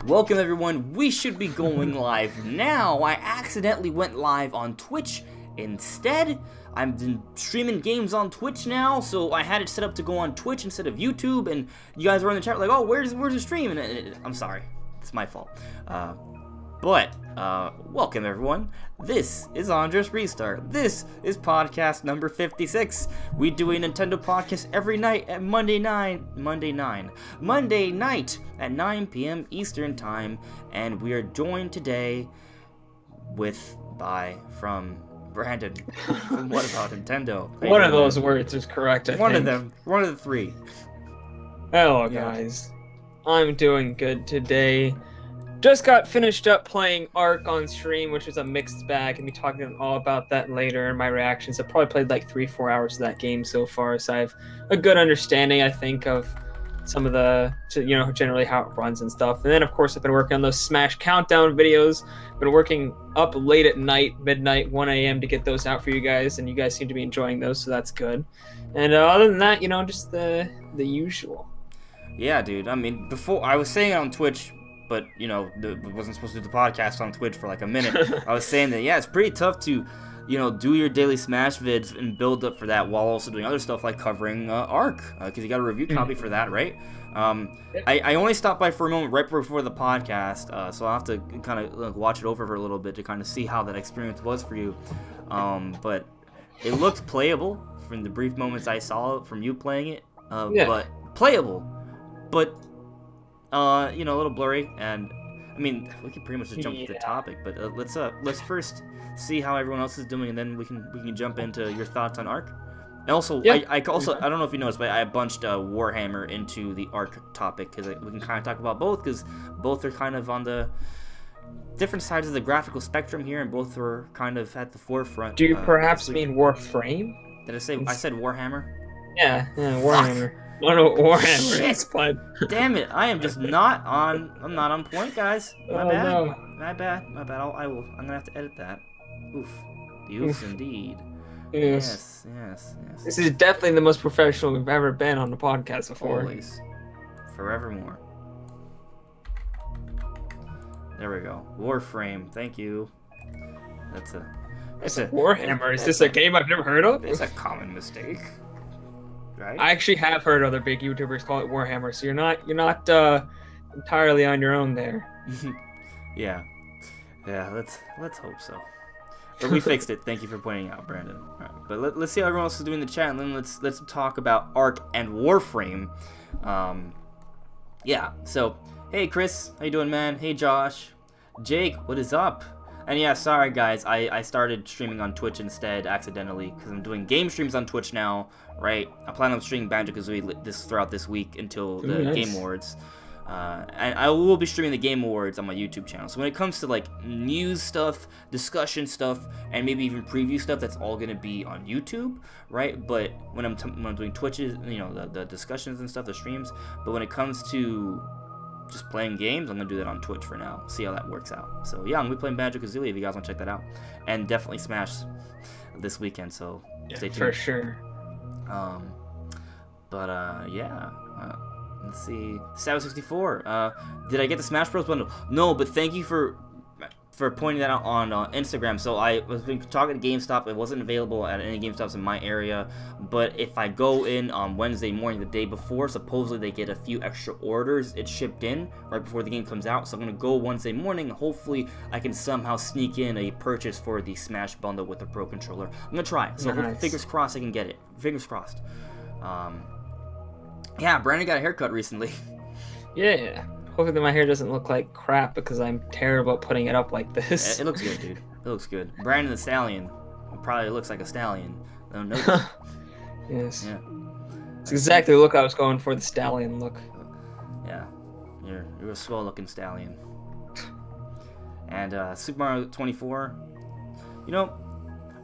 Welcome everyone, we should be going live now. I accidentally went live on Twitch instead. I've been streaming games on Twitch now, so I had it set up to go on Twitch instead of YouTube, and you guys were in the chat like, oh, where's the stream? And I'm sorry, it's my fault. Welcome everyone. This is Andres Restart. This is podcast number 56. We do a Nintendo podcast every night at Monday night at 9 p.m. Eastern Time, and we are joined today from Brandon. From What About Nintendo? One of those words is correct, I think. One of them. One of the three. Hello, guys. I'm doing good today. Just got finished up playing Ark on stream, which is a mixed bag, and be talking all about that later in my reactions. I've probably played like 3-4 hours of that game so far, so I have a good understanding, I think, of some of the, generally how it runs and stuff. And then, of course, I've been working on those Smash Countdown videos. Been working up late at night, midnight, 1 a.m. to get those out for you guys, and you guys seem to be enjoying those, so that's good. And other than that, just the usual. Yeah, dude. I mean, before I was saying it on Twitch, but wasn't supposed to do the podcast on Twitch for like a minute. I was saying that it's pretty tough to, do your daily Smash vids and build up for that while also doing other stuff like covering Ark, because you got a review copy for that, right? I only stopped by for a moment right before the podcast, so I'll have to kind of watch it over for a little bit to kind of see how that experience was for you. But it looked playable from the brief moments I saw from you playing it. But playable, but a little blurry. And I mean, we can pretty much just jump to the topic, but let's first see how everyone else is doing, and then we can jump into your thoughts on Ark. And also, I don't know if you noticed, but I bunched Warhammer into the Ark topic because we can kind of talk about both, because both are kind of on the different sides of the graphical spectrum here, and both are kind of at the forefront. Do you perhaps mean Warframe? Did I say? I said Warhammer. Yeah, Warhammer. No, Warhammer. Shit. It's fun. Damn it! I am just not on. I'm not on point, guys. My bad. No. My bad. I'm gonna have to edit that. Oof. The oofs indeed. Yes. Yes. This is definitely the most professional we've ever been on the podcast before. Always. Forevermore. There we go. Warframe. Thank you. That's a Warhammer. Is this a game I've never heard of? It's a common mistake. Right? I actually have heard other big YouTubers call it Warhammer, so you're not entirely on your own there. Yeah. Let's hope so. But we fixed it. Thank you for pointing out, Brandon. All right. But let's see how everyone else is doing in the chat, and then let's talk about Ark and Warframe. Yeah. So, hey Chris, how you doing, man? Hey Josh, Jake, what is up? And yeah, sorry guys, I started streaming on Twitch instead accidentally because I'm doing game streams on Twitch now, right? I plan on streaming Banjo-Kazooie throughout this week until the nice. Game Awards. And I will be streaming the Game Awards on my YouTube channel. So when it comes to like news stuff, discussion stuff, and maybe even preview stuff, that's all gonna be on YouTube, right? But when I'm doing Twitches, the discussions and stuff, the streams. But when it comes to just playing games, I'm gonna do that on Twitch for now. See how that works out. So yeah, I'm gonna be playing Banjo-Kazooie if you guys want to check that out, and definitely Smash this weekend. So stay tuned. For sure. Let's see. Savage64. Did I get the Smash Bros bundle? No, but thank you for pointing that out on Instagram. So I was been talking to GameStop. It wasn't available at any GameStops in my area. But if I go in on Wednesday morning, the day before, supposedly they get a few extra orders. It's shipped in right before the game comes out. So I'm gonna go Wednesday morning. Hopefully I can somehow sneak in a purchase for the Smash bundle with the Pro controller. I'm gonna try. So nice. Fingers crossed I can get it. Fingers crossed. Yeah, Brandon got a haircut recently. Yeah. Hopefully my hair doesn't look like crap because I'm terrible at putting it up like this. It looks good, dude. It looks good. Brandon the Stallion probably looks like a stallion. Don't notice. Yes. Yeah. It's exactly the look I was going for, the stallion look. Yeah. You're a swell looking stallion. And Super Mario 24.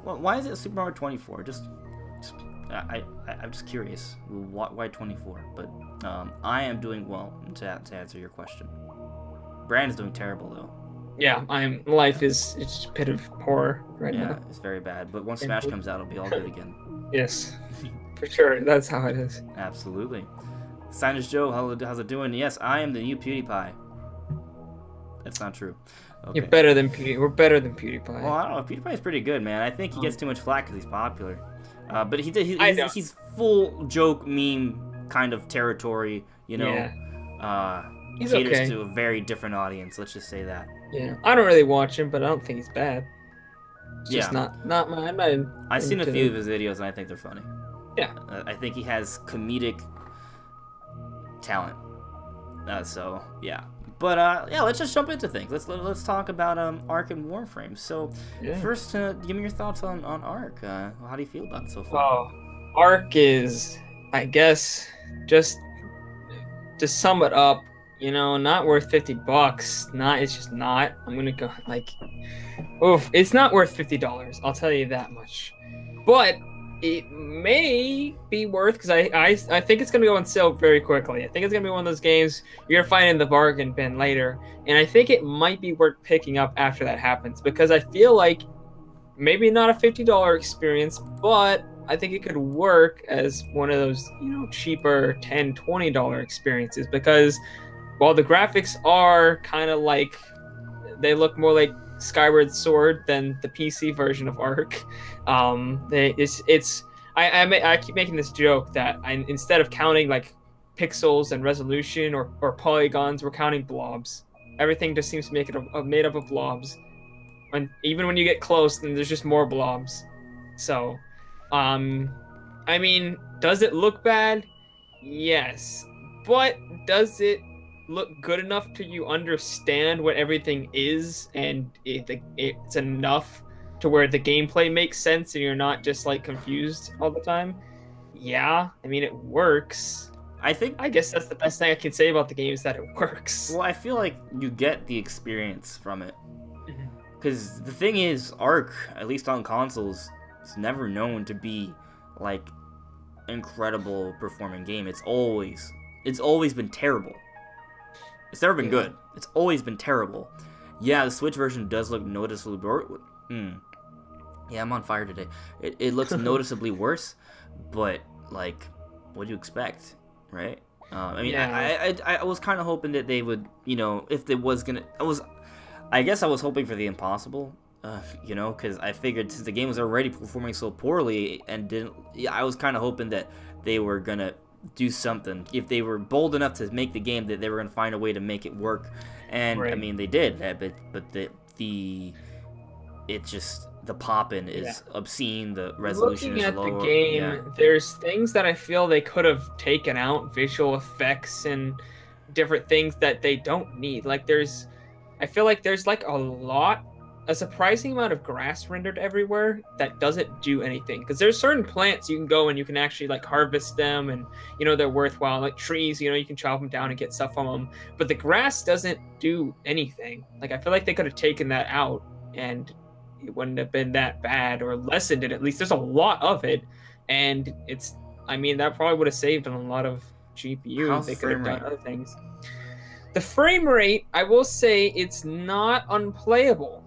Why is it Super Mario 24? I'm just curious. Why 24? But I am doing well to answer your question. Brandon's doing terrible though. Yeah, life is it's piss poor right now. Yeah, it's very bad. But once Smash comes out, it'll be all good again. Yes, for sure. That's how it is. Absolutely. Signage Joe, how's it doing? Yes, I am the new PewDiePie. That's not true. Okay. You're better than PewDiePie. We're better than PewDiePie. Well, I don't know. PewDiePie's pretty good, man. I think he gets too much flack because he's popular. But he's full joke meme kind of territory, you know. Yeah. He's caters okay. to a very different audience. Let's just say that. Yeah, I don't really watch him, but I don't think he's bad. It's just not my. I've seen a few of his videos and I think they're funny. Yeah. I think he has comedic talent. So yeah. But yeah, let's just jump into things. Let's talk about Ark and Warframe. So first, give me your thoughts on Ark. How do you feel about it so far? Oh, Ark is, I guess, just to sum it up, you know, not worth $50. It's just not. I'm gonna go like, oof, it's not worth $50. I'll tell you that much. But it may be worth, because I think it's gonna go on sale very quickly. I think it's gonna be one of those games you're gonna find in the bargain bin later, and I think it might be worth picking up after that happens, because I feel like maybe not a $50 experience, but I think it could work as one of those, you know, cheaper $10, $20 experiences, because while the graphics are kind of like, they look more like Skyward Sword than the PC version of Ark. I keep making this joke that instead of counting like pixels and resolution or polygons, we're counting blobs. Everything just seems to make it made up of blobs. And even when you get close, then there's just more blobs. So, I mean, does it look bad? Yes. But does it look good enough to you understand what everything is, and it's enough to where the gameplay makes sense and you're not just like confused all the time? Yeah, I mean, it works. I guess that's the best thing I can say about the game, is that it works. Well, I feel like you get the experience from it, because the thing is, Ark, at least on consoles, is never known to be like incredible performing game. It's always been terrible. It's never been good. It's always been terrible. Yeah, the Switch version does look noticeably Yeah, I'm on fire today. It looks noticeably worse, but like, what do you expect, right? I mean, I was kind of hoping that they would, you know, if they was gonna, I guess I was hoping for the impossible, you know, because I figured since the game was already performing so poorly and I was kind of hoping that they were gonna do something. If they were bold enough to make the game, that they were gonna find a way to make it work, and I mean, they did that, but the popping is obscene, the resolution is lower. Looking at the game, there's things that I feel they could have taken out, visual effects and different things that they don't need. Like I feel like there's like a surprising amount of grass rendered everywhere that doesn't do anything, because there's certain plants you can go and you can actually like harvest them, and you know, they're worthwhile. Like trees, you know, you can chop them down and get stuff from them, but the grass doesn't do anything. Like, I feel like they could have taken that out and it wouldn't have been that bad, or lessened it at least. There's a lot of it, and I mean, that probably would have saved on a lot of GPU. They could have done other things. The frame rate, I will say, it's not unplayable.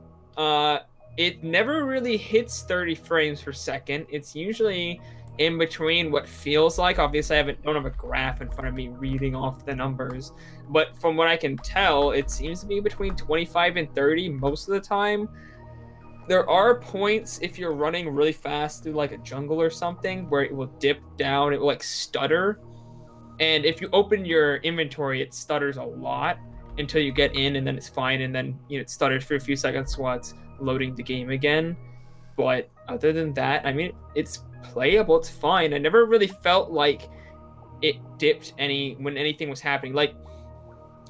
It never really hits 30 frames per second. It's usually in between what feels like, obviously I don't have a graph in front of me reading off the numbers, but from what I can tell, it seems to be between 25 and 30 most of the time. There are points, if you're running really fast through like a jungle or something, where it will dip down, it will like stutter. And if you open your inventory, it stutters a lot until you get in, and then it's fine, and then, you know, it stutters for a few seconds while it's loading the game again. But other than that, I mean, it's playable, it's fine. I never really felt like it dipped when anything was happening. Like,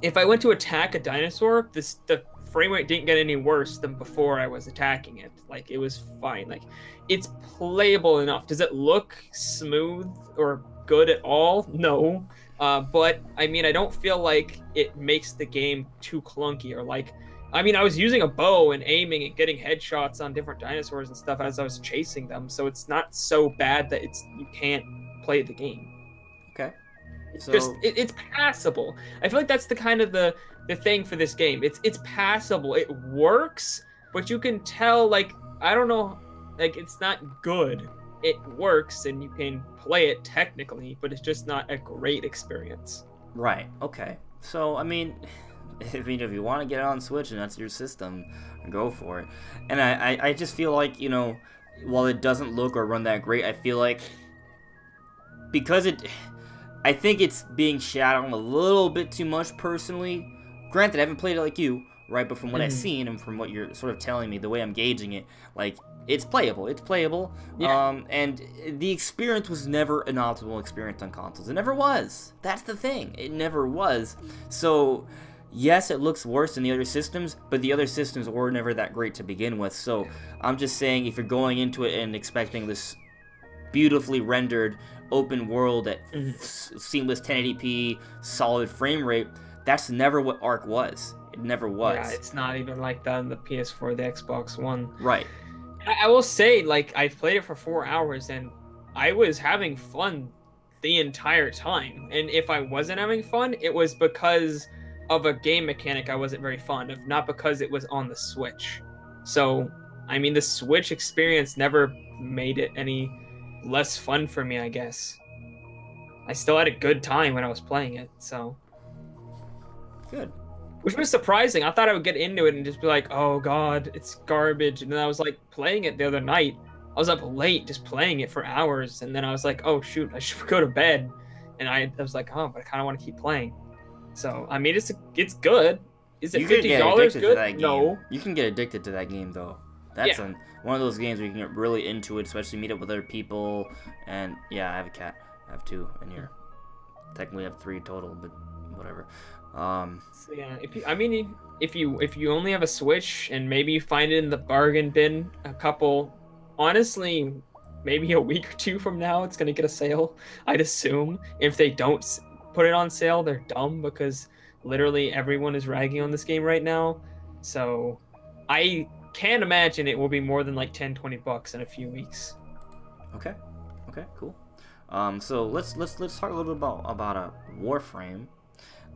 if I went to attack a dinosaur, the frame rate didn't get any worse than before I was attacking it. Like, it was fine. Like, it's playable enough. Does it look smooth or good at all? No. But I mean, I don't feel like it makes the game too clunky, or like, I mean, I was using a bow and aiming and getting headshots on different dinosaurs and stuff as I was chasing them, so it's not so bad that you can't play the game. Okay. It's passable. I feel like that's the kind of the thing for this game. It's passable. It works, but you can tell, like, I don't know, like, it's not good. It works and you can play it technically, but it's just not a great experience. Right. Okay. So, I mean, if you want to get it on Switch and that's your system, go for it. And I just feel like, you know, while it doesn't look or run that great, I feel like because I think it's being shadowed a little bit too much personally. Granted, I haven't played it like you, right? But from what I've seen and from what you're sort of telling me, the way I'm gauging it, like, it's playable. It's playable. Yeah. And the experience was never an optimal experience on consoles. It never was. That's the thing. It never was. So, yes, it looks worse than the other systems, but the other systems were never that great to begin with. So, I'm just saying, if you're going into it and expecting this beautifully rendered open world at seamless 1080p, solid frame rate, that's never what Ark was. It never was. Yeah, it's not even like that on the PS4, the Xbox One. Right. I will say, like, I've played it for 4 hours, and I was having fun the entire time. And if I wasn't having fun, it was because of a game mechanic I wasn't very fond of, not because it was on the Switch. So, I mean, the Switch experience never made it any less fun for me, I guess. I still had a good time when I was playing it, so... Good. Which was surprising. I thought I would get into it and just be like, oh god, it's garbage. And then I was like playing it the other night. I was up late just playing it for hours. And then I was like, oh shoot, I should go to bed. And I was like, oh, but I kind of want to keep playing. So, I mean, it's good. Is it $50 good? No. You can get addicted to that game, though. That's one of those games where you can get really into it, especially meet up with other people. And, yeah, I have a cat. I have 2 in here. Technically I have 3 total, but whatever. So yeah, if you only have a Switch and maybe you find it in the bargain bin honestly, maybe a week or 2 from now, it's gonna get a sale. I'd assume if they don't put it on sale, they're dumb, because literally everyone is ragging on this game right now. So I can't imagine it will be more than like $10-20 in a few weeks. Okay, cool. So let's talk a little bit about Warframe.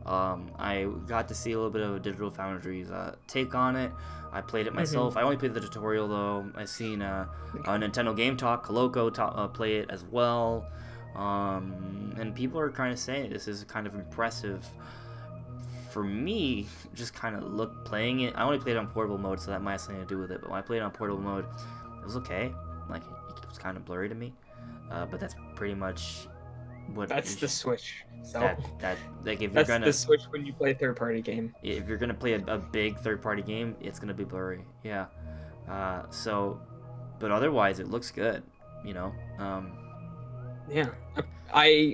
I got to see a little bit of Digital Foundry's take on it. I played it myself. I only played the tutorial, though. I've seen Nintendo Game Talk, Coloco play it as well. And people are kind of saying this is kind of impressive. For me, just kind of playing it. I only played it on portable mode, so that might have something to do with it. But when I played it on portable mode, it was okay. Like, it was kind of blurry to me. But that's pretty much what... That's the Switch. So like, if that's you're gonna, the Switch when you play a third-party game. If you're gonna play a big third-party game, it's gonna be blurry. Yeah. So, but otherwise, it looks good. You know. Yeah.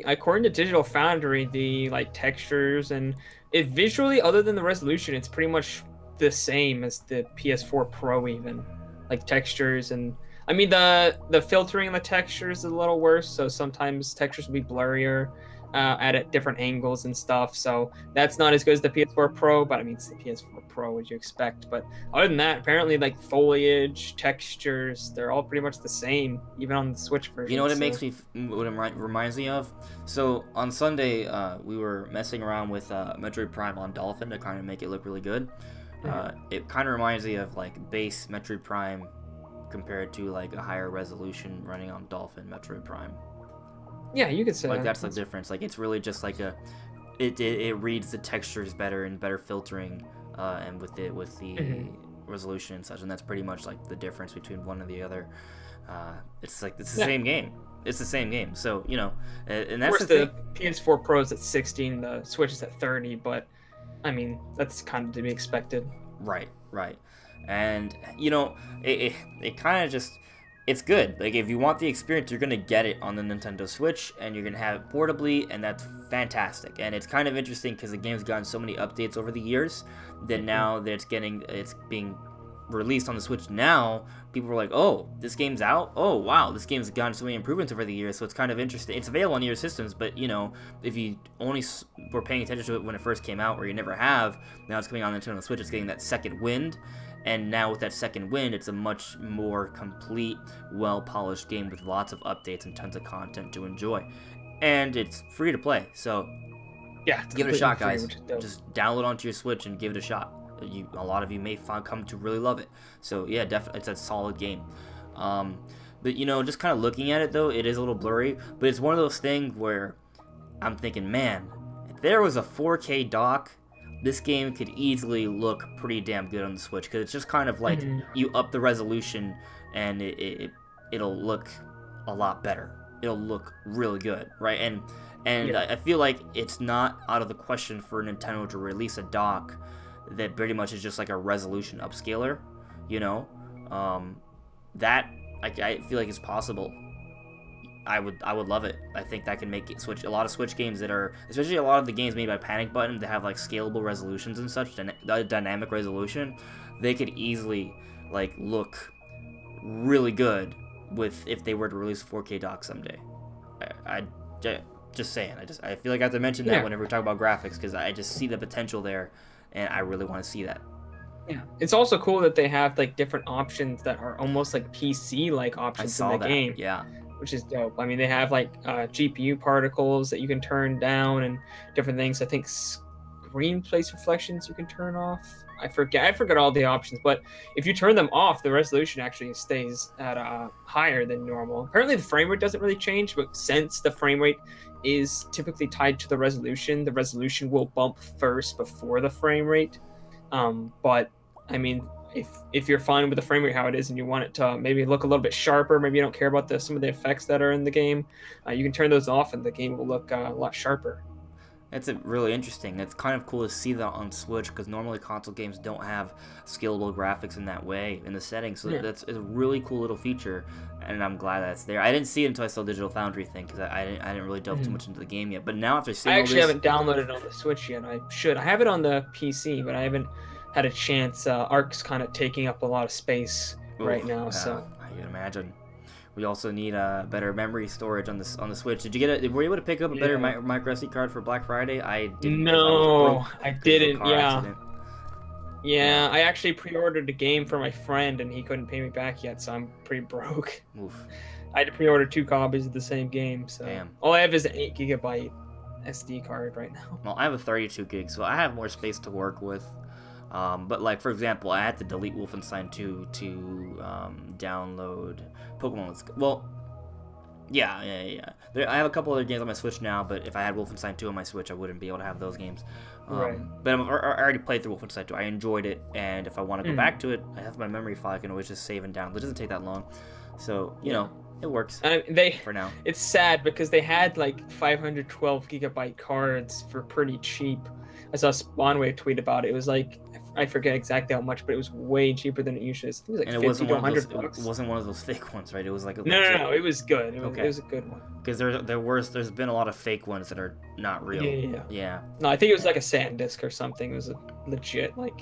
According to Digital Foundry, the textures and it visually, other than the resolution, it's pretty much the same as the PS4 Pro, even like textures. And I mean, the filtering and the textures is a little worse, so sometimes textures will be blurrier at different angles and stuff. So that's not as good as the PS4 Pro, but I mean, it's the PS4 Pro, what you expect. But other than that, apparently, like foliage, textures, they're all pretty much the same, even on the Switch version. You know what it makes me, what it reminds me of? So on Sunday, we were messing around with Metroid Prime on Dolphin to kind of make it look really good. It kind of reminds me of like base Metroid Prime compared to like a higher resolution running on Dolphin Metroid Prime. Yeah, you could say like that's the difference. Like, it's really just like it reads the textures better and better filtering, and with the resolution and such, and that's pretty much like the difference between one and the other. It's like it's the same game. It's the same game. So you know, and that's of course the PS4 Pro is at 16, the Switch is at 30, but I mean that's kind of to be expected. Right. And you know, it kind of just. It's good. Like, if you want the experience, you're going to get it on the Nintendo Switch, and you're going to have it portably, and that's fantastic. And it's kind of interesting because the game's gotten so many updates over the years that now that it's being released on the Switch now, people are like, oh, this game's out? Oh, wow, this game's gotten so many improvements over the years, so it's kind of interesting. It's available on your systems, but, you know, if you only were paying attention to it when it first came out, or you never have, now it's coming on Nintendo Switch, it's getting that second wind. And now with that second wind, it's a much more complete, well-polished game with lots of updates and tons of content to enjoy. And it's free to play, so yeah, give it a shot, guys. Just download onto your Switch and give it a shot. A lot of you may come to really love it. So yeah, definitely, it's a solid game. But you know, just kind of looking at it though, it is a little blurry. But it's one of those things where I'm thinking, man, if there was a 4K dock this game could easily look pretty damn good on the Switch, because it's just kind of like you up the resolution and it'll look a lot better. It'll look really good, right? And I feel like it's not out of the question for Nintendo to release a dock that pretty much is just like a resolution upscaler, you know? That I feel like it's possible. I would love it. I think that can make it Switch a lot of Switch games that are, especially a lot of the games made by Panic Button that have like scalable resolutions and such, dynamic resolution. They could easily like look really good if they were to release a 4K dock someday. Just saying. I feel like I have to mention that whenever we talk about graphics, because I just see the potential there, and I really want to see that. Yeah, it's also cool that they have like different options that are almost like PC-like options in the game. Yeah. Which is dope. I mean, they have like GPU particles that you can turn down and different things. I think screen place reflections you can turn off. I forget all the options, but if you turn them off, the resolution actually stays at higher than normal. Apparently the frame rate doesn't really change, but since the frame rate is typically tied to the resolution will bump first before the frame rate. But I mean, if you're fine with the frame rate how it is and you want it to maybe look a little bit sharper, maybe you don't care about some of the effects that are in the game, you can turn those off and the game will look a lot sharper. That's really interesting. It's kind of cool to see that on Switch, because normally console games don't have scalable graphics in that way in the settings. So it's a really cool little feature, and I'm glad that's there. I didn't see it until I saw Digital Foundry thing, because I didn't really delve too much into the game yet. But now after seeing I actually haven't downloaded it on the Switch yet. I should. I have it on the PC, but I haven't had a chance. Arc's kind of taking up a lot of space right now. So I can imagine. We also need a better memory storage on the Switch. Did you get it? Were you able to pick up a better micro SD card for Black Friday? I didn't. No, I didn't. Yeah, I actually pre-ordered a game for my friend, and he couldn't pay me back yet, so I'm pretty broke. Oof. I had to pre-order 2 copies of the same game. So damn. All I have is an 8 GB SD card right now. Well, I have a 32 gig, so I have more space to work with. But like, for example, I had to delete Wolfenstein 2 to download Pokemon Let's Go. Well, yeah. I have a couple other games on my Switch now, but if I had Wolfenstein 2 on my Switch, I wouldn't be able to have those games. Right. But I already played through Wolfenstein 2. I enjoyed it, and if I want to go back to it, I have my memory file. I can always just save and download. It doesn't take that long, so you know it works. For now. It's sad because they had like 512 gigabyte cards for pretty cheap. I saw Spawnwave tweet about it. It was like, I forget exactly how much, but it was way cheaper than it usually is. It was like $50 to $100. It wasn't one of those fake ones, right? It was like a no. It was good. It was a good one. Because there's been a lot of fake ones that are not real. Yeah. No, I think it was like a SanDisk or something. It was a legit, like,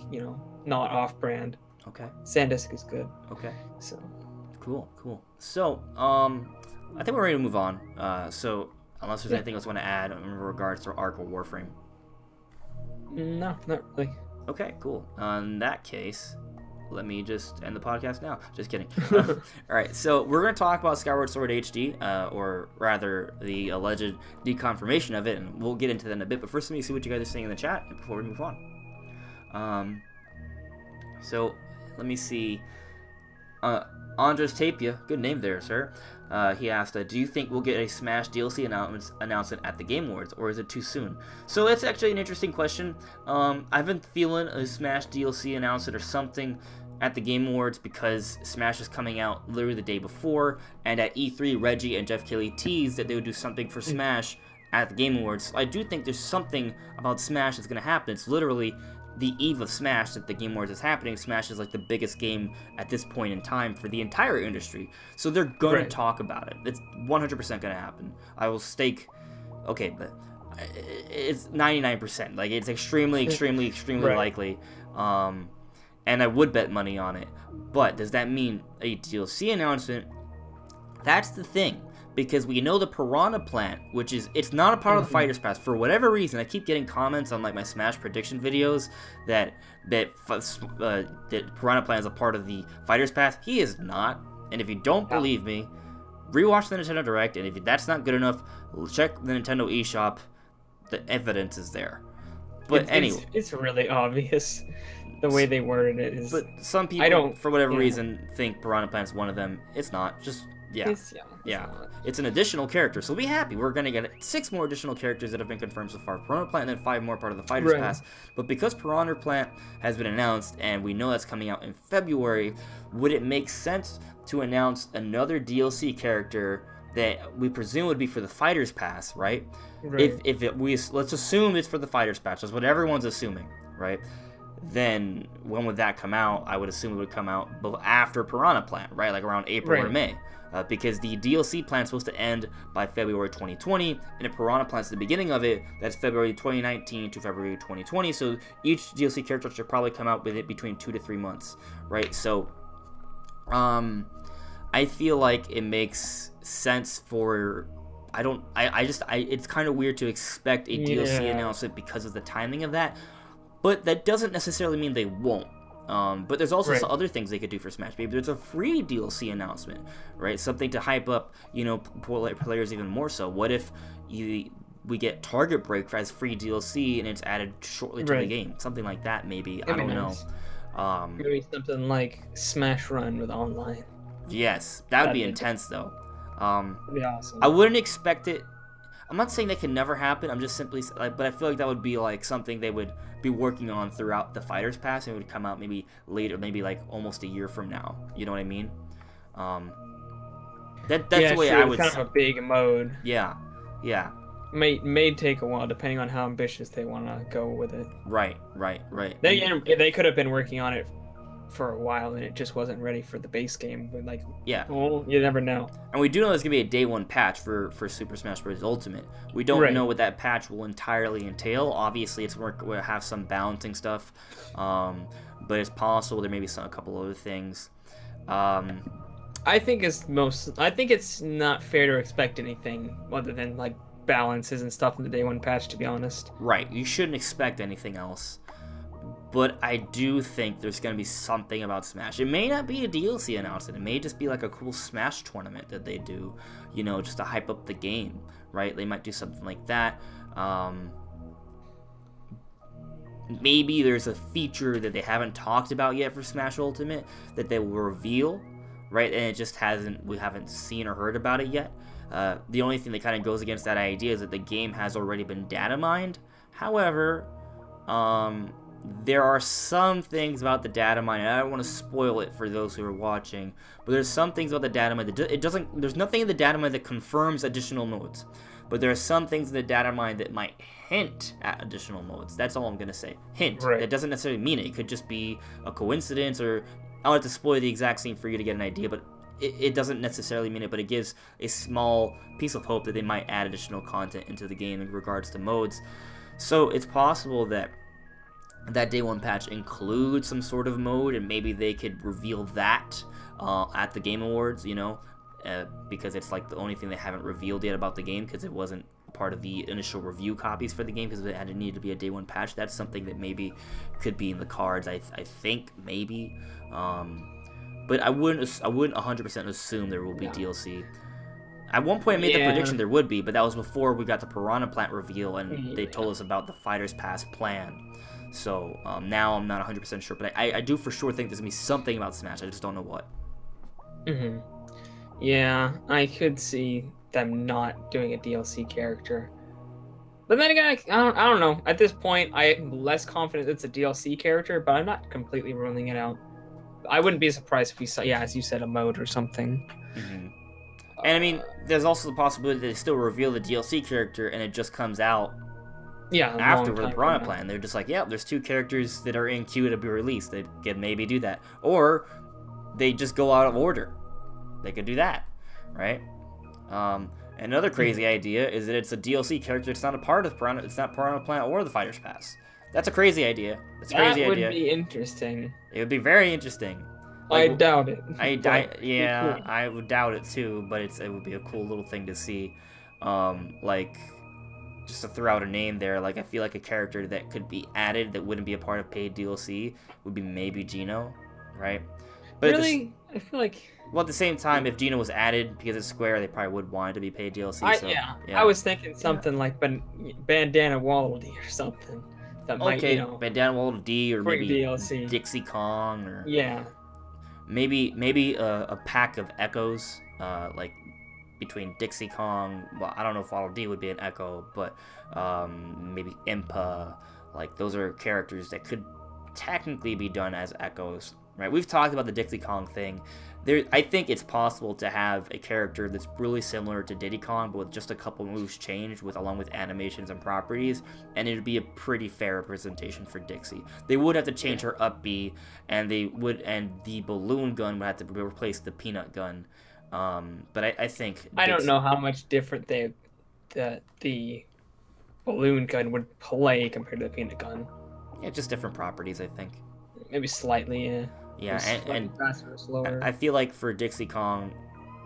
not off-brand. Okay. SanDisk is good. Okay. So. Cool. So, I think we're ready to move on. So, unless there's anything else you want to add in regards to Arc or Warframe. No, not really. Okay, cool. In that case, let me just end the podcast now. Just kidding. All right, so we're going to talk about Skyward Sword HD, or rather the alleged deconfirmation of it, and we'll get into that in a bit. But first, let me see what you guys are saying in the chat before we move on. So let me see. Andres Tapia, good name there, sir. He asked, do you think we'll get a Smash DLC announcement at the Game Awards, or is it too soon? So that's actually an interesting question. I've been feeling a Smash DLC announcement or something at the Game Awards, because Smash is coming out literally the day before, and at E3, Reggie and Jeff Keighley teased that they would do something for Smash at the Game Awards. So I do think there's something about Smash that's going to happen. It's literally the eve of Smash that the Game Awards is happening. Smash is like the biggest game at this point in time for the entire industry, so they're gonna talk about it. It's 100% gonna happen. I will stake. Okay, but it's 99%. Like, it's extremely likely. And I would bet money on it. But does that mean a DLC announcement? That's the thing. Because we know the Piranha Plant, which is, it's not a part of the Fighters Pass. For whatever reason, I keep getting comments on like my Smash prediction videos that Piranha Plant is a part of the Fighters Pass. He is not. And if you don't believe me, rewatch the Nintendo Direct, and if that's not good enough, check the Nintendo eShop. The evidence is there. But anyway, it's really obvious. The way they worded it is. But some people, for whatever reason, think Piranha Plant's one of them. It's not. Just Yeah. Yeah. It's an additional character, so be happy. We're gonna get 6 more additional characters that have been confirmed so far. Piranha Plant, and then 5 more part of the Fighters Pass. But because Piranha Plant has been announced, and we know that's coming out in February, would it make sense to announce another DLC character that we presume would be for the Fighters Pass, right? Let's assume it's for the Fighters Pass. That's what everyone's assuming, right? Then when would that come out? I would assume it would come out after Piranha Plant, right? Like around April or May. Because the DLC plan is supposed to end by February 2020, and if Piranha Plant's the beginning of it, that's February 2019 to February 2020, so each DLC character should probably come out with it between 2 to 3 months, right? So, I feel like it makes sense for... it's kind of weird to expect a DLC announcement because of the timing of that, but that doesn't necessarily mean they won't. But there's also some other things they could do for Smash. Maybe there's a free DLC announcement, right? Something to hype up, players even more so. What if we get Target Break as free DLC and it's added shortly to the game? Something like that, maybe. I don't know. Maybe something like Smash Run with online. Yes, that'd be intense, though. That'd be awesome. I wouldn't expect it. I'm not saying that can never happen. I'm just simply, but I feel like that would be like something they would be working on throughout the Fighters Pass, and it would come out maybe later, maybe like almost a year from now. You know what I mean? That's the way I would. Kind of a big mode. Yeah. May take a while depending on how ambitious they want to go with it. Right. They could have been working on it for a while and it just wasn't ready for the base game, but well, you never know. And we do know there's gonna be a day 1 patch for Super Smash Bros. Ultimate. We don't know what that patch will entirely entail. Obviously we'll have some balancing stuff, but it's possible there may be a couple other things. I think it's not fair to expect anything other than like balances and stuff in the day 1 patch, to be honest. Right, you shouldn't expect anything else. But I do think there's going to be something about Smash. It may not be a DLC announcement. It may just be like a cool Smash tournament that they do, just to hype up the game, right? They might do something like that. Maybe there's a feature that they haven't talked about yet for Smash Ultimate that they will reveal, right? And it just we haven't seen or heard about it yet. The only thing that kind of goes against that idea is that the game has already been data mined. However, there are some things about the data mine, and I don't want to spoil it for those who are watching, but there's some things about the data mine that there's nothing in the data mine that confirms additional modes, but there are some things in the data mine that might hint at additional modes. That's all I'm going to say. Hint. That doesn't necessarily mean it. It could just be a coincidence, or I'll have to spoil the exact scene for you to get an idea, but it doesn't necessarily mean it, but it gives a small piece of hope that they might add additional content into the game in regards to modes. So it's possible that day 1 patch includes some sort of mode, and maybe they could reveal that at the Game Awards, because it's like the only thing they haven't revealed yet about the game, because it wasn't part of the initial review copies for the game, because it needed to be a day 1 patch. That's something that maybe could be in the cards. I think maybe, but I wouldn't 100% assume there will be DLC. At one point I made the prediction there would be, but that was before we got the Piranha Plant reveal and they told us about the Fighters Pass plan. So now I'm not 100% sure, but I do for sure think there's going to be something about Smash. I just don't know what. Yeah, I could see them not doing a DLC character. But then again, I don't know. At this point, I'm less confident it's a DLC character, but I'm not completely ruling it out. I wouldn't be surprised if we saw, as you said, a mode or something. And I mean, there's also the possibility that they still reveal the DLC character and it just comes out after the Piranha Plant. They're just like, there's 2 characters that are in queue to be released. They could maybe do that. Or they just go out of order. They could do that, right? Another crazy idea is that it's a DLC character. It's not a part of Piranha. It's not Piranha Plant or the Fighters Pass. That's a crazy idea. That's a crazy idea. That would be interesting. It would be very interesting. I doubt it. I would doubt it too, but it would be a cool little thing to see. Just to throw out a name there, I feel like a character that could be added that wouldn't be a part of paid DLC would be maybe Gino, right? But really? I feel like... Well, at the same time, if Gino was added because it's Square, they probably would want it to be paid DLC. I was thinking something like Bandana Waddle-Dee or something. That might, Bandana Waddle-Dee or maybe DLC. Dixie Kong or... Yeah. Maybe a pack of Echoes, like between Dixie Kong. Well, I don't know if Waddle Dee would be an Echo, but maybe Impa. Like those are characters that could technically be done as Echoes, right? We've talked about the Dixie Kong thing. I think it's possible to have a character that's really similar to Diddy Kong, but with just a couple moves changed, along with animations and properties, and it'd be a pretty fair representation for Dixie. They would have to change her up B, and the balloon gun would have to replace the peanut gun. But I think I don't know how much different the balloon gun would play compared to the peanut gun. Yeah, just different properties, I think. Maybe slightly, yeah. Yeah, and faster or slower. I feel like for Dixie Kong,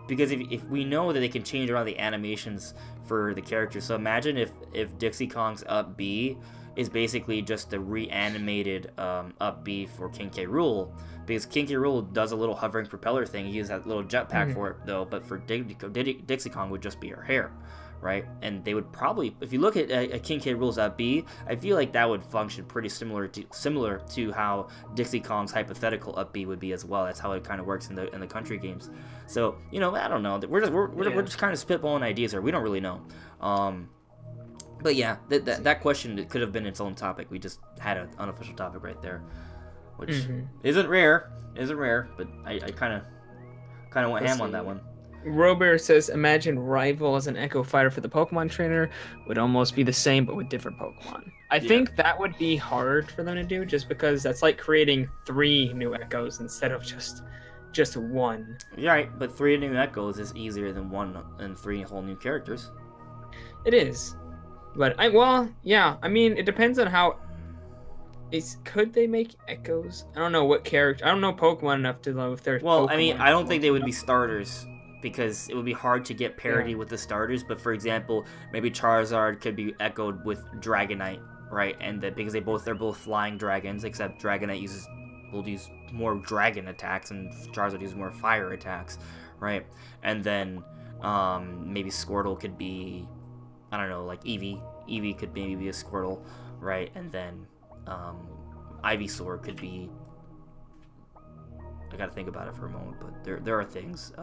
because if we know that they can change around the animations for the characters, so imagine if Dixie Kong's up B is basically just the reanimated up B for King K. Rool, because King K. Rool does a little hovering propeller thing. He uses that little jetpack for it though, but for Dixie Kong would just be her hair. Right, and they would probably, if you look at King K. Rool's up B, I feel like that would function pretty similar to how Dixie Kong's hypothetical up B would be as well. That's how it kind of works in the country games. So I don't know. We're just kind of spitballing ideas here. We don't really know. But yeah, that question could have been its own topic. We just had an unofficial topic right there, which isn't rare, but I kind of went ham on that one. Robert says, imagine Rival as an Echo Fighter for the Pokemon trainer would almost be the same, but with different Pokemon. I think that would be hard for them to do, just because that's like creating 3 new Echoes instead of just 1. Yeah, right, but 3 new Echoes is easier than 1 and 3 whole new characters. It is, but I mean, it depends on how. Could they make Echoes? I don't know what character. I don't know Pokemon enough to know if there's. Well, Pokemon I mean, I don't think they would be starters, because it would be hard to get parity with the starters. But for example, maybe Charizard could be echoed with Dragonite, right? And because they're both flying dragons, except Dragonite will use more dragon attacks and Charizard uses more fire attacks, right? And then maybe Squirtle could be, I don't know, like Eevee. Eevee could maybe be a Squirtle, right? And then Ivysaur could be. I gotta think about it for a moment, but there are things.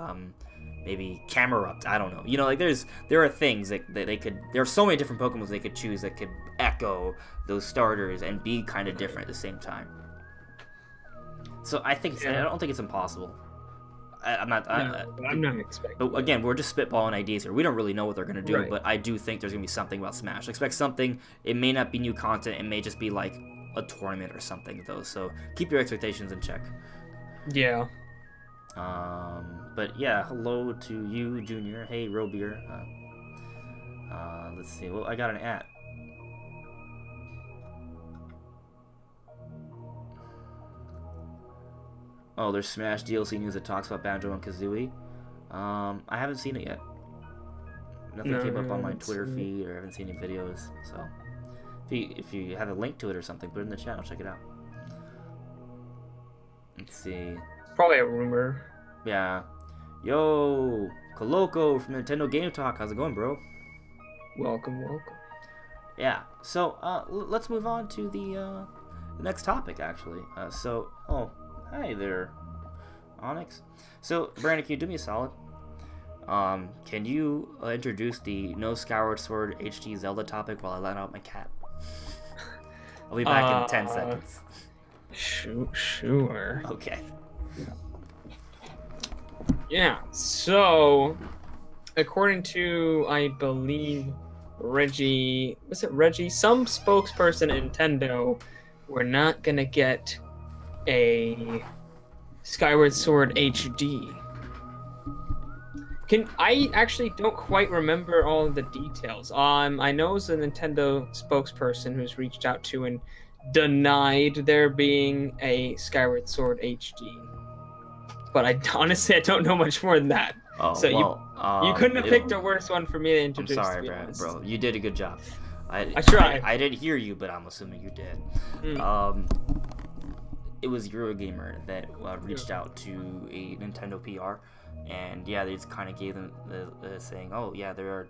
Maybe Camerupt, I don't know. Like there are things that they could. There are so many different Pokemon they could choose that could echo those starters and be kind of different at the same time. So I think I don't think it's impossible. I'm not expecting. But again, we're just spitballing ideas here. We don't really know what they're gonna do, but I do think there's gonna be something about Smash. Expect something. It may not be new content. It may just be like a tournament or something, though. So keep your expectations in check. Yeah. But yeah, hello to you, Junior. Hey, Robeer. Let's see. Well, I got an at. Oh, there's Smash DLC news that talks about Banjo and Kazooie. I haven't seen it yet. Nothing came up on my Twitter feed, or I haven't seen any videos. So, if you have a link to it or something, put it in the chat. I'll check it out. Let's see. Probably a rumor. Yeah. Yo, Coloco from Nintendo Game Talk. How's it going, bro? Welcome. Yeah. So, let's move on to the next topic, actually. Oh, hi there, Onyx. So, Brandon, can you do me a solid? Can you introduce the No Skyward Sword HD Zelda topic while I let out my cat? I'll be back in 10 seconds. Sure. Okay. Yeah, so according to, I believe, Reggie, some spokesperson at Nintendo, we're not gonna get a Skyward Sword HD. I actually don't quite remember all of the details. I know it's a Nintendo spokesperson who's reached out to and denied there being a Skyward Sword HD. But I don't know much more than that. Oh, so well, you couldn't have picked a worse one for me to introduce. I'm sorry, bro. You did a good job. I tried. I didn't hear you, but I'm assuming you did. It was Eurogamer that reached out to a Nintendo PR, and yeah, they just kind of gave them the saying, oh yeah, there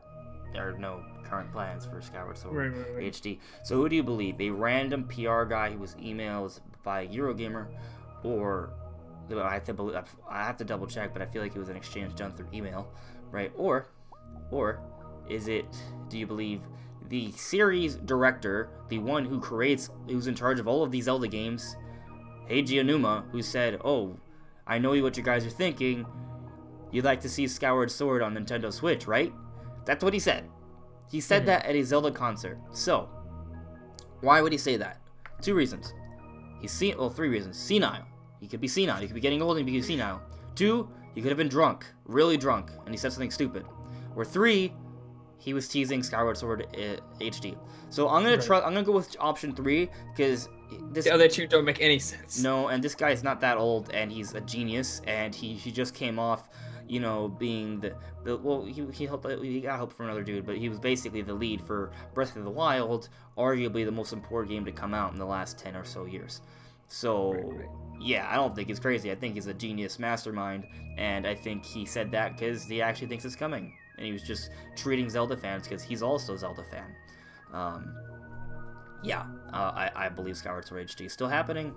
are no current plans for Skyward Sword HD. So who do you believe? A random PR guy who was emailed by Eurogamer, or I have to double check, but I feel like it was an exchange done through email, right? Or is it? Do you believe the series director, the one who's in charge of all of these Zelda games, Heiji Aonuma, who said, "Oh, I know what you guys are thinking. You'd like to see Skyward Sword on Nintendo Switch, right?" That's what he said. He said that at a Zelda concert. So, why would he say that? 2 reasons. 3 reasons. Senile. He could be senile. He could be getting old and be senile. 2, he could have been drunk, really drunk, and he said something stupid. Or 3, he was teasing Skyward Sword HD. So I'm gonna go with option 3 because the other 2 don't make any sense. No, and this guy's not that old, and he's a genius, and he just came off, you know, being he got help from another dude, but he was basically the lead for Breath of the Wild, arguably the most important game to come out in the last 10 or so years. So, yeah, I don't think it's crazy. I think he's a genius mastermind, and I think he said that because he actually thinks it's coming, and he was just treating Zelda fans because he's also a Zelda fan. I believe Skyward Sword HD is still happening.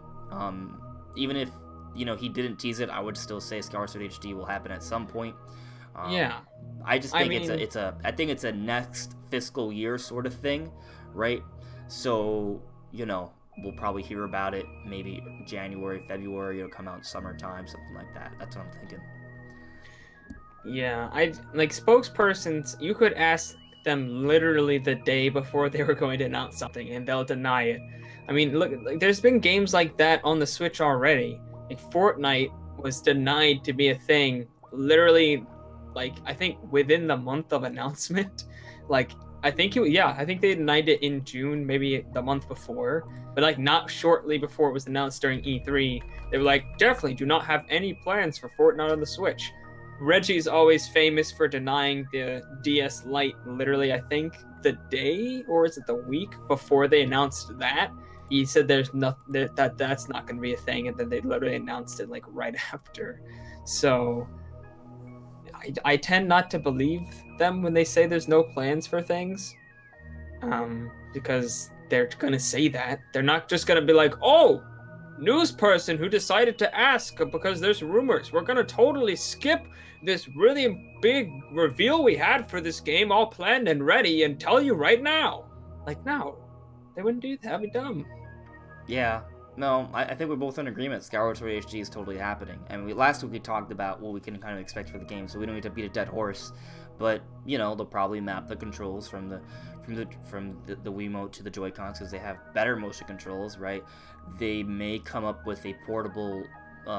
Even if, you know, he didn't tease it, I would still say Skyward Sword HD will happen at some point. I just think I think it's a next fiscal year sort of thing, right? So, you know, we'll probably hear about it maybe January, February. It'll come out in summertime, something like that. That's what I'm thinking. Yeah, like spokespersons, you could ask them literally the day before they were going to announce something, and they'll deny it. I mean, look, like, there's been games like that on the Switch already. Like Fortnite was denied to be a thing, literally, like I think within the month of announcement. Like I think they denied it in June, maybe the month before, but like not shortly before it was announced during E3. They were like, definitely do not have any plans for Fortnite on the Switch. Reggie's always famous for denying the DS Lite literally, I think, the day, or is it the week before they announced that. He said there's nothing, that's not going to be a thing, and then they literally announced it like right after. So I tend not to believe them when they say there's no plans for things, because they're going to say that. They're not just going to be like, oh, news person who decided to ask because there's rumors. We're going to totally skip this really big reveal we had for this game, all planned and ready, and tell you right now. Like, no, they wouldn't do that. That'd be dumb. Yeah, no, I think we're both in agreement. Skyward Sword HD is totally happening. And last week we talked about what we can kind of expect for the game, so we don't need to beat a dead horse. But, you know, they'll probably map the controls from the Wiimote to the Joy-Cons because they have better motion controls, right? They may come up with a portable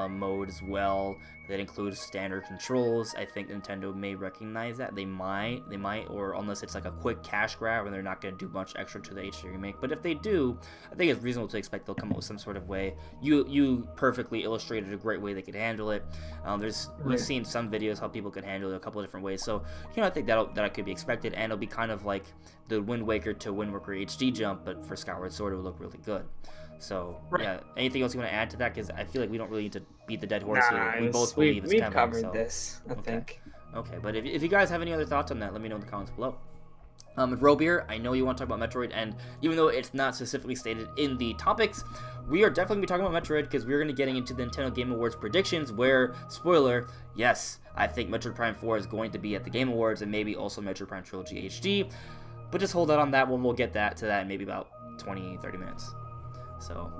mode as well that includes standard controls. I think Nintendo may recognize that. They might, or unless it's like a quick cash grab and they're not going to do much extra to the HD remake. But if they do, I think it's reasonable to expect they'll come up with some sort of way. You perfectly illustrated a great way they could handle it. We've seen some videos how people could handle it a couple of different ways. So, you know, I think that could be expected, and it'll be kind of like the Wind Waker to Wind Waker HD jump, but for Skyward Sword it would look really good. So, yeah, anything else you want to add to that? Because I feel like we don't really need to beat the dead horse here. We both believe it's coming. We've covered this, I think. Okay, but if you guys have any other thoughts on that, let me know in the comments below. With Robeer, I know you want to talk about Metroid, and even though it's not specifically stated in the topics, we are definitely going to be talking about Metroid because we're going to be getting into the Nintendo Game Awards predictions where, spoiler, yes, I think Metroid Prime 4 is going to be at the Game Awards, and maybe also Metroid Prime Trilogy HD, but just hold out on that one. We'll get to that in maybe about 20-30 minutes. So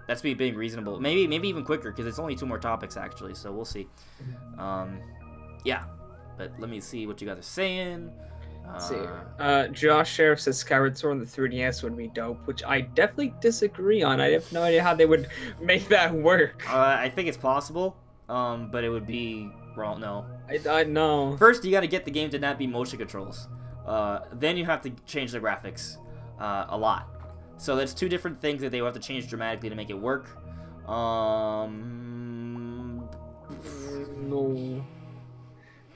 that's me being reasonable. Maybe even quicker because it's only 2 more topics actually. So we'll see. Yeah, but let me see what you guys are saying. Let's see. Josh Sheriff says Skyward Sword on the 3DS would be dope, which I definitely disagree on. I have no idea how they would make that work. I think it's possible, but it would be wrong. No. I know. First, you got to get the game to not be motion controls. Then you have to change the graphics a lot. So that's 2 different things that they will have to change dramatically to make it work. No.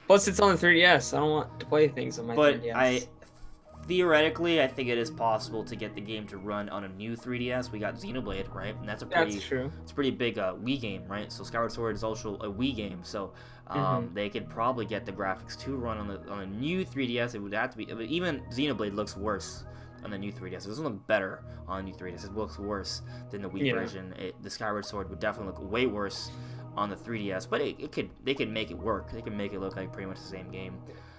Plus, it's on the 3DS. I don't want to play things on my 3DS. Theoretically, I think it is possible to get the game to run on a new 3DS. We got Xenoblade, right? And that's true. It's a pretty big Wii game, right? So Skyward Sword is also a Wii game. So they could probably get the graphics to run on a new 3DS. It would have to be. But even Xenoblade looks worse on the new 3DS. It doesn't look better on the new 3DS. It looks worse than the Wii version. The Skyward Sword would definitely look way worse on the 3DS, but they could make it work. They could make it look like pretty much the same game.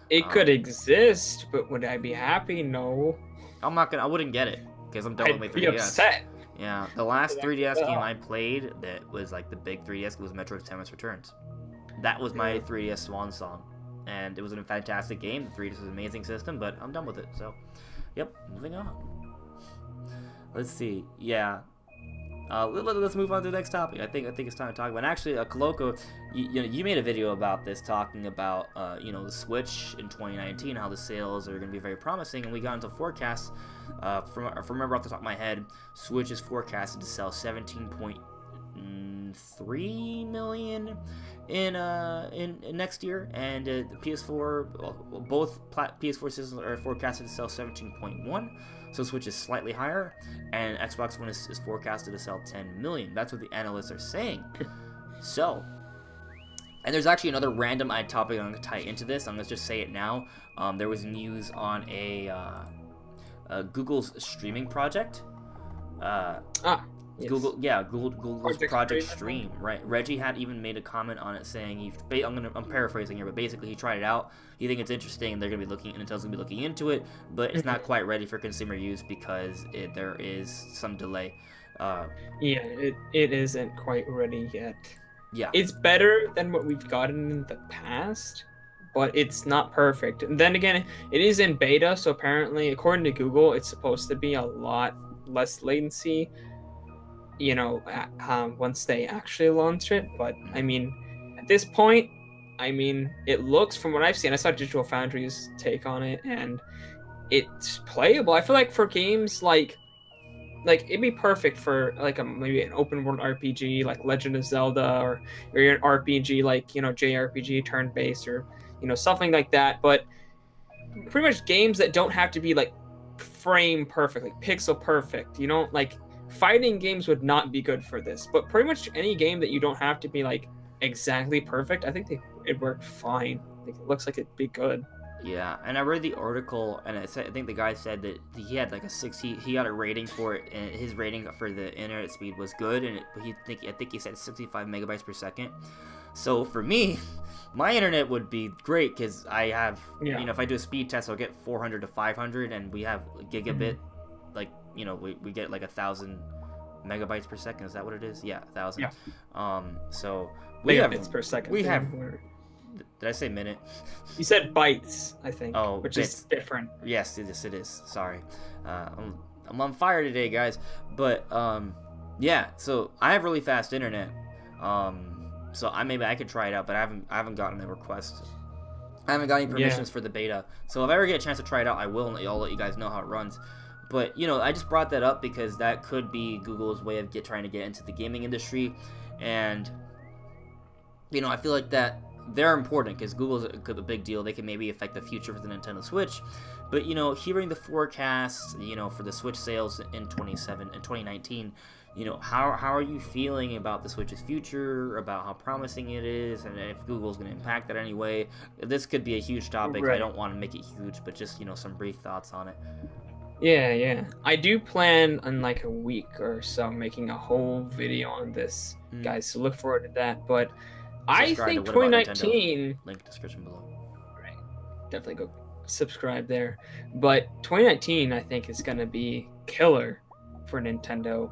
It could exist, but would I be happy? No. I wouldn't get it because I'm done with my 3DS. I'd be upset. Yeah, the last 3DS game I played that was like the big 3DS was Metroid Prime Returns. That was my 3DS swan song, and it was a fantastic game. The 3DS was an amazing system, but I'm done with it. So, yep, moving on. Let's see. Yeah. Let's move on to the next topic. I think it's time to talk about. And actually, Koloko, you made a video about this, talking about the Switch in 2019, how the sales are going to be very promising, and we got into forecasts. From remember off the top of my head, Switch is forecasted to sell 17.3 million in next year, and the PS4, both PS4 systems are forecasted to sell 17.1. So Switch is slightly higher, and Xbox One is forecasted to sell 10 million. That's what the analysts are saying. So, and there's actually another random topic I'm going to tie into this. I'm going to just say it now. There was news on Google's streaming project. Yes. Google's Project Stream, right? Reggie had even made a comment on it saying I'm paraphrasing here, but basically he tried it out. He thinks it's interesting, and Intel's gonna be looking into it, but it's not quite ready for consumer use because there is some delay. It isn't quite ready yet. Yeah, it's better than what we've gotten in the past, but it's not perfect. And then again, it is in beta, so apparently, according to Google, it's supposed to be a lot less latency. Once they actually launch it. But I mean, at this point, it looks, from what I've seen, I saw Digital Foundry's take on it, and it's playable. I feel like for games like it'd be perfect for like maybe an open world RPG like Legend of Zelda, or an RPG like JRPG turn-based, or something like that. But pretty much games that don't have to be like frame perfect, like pixel perfect. Like fighting games would not be good for this, but pretty much any game that you don't have to be like exactly perfect, I think it'd work fine. It looks like it'd be good. Yeah, and I read the article, and I think the guy said that he had like he got a rating for it, and his rating for the internet speed was good, and I think he said 65 megabytes per second. So for me, my internet would be great because I have, if I do a speed test, I'll get 400 to 500, and we have gigabit, we get like 1,000 megabytes per second. Is that what it is? Yeah, 1,000. Yeah. So we have bits per second. We have. Did I say minute? You said bytes, I think. Oh, which bits. Is different. Yes, it is. Sorry, I'm on fire today, guys. But yeah. So I have really fast internet. So maybe I could try it out, but I haven't gotten a request. I haven't got any permissions for the beta. So if I ever get a chance to try it out, I will, and I'll let you guys know how it runs. But I just brought that up because that could be Google's way of trying to get into the gaming industry, and I feel like that they're important because Google's a big deal. They can maybe affect the future for the Nintendo Switch. But hearing the forecasts, for the Switch sales in 2019, how are you feeling about the Switch's future, about how promising it is, and if Google's going to impact that anyway? This could be a huge topic. Right. I don't want to make it huge, but just some brief thoughts on it. Yeah. I do plan on like a week or so making a whole video on this, guys. So look forward to that. But I think 2019. Link description below. Right. Definitely go subscribe there. But 2019, I think, is gonna be killer for Nintendo.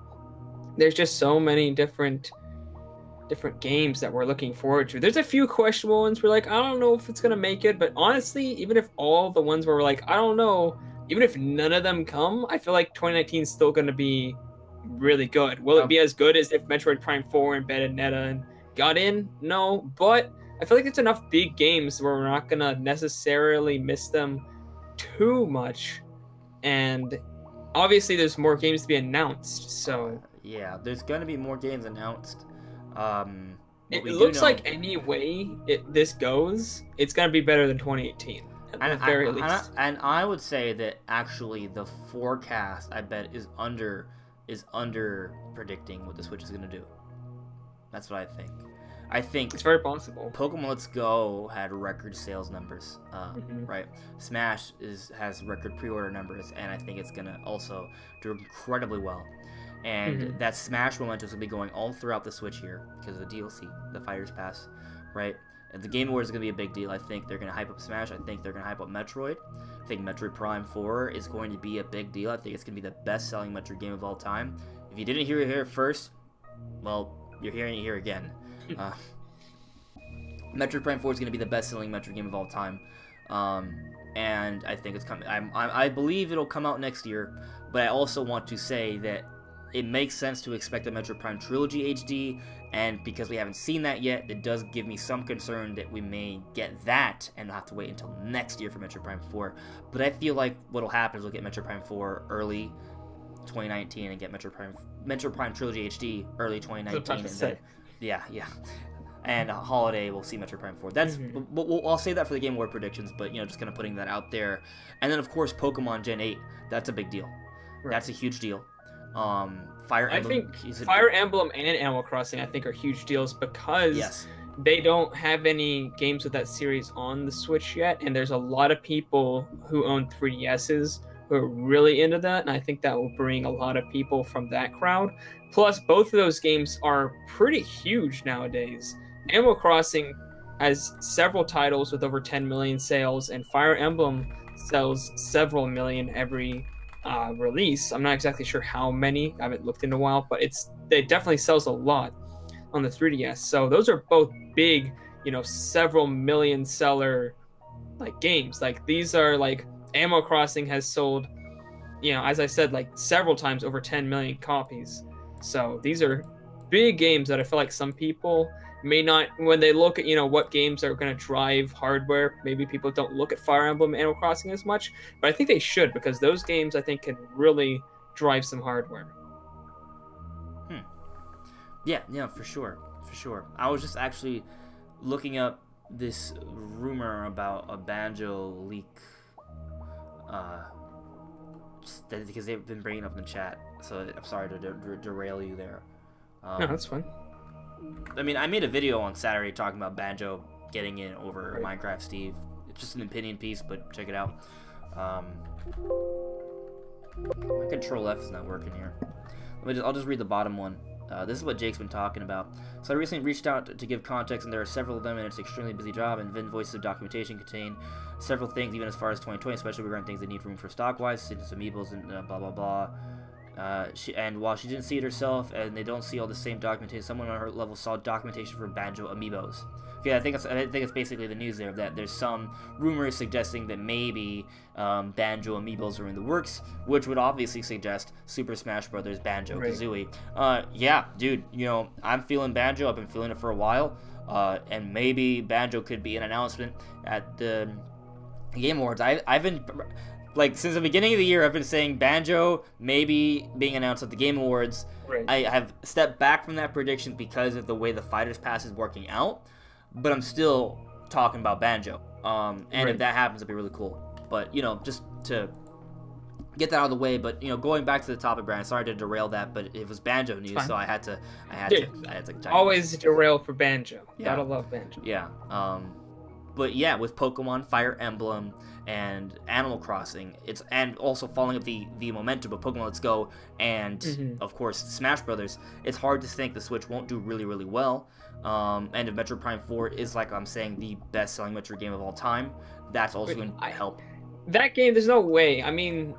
There's just so many different games that we're looking forward to. There's a few questionable ones. We're like, I don't know if it's gonna make it. But honestly, even if all the ones where we're like, I don't know. Even if none of them come, I feel like 2019 is still going to be really good. Will it be as good as if Metroid Prime 4 and Bayonetta and got in? No, but I feel like it's enough big games where we're not going to necessarily miss them too much. And obviously there's more games to be announced, so... Yeah, there's going to be more games announced. It looks like any way this goes, it's going to be better than 2018. At the very least. And I would say that actually the forecast, I bet, is under predicting what the Switch is going to do. That's what I think. I think it's very possible. Pokemon Let's Go had record sales numbers, right? Smash has record pre-order numbers, and I think it's going to also do incredibly well. And that Smash momentum is going to be going all throughout the Switch here because of the DLC, the Fighters Pass, right? And the Game Awards is going to be a big deal. I think they're going to hype up Smash. I think they're going to hype up Metroid. I think Metroid Prime 4 is going to be a big deal. I think it's going to be the best-selling Metroid game of all time. If you didn't hear it here first, well, you're hearing it here again. Metroid Prime 4 is going to be the best-selling Metroid game of all time. And I think it's coming. I believe it'll come out next year, but I also want to say that it makes sense to expect a Metroid Prime Trilogy HD, and because we haven't seen that yet, it does give me some concern that we may get that and have to wait until next year for Metroid Prime 4. But I feel like what'll happen is we'll get Metroid Prime 4 early 2019 and get Metroid Prime Trilogy HD early 2019. And then, yeah. And holiday, we'll see Metroid Prime 4. That's I'll say that for the Game Award predictions, but just kind of putting that out there. And then of course Pokemon Gen 8. That's a big deal. Right. That's a huge deal. Fire Emblem. I think Fire Emblem and Animal Crossing I think are huge deals because they don't have any games with that series on the Switch yet, and there's a lot of people who own 3DSs who are really into that, and I think that will bring a lot of people from that crowd. Plus, both of those games are pretty huge nowadays. Animal Crossing has several titles with over 10 million sales, and Fire Emblem sells several million every release. I'm not exactly sure how many. I haven't looked in a while, but it definitely sells a lot on the 3DS. So those are both big, several million seller games. These are Animal Crossing has sold, as I said, several times over 10 million copies. So these are big games that I feel like some people may not, when they look at what games are going to drive hardware, maybe people don't look at Fire Emblem and Animal Crossing as much, but I think they should, because those games I think can really drive some hardware. Yeah, for sure. I was just actually looking up this rumor about a Banjo leak, because they've been bringing it up in the chat, so I'm sorry to derail you there. No, that's fine. I mean, I made a video on Saturday talking about Banjo getting in over Minecraft Steve. It's just an opinion piece, but check it out. My Control F is not working here. I'll just read the bottom one. This is what Jake's been talking about. So I recently reached out to give context, and there are several of them, and it's an extremely busy job, and Vin Voices of documentation contain several things, even as far as 2020, especially regarding things that need room for stock-wise, such as amiibos and blah, blah, blah. And while she didn't see it herself, and they don't see all the same documentation, someone on her level saw documentation for Banjo amiibos. Okay, I think it's basically the news there, that there's some rumors suggesting that maybe Banjo amiibos are in the works, which would obviously suggest Super Smash Bros. Banjo-Kazooie. Yeah, dude, I'm feeling Banjo. I've been feeling it for a while, and maybe Banjo could be an announcement at the Game Awards. I've been... since the beginning of the year, I've been saying Banjo maybe being announced at the Game Awards. Right. I have stepped back from that prediction because of the way the Fighters Pass is working out, but I'm still talking about Banjo. And if that happens, it'd be really cool. But, just to get that out of the way, but, going back to the topic, Brian, sorry to derail that, but it was Banjo news, so I had to always derail for Banjo. Yeah. Gotta love Banjo. Yeah. But yeah, with Pokemon, Fire Emblem, and Animal Crossing, and also following up the momentum of Pokemon Let's Go, and of course Smash Brothers, it's hard to think the Switch won't do really, really well. And if Metroid Prime 4 is, like I'm saying, the best-selling Metroid game of all time, that's also going to help. That game, there's no way. I mean,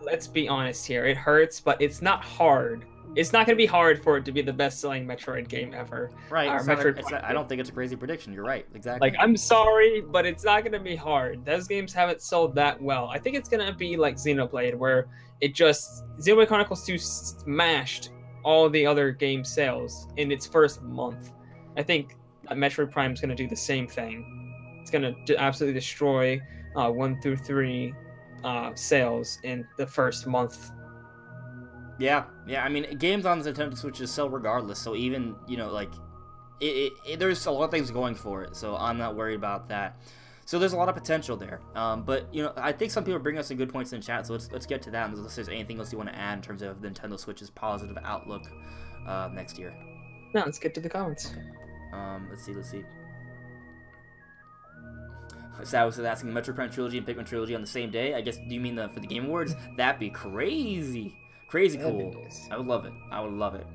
let's be honest here. It hurts, but it's not hard. It's not going to be hard for it to be the best-selling Metroid game ever. Right. I don't think it's a crazy prediction. You're right. Exactly. I'm sorry, but it's not going to be hard. Those games haven't sold that well. I think it's going to be like Xenoblade, where Xenoblade Chronicles 2 smashed all the other game sales in its first month. I think Metroid Prime is going to do the same thing. It's going to absolutely destroy 1 through 3 sales in the first month. Yeah. I mean, games on the Nintendo Switch just sell regardless. So even there's a lot of things going for it. So I'm not worried about that. So there's a lot of potential there. But I think some people bring us some good points in the chat. So let's get to that. Unless there's anything else you want to add in terms of Nintendo Switch's positive outlook next year. No, let's get to the comments. Let's see. Sad was asking the Metroid Prime Trilogy and Pikmin Trilogy on the same day. I guess, do you mean for the Game Awards? That'd be crazy. Crazy That'd be cool. nice. I would love it. I would love it.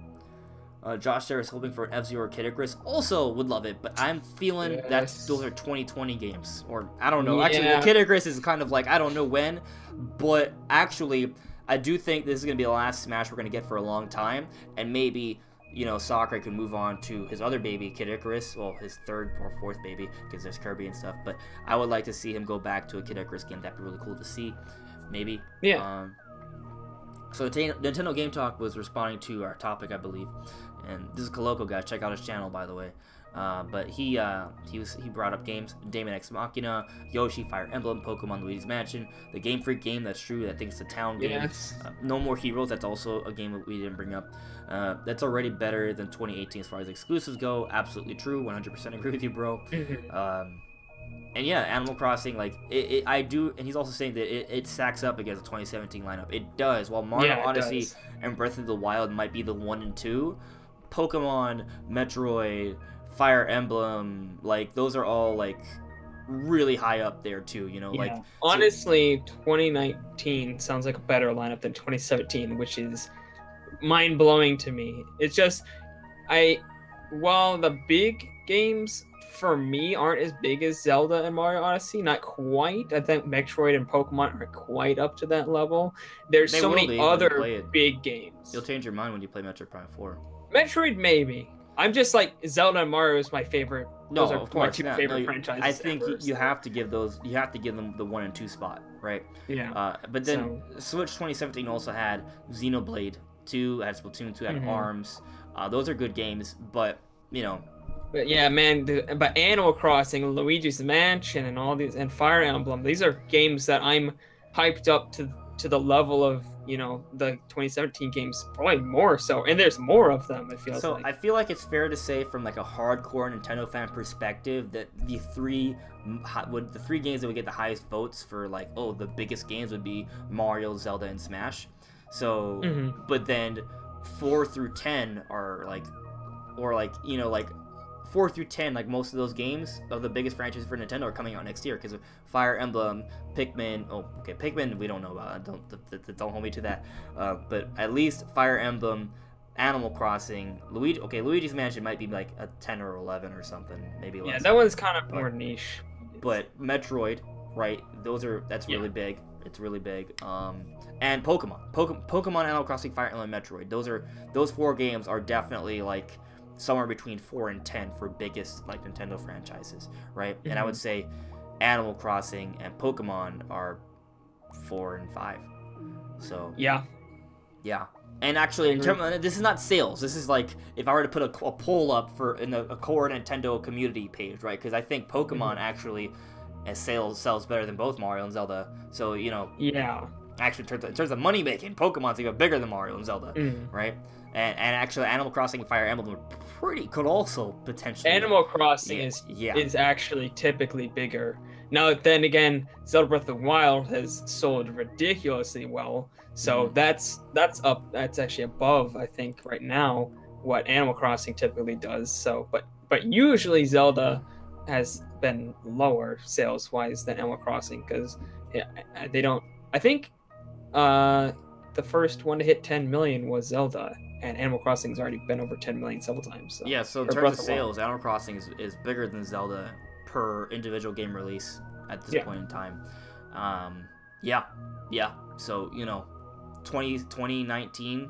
Josh there is hoping for an F-Zero Kid Icarus. Also would love it, but I'm feeling that those are 2020 games. Or, I don't know. Actually, well, Kid Icarus is kind of like, I don't know when. But, actually, I do think this is going to be the last Smash we're going to get for a long time. And maybe, you know, Sakurai could move on to his other baby, Kid Icarus. Well, his third or fourth baby, because there's Kirby and stuff. But I would like to see him go back to a Kid Icarus game. That'd be really cool to see. Maybe. Yeah. So Nintendo Game Talk was responding to our topic, I believe, and this is Coloco, guys. Check out his channel, by the way. But he brought up games: Daemon X Machina, Yoshi, Fire Emblem, Pokemon, Luigi's Mansion, the Game Freak game. That's true. I think it's a town game. Yes. No More Heroes. That's also a game that we didn't bring up. That's already better than 2018 as far as exclusives go. Absolutely true. 100% agree with you, bro. And yeah, Animal Crossing, like, I do, and he's also saying that it stacks up against the 2017 lineup. It does. While Mario Odyssey and Breath of the Wild might be the 1 and 2, Pokemon, Metroid, Fire Emblem, like, those are all, like, really high up there, too, you know? Yeah. Like, honestly, 2019 sounds like a better lineup than 2017, which is mind-blowing to me. It's just, while the big games for me aren't as big as Zelda and Mario Odyssey, not quite. I think Metroid and Pokemon aren't quite up to that level. There's so many other big games. You'll change your mind when you play Metroid Prime 4. Metroid, maybe. I'm just like, Zelda and Mario is my favorite. No, those are of course, my two favorite franchises. I think ever, you have to give them the 1 and 2 spot, right? Yeah. But then Switch 2017 also had Xenoblade 2, had Splatoon 2, had ARMS. Those are good games, but you know. But yeah, man, but Animal Crossing, Luigi's Mansion, and all these, and Fire Emblem, these are games that I'm hyped up to the level of, you know, the 2017 games, probably more so, and there's more of them, it feels like. So I feel like it's fair to say, from like a hardcore Nintendo fan perspective, that the three games that would get the highest votes for, like, oh, the biggest games would be Mario, Zelda, and Smash. So, but then 4 through 10 are like, or like, you know, like 4 through 10, like most of those games of the biggest franchises for Nintendo are coming out next year, because of Fire Emblem, Pikmin. Oh, okay, Pikmin we don't know about. Don't hold me to that. But at least Fire Emblem, Animal Crossing, Luigi's Mansion might be like a 10 or 11 or something, maybe less. Yeah, that one's kind of more niche. But Metroid, right? That's really big. It's really big. And Pokemon, Animal Crossing, Fire Emblem, Metroid. Those 4 games are definitely like somewhere between 4 and 10 for biggest like Nintendo franchises, right? And I would say Animal Crossing and Pokemon are 4 and 5. So yeah. And actually, in terms of, this is not sales. This is like if I were to put a poll up in a core Nintendo community page, right? Because I think Pokemon actually as sells better than both Mario and Zelda. So, you know. Yeah. Actually, in terms of money making, Pokemon's even bigger than Mario and Zelda, right? And actually, Animal Crossing and Fire Emblem could also potentially. Animal Crossing is actually typically bigger. Now, then again, Zelda Breath of the Wild has sold ridiculously well, so that's actually above, I think, right now what Animal Crossing typically does. So, but usually Zelda has been lower sales wise than Animal Crossing, because they don't. I think the first one to hit 10 million was Zelda, and Animal Crossing's already been over 10 million several times. So. Yeah, so in terms of sales, Animal Crossing is bigger than Zelda per individual game release at this point in time. So, you know, 2019,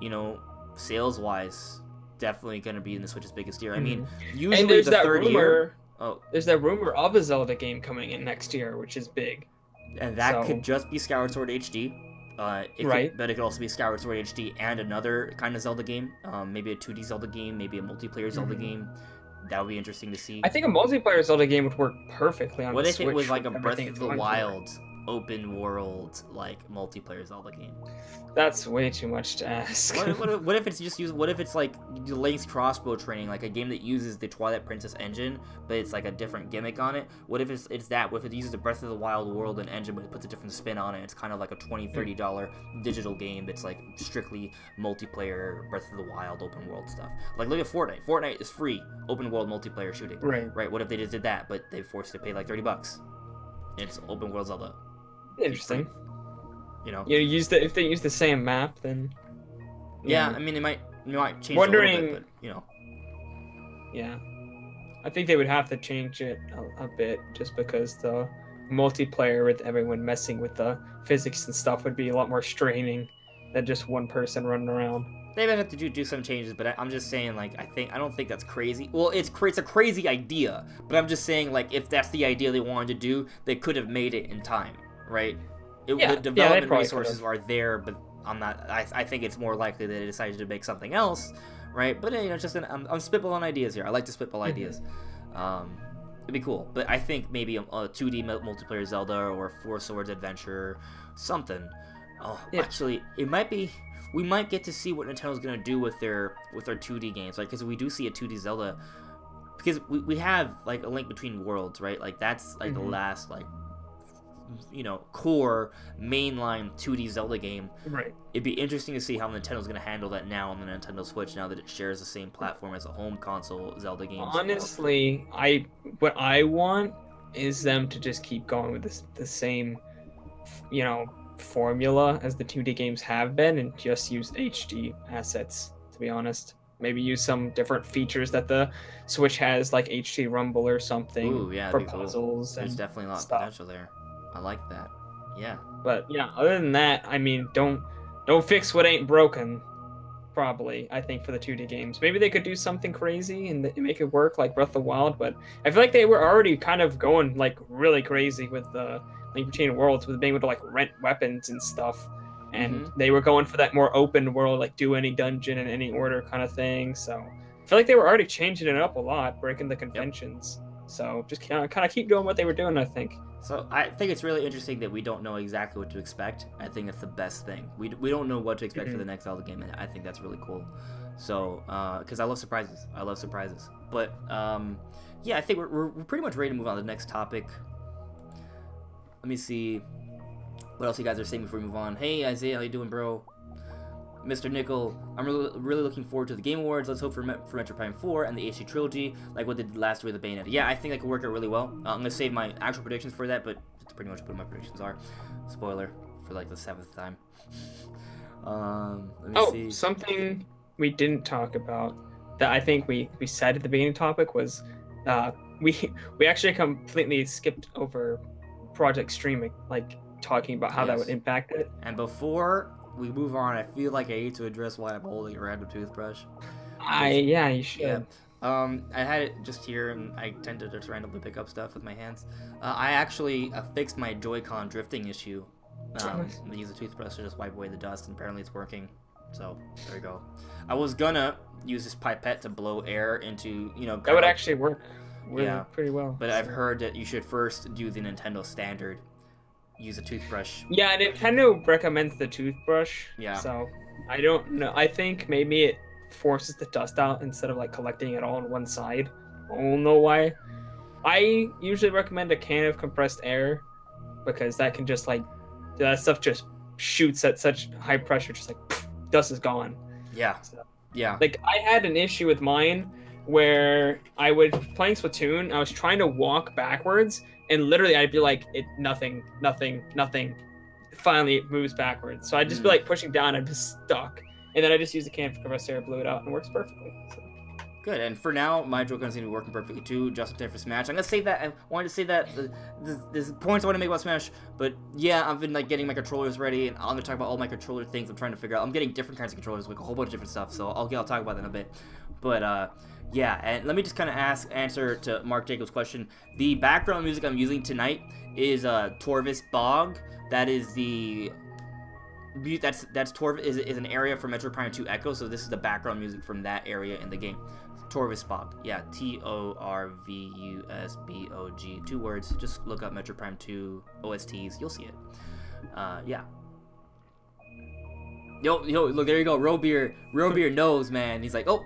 you know, sales-wise, definitely going to be in the Switch's biggest year. I mean, usually the third year... Oh, there's that rumor of a Zelda game coming in next year, which is big. And that could just be Skyward Sword HD. But it could also be Skyward Sword HD and another kind of Zelda game. Maybe a 2D Zelda game, maybe a multiplayer Zelda game. That would be interesting to see. I think a multiplayer Zelda game would work perfectly on the Switch. What if it was like a Breath of the Wild open world like multiplayer Zelda game? That's way too much to ask. What if it's just what if it's like Link's crossbow training, like a game that uses the Twilight Princess engine, but it's like a different gimmick on it? What if it's that? What if it uses the Breath of the Wild world and engine, but it puts a different spin on it? It's kind of like a $20-$30 digital game that's like strictly multiplayer Breath of the Wild open world stuff. Like look at Fortnite. Fortnite is free open world multiplayer shooting. Right. What if they just did that, but they forced you to pay like $30? It's open world Zelda. Interesting. You know. You use if they use the same map, then. Yeah, I mean they might change Wondering, it a little bit, but you know. Yeah, I think they would have to change it a bit just because the multiplayer with everyone messing with the physics and stuff would be a lot more straining than just one person running around. They might have to do some changes, but I'm just saying, like, I don't think that's crazy. Well, it's a crazy idea, but I'm just saying, like, if that's the idea they wanted to do, they could have made it in time, right? The development resources are there, but I think it's more likely that they decided to make something else, right? But you know, I'm spitballing ideas here. I like to spitball ideas. It'd be cool, but I think maybe a 2D multiplayer Zelda or Four Swords Adventure, something. Oh, yeah. Actually, it might be. We might get to see what Nintendo's gonna do with their 2D games, like because we do see a 2D Zelda, because we have like A Link Between Worlds, right? Like that's like the last like, you know, core mainline 2D Zelda game. Right. It'd be interesting to see how Nintendo's gonna handle that now on the Nintendo Switch, now that it shares the same platform as a home console Zelda game. Honestly, what I want is them to just keep going with the same, you know, formula as the 2D games have been, and just use HD assets, to be honest. Maybe use some different features that the Switch has, like HD Rumble or something. Ooh, yeah, for puzzles. There's definitely a lot of potential there. I like that. Yeah. But yeah, other than that, I mean, don't fix what ain't broken. Probably, I think, for the 2D games. Maybe they could do something crazy and make it work like Breath of the Wild, but I feel like they were already kind of going like really crazy with the Link Between Worlds, with being able to like rent weapons and stuff. And they were going for that more open world, like do any dungeon in any order kind of thing. So I feel like they were already changing it up a lot, breaking the conventions. So just kind of keep doing what they were doing, I think. So I think it's really interesting that we don't know exactly what to expect. I think that's the best thing. We don't know what to expect for the next Zelda game, and I think that's really cool. So, because I love surprises. But, yeah, I think we're pretty much ready to move on to the next topic. Let me see what else you guys are saying before we move on. Hey, Isaiah, how you doing, bro? Mr. Nickel, I'm really looking forward to the Game Awards. Let's hope for Metroid Prime 4 and the HD trilogy, like what they did last year with the Bayonetta. Yeah, I think that could work out really well. I'm gonna save my actual predictions for that, but it's pretty much what my predictions are. Spoiler for like the 7th time. Let me see. Something we didn't talk about that I think we said at the beginning topic was we actually completely skipped over project streaming, like talking about how that would impact it. And before we move on, I feel like I need to address why I'm holding a random toothbrush. Yeah, you should. Yeah. I had it just here, and I tend to just randomly pick up stuff with my hands. I actually fixed my Joy-Con drifting issue. I use a toothbrush to just wipe away the dust, and apparently it's working. So there we go. I was gonna use this pipette to blow air into, you know. That would actually work pretty well. But I've heard that you should first do the Nintendo standard. Use a toothbrush. Yeah, Nintendo recommends the toothbrush. Yeah. So I don't know. I think maybe it forces the dust out instead of like collecting it all on one side. I don't know why. I usually recommend a can of compressed air because that can just like that stuff just shoots at such high pressure, just like poof, dust is gone. Yeah. So, yeah. Like I had an issue with mine where I was playing Splatoon. I was trying to walk backwards. And literally, I'd be like, nothing. Finally, it moves backwards. So I'd just be like pushing down, and I'd be stuck. And then I just use a can of compressed air, blew it out, and it works perfectly. So. Good. And for now, my Joy-Con seem to be working perfectly too. Just in time for Smash. I'm gonna say that. I wanted to say that there's points I want to make about Smash. But yeah, I've been like getting my controllers ready, and I'm gonna talk about all my controller things. I'm trying to figure out. I'm getting different kinds of controllers, like a whole bunch of different stuff. So I'll talk about that in a bit. But yeah, and let me just kind of answer to Mark Jacobs' question. The background music I'm using tonight is Torvis Bog. That is that's Torvis is an area from Metroid Prime 2 Echo. So this is the background music from that area in the game. Torvis Bog. Yeah, Torvusbog. 2 words. Just look up Metroid Prime 2 OSTs. You'll see it. Yeah. Yo, look, there you go. Real beer knows, man. He's like, oh,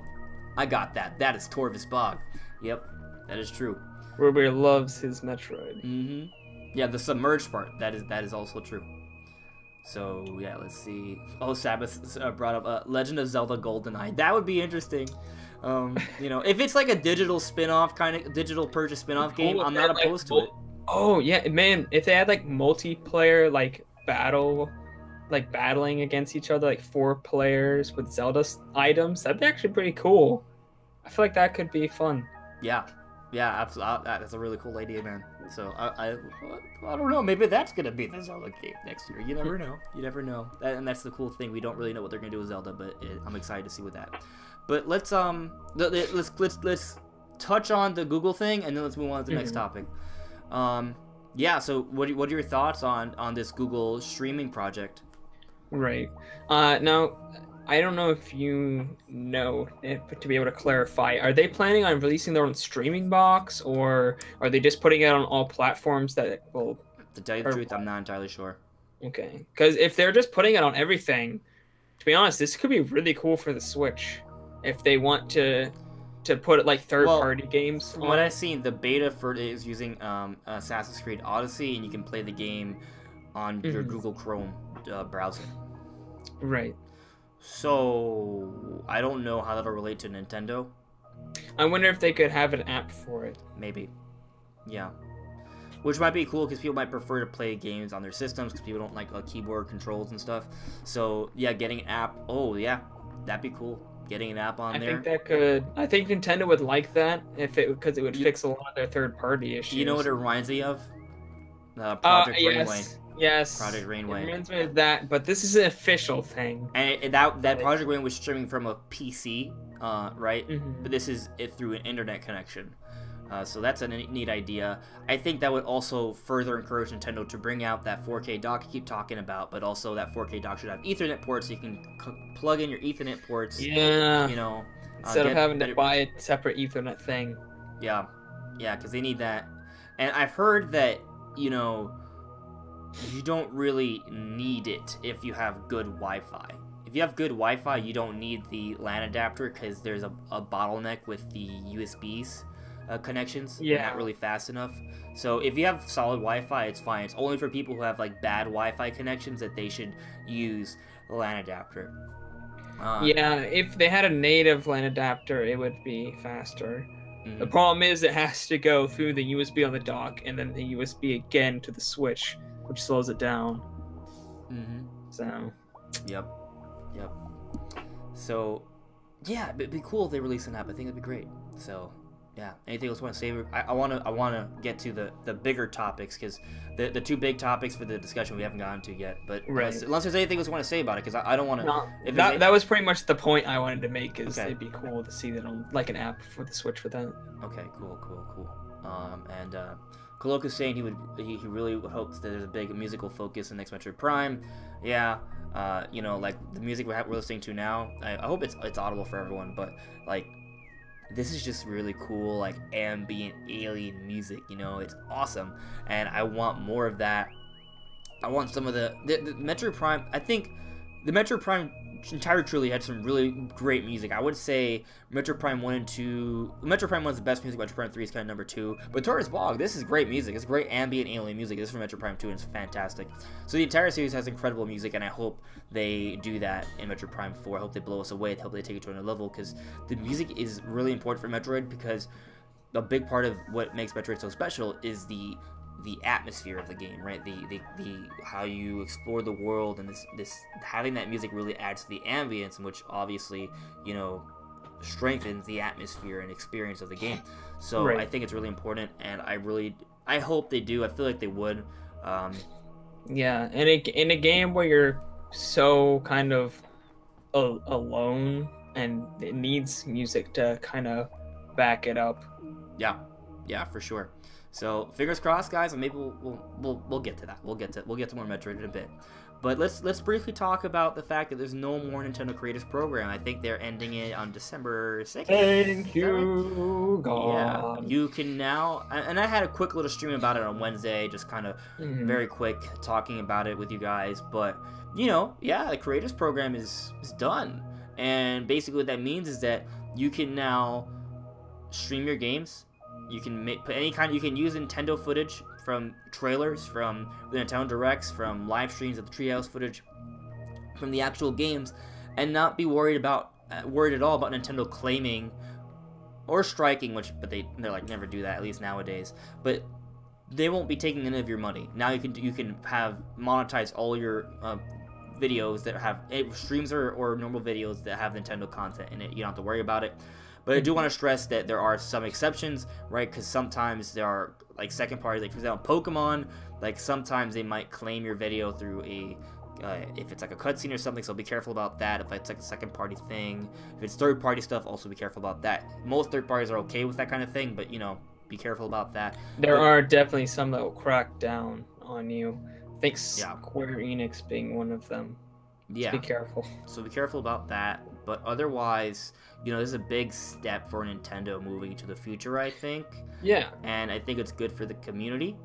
I got that. That is Torvis Bog. Yep, that is true. Robert loves his Metroid. Yeah, the submerged part. That is also true. So yeah, let's see. Oh, Sabbath brought up Legend of Zelda GoldenEye. That would be interesting. You know, if it's like a digital spin-off kind of digital purchase spin-off game, I'm not opposed to it. Oh yeah, man! If they had like multiplayer like battle like battling against each other, like 4 players with Zelda items. That'd be actually pretty cool. I feel like that could be fun. Yeah, absolutely. That's a really cool idea, man. So I don't know. Maybe that's gonna be the Zelda game next year. You never know. You never know. And that's the cool thing. We don't really know what they're gonna do with Zelda, but I'm excited to see what that. But let's touch on the Google thing, and then let's move on to the next topic. Yeah. So what are your thoughts on this Google streaming project? Right. Now, I don't know if you know, to be able to clarify, are they planning on releasing their own streaming box, or are they just putting it on all platforms that will... To tell you the truth, I'm not entirely sure. Okay. Because if they're just putting it on everything, to be honest, this could be really cool for the Switch. If they want to put it like third-party games. From what I've seen, the beta for it is using Assassin's Creed Odyssey, and you can play the game on your Google Chrome browser. Right. So I don't know how that'll relate to Nintendo. I wonder if they could have an app for it. Maybe. Yeah. Which might be cool because people might prefer to play games on their systems because people don't like keyboard controls and stuff. So yeah, getting an app. Oh yeah, that'd be cool. Getting an app on there. I think that could. I think Nintendo would like that because it would fix a lot of their third-party issues. You know what it reminds me of? Project Rainway. Yes. Project Rainway. It reminds me of that, but this is an official thing. And that Project Rainway was streaming from a PC, right? But this is it through an internet connection. So that's a neat idea. I think that would also further encourage Nintendo to bring out that 4K dock you keep talking about, but also that 4K dock should have Ethernet ports so you can plug in your Ethernet ports. Yeah. You know, instead of having to buy a separate Ethernet thing. Yeah, because they need that. And I've heard that, you know, you don't really need it if you have good Wi-Fi. If you have good Wi-Fi, you don't need the LAN adapter because there's a bottleneck with the USBs connections. Yeah. They're not really fast enough. So if you have solid Wi-Fi, it's fine. It's only for people who have like bad Wi-Fi connections that they should use the LAN adapter. Yeah, if they had a native LAN adapter, it would be faster. The problem is it has to go through the USB on the dock and then the USB again to the Switch, which slows it down. So. Yep. So, yeah, it'd be cool if they release an app. I think it'd be great. So, yeah. Anything else you want to say? I want to get to the bigger topics because the 2 big topics for the discussion we haven't gotten to yet. But unless there's anything else you want to say about it, because I don't want to. No, that was pretty much the point I wanted to make. Is it'd be cool to see that on like an app for the Switch for that. Okay, cool. And Koloka's saying he really hopes that there's a big musical focus in next Metroid Prime. Yeah. You know, like the music we're listening to now. I hope it's audible for everyone, but like. This is just really cool, like ambient alien music, you know, it's awesome, and I want more of that. I want some of the Metroid Prime. I think the Metroid Prime entire trilogy had some really great music. I would say Metroid Prime 1 and 2. Metroid Prime 1 is the best music. Metroid Prime 3 is kind of number 2. But Taurus Bog, this is great music. It's great ambient alien music. This is from Metroid Prime 2, and it's fantastic. So the entire series has incredible music, and I hope they do that in Metroid Prime 4. I hope they blow us away. I hope they take it to another level, because the music is really important for Metroid, because a big part of what makes Metroid so special is the atmosphere of the game, right? The how you explore the world, and this having that music really adds to the ambience, which obviously, you know, strengthens the atmosphere and experience of the game. So I think it's really important, and I hope they do. I feel like they would. Yeah, and in a game where you're so kind of alone, and it needs music to kind of back it up. Yeah, for sure. So fingers crossed, guys, and maybe we'll get to that. We'll get to more Metroid in a bit. But let's briefly talk about the fact that there's no more Nintendo Creators Program. I think they're ending it on December 6th. Thank you, God. Yeah, you can now, and I had a quick little stream about it on Wednesday, just kind of very quick talking about it with you guys. But you know, yeah, the Creators Program is done, and basically what that means is that you can now stream your games. You can you can use Nintendo footage from trailers, from the Nintendo Directs, from live streams of the Treehouse footage, from the actual games, and not be worried at all about Nintendo claiming or striking, but they're like never do that, at least nowadays. But they won't be taking any of your money. Now you can have monetize all your videos that have streams or normal videos that have Nintendo content in it. You don't have to worry about it. But I do want to stress that there are some exceptions, right? Because sometimes there are like second parties, like for example, Pokemon. Like sometimes they might claim your video through a if it's like a cutscene or something, so be careful about that. If it's like a second party thing, if it's third party stuff, also be careful about that. Most third parties are okay with that kind of thing, but you know, be careful about that. There are definitely some that will crack down on you. I think Square Enix being one of them. Yeah. Be careful. So be careful about that. But otherwise, you know, this is a big step for Nintendo moving into the future, I think. Yeah. And I think it's good for the community.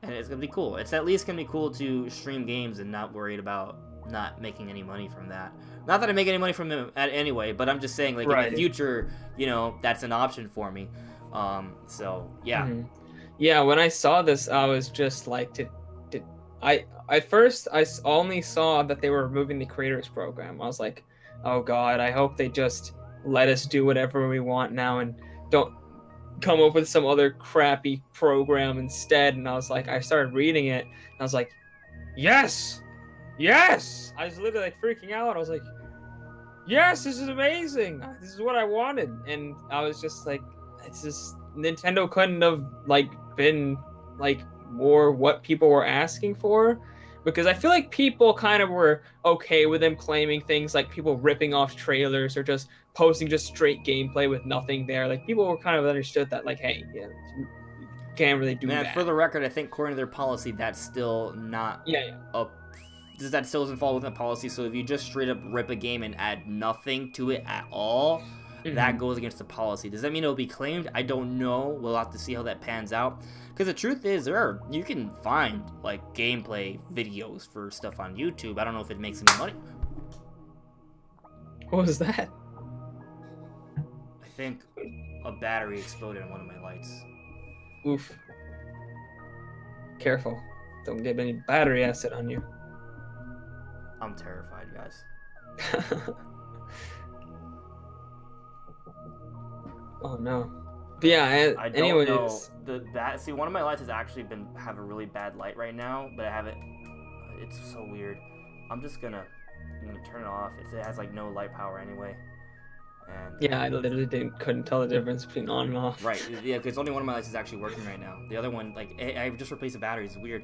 And it's going to be cool. It's at least going to be cool to stream games and not worried about not making any money from that. Not that I make any money from them anyway, but I'm just saying, like, in the future, you know, that's an option for me. So, yeah. Mm-hmm. Yeah, when I saw this, I was just like, at first, I only saw that they were removing the creators program. I was like, oh god, I hope they just let us do whatever we want now and don't come up with some other crappy program instead. And I was like, I started reading it, and I was like, yes! Yes! I was literally like freaking out. I was like, yes, this is amazing! This is what I wanted. And I was just like, it's just, Nintendo couldn't have like been like more what people were asking for, because I feel like people kind of were okay with them claiming things like people ripping off trailers or just posting just straight gameplay with nothing there. Like, people were kind of understood that, like, hey, yeah, you can't really do that. For the record, I think according to their policy, that's still not that still doesn't fall within the policy. So if you just straight up rip a game and add nothing to it at all, that goes against the policy. Does that mean it'll be claimed? I don't know. We'll have to see how that pans out. Because the truth is, you can find like gameplay videos for stuff on YouTube. I don't know if it makes any money. What was that? I think a battery exploded on one of my lights. Oof. Careful. Don't get any battery acid on you. I'm terrified, guys. Oh no. But yeah, I don't anyways. know. See, one of my lights has actually have a really bad light right now, but I haven't. It's so weird. I'm gonna turn it off. It has like no light power anyway. And yeah, I literally couldn't tell the difference between on and off. Right. Yeah, because only one of my lights is actually working right now. The other one, like, I just replaced the battery. It's weird.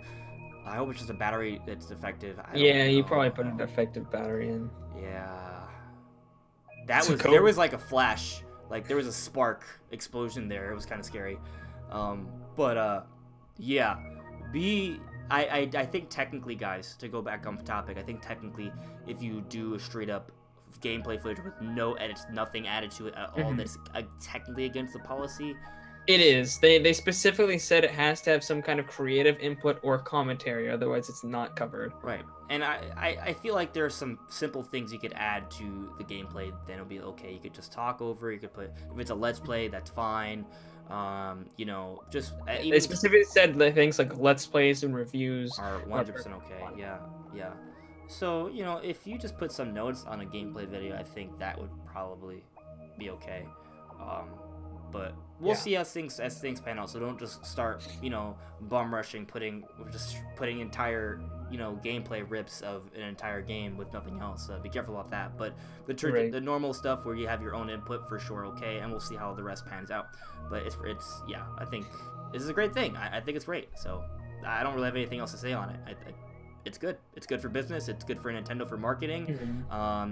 I hope it's just a battery that's defective. Yeah, you probably put a defective battery in. Yeah. There was like a flash. Like, there was a spark explosion there. It was kind of scary. Yeah. I think technically, guys, to go back on topic, I think technically if you do a straight up gameplay footage with no edits, nothing added to it at all, that's technically against the policy. It is. They specifically said it has to have some kind of creative input or commentary, otherwise it's not covered. Right. And I feel like there are some simple things you could add to the gameplay, then it'll be okay. You could just talk over, you could put, if it's a let's play, that's fine. You know, just they specifically said things like let's plays and reviews are 100% okay. Yeah. So, you know, if you just put some notes on a gameplay video, I think that would probably be okay. But we'll see as things pan out. So don't just start, you know, bum rushing, putting entire, you know, gameplay rips of an entire game with nothing else. Be careful about that. But the normal stuff where you have your own input, for sure, okay. And we'll see how the rest pans out. But it's yeah, I think this is a great thing. I think it's great. So I don't really have anything else to say on it. It's good. It's good for business. It's good for Nintendo for marketing.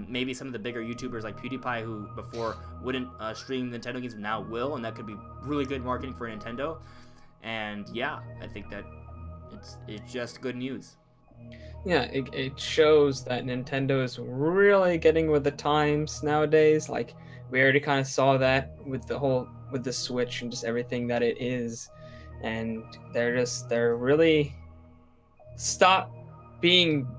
Maybe some of the bigger YouTubers like PewDiePie, who before wouldn't stream Nintendo games, now will, and that could be really good marketing for Nintendo. And yeah, I think that it's just good news. Yeah, it shows that Nintendo is really getting with the times nowadays. Like, we already kind of saw that with the Switch and just everything that it is, and they're really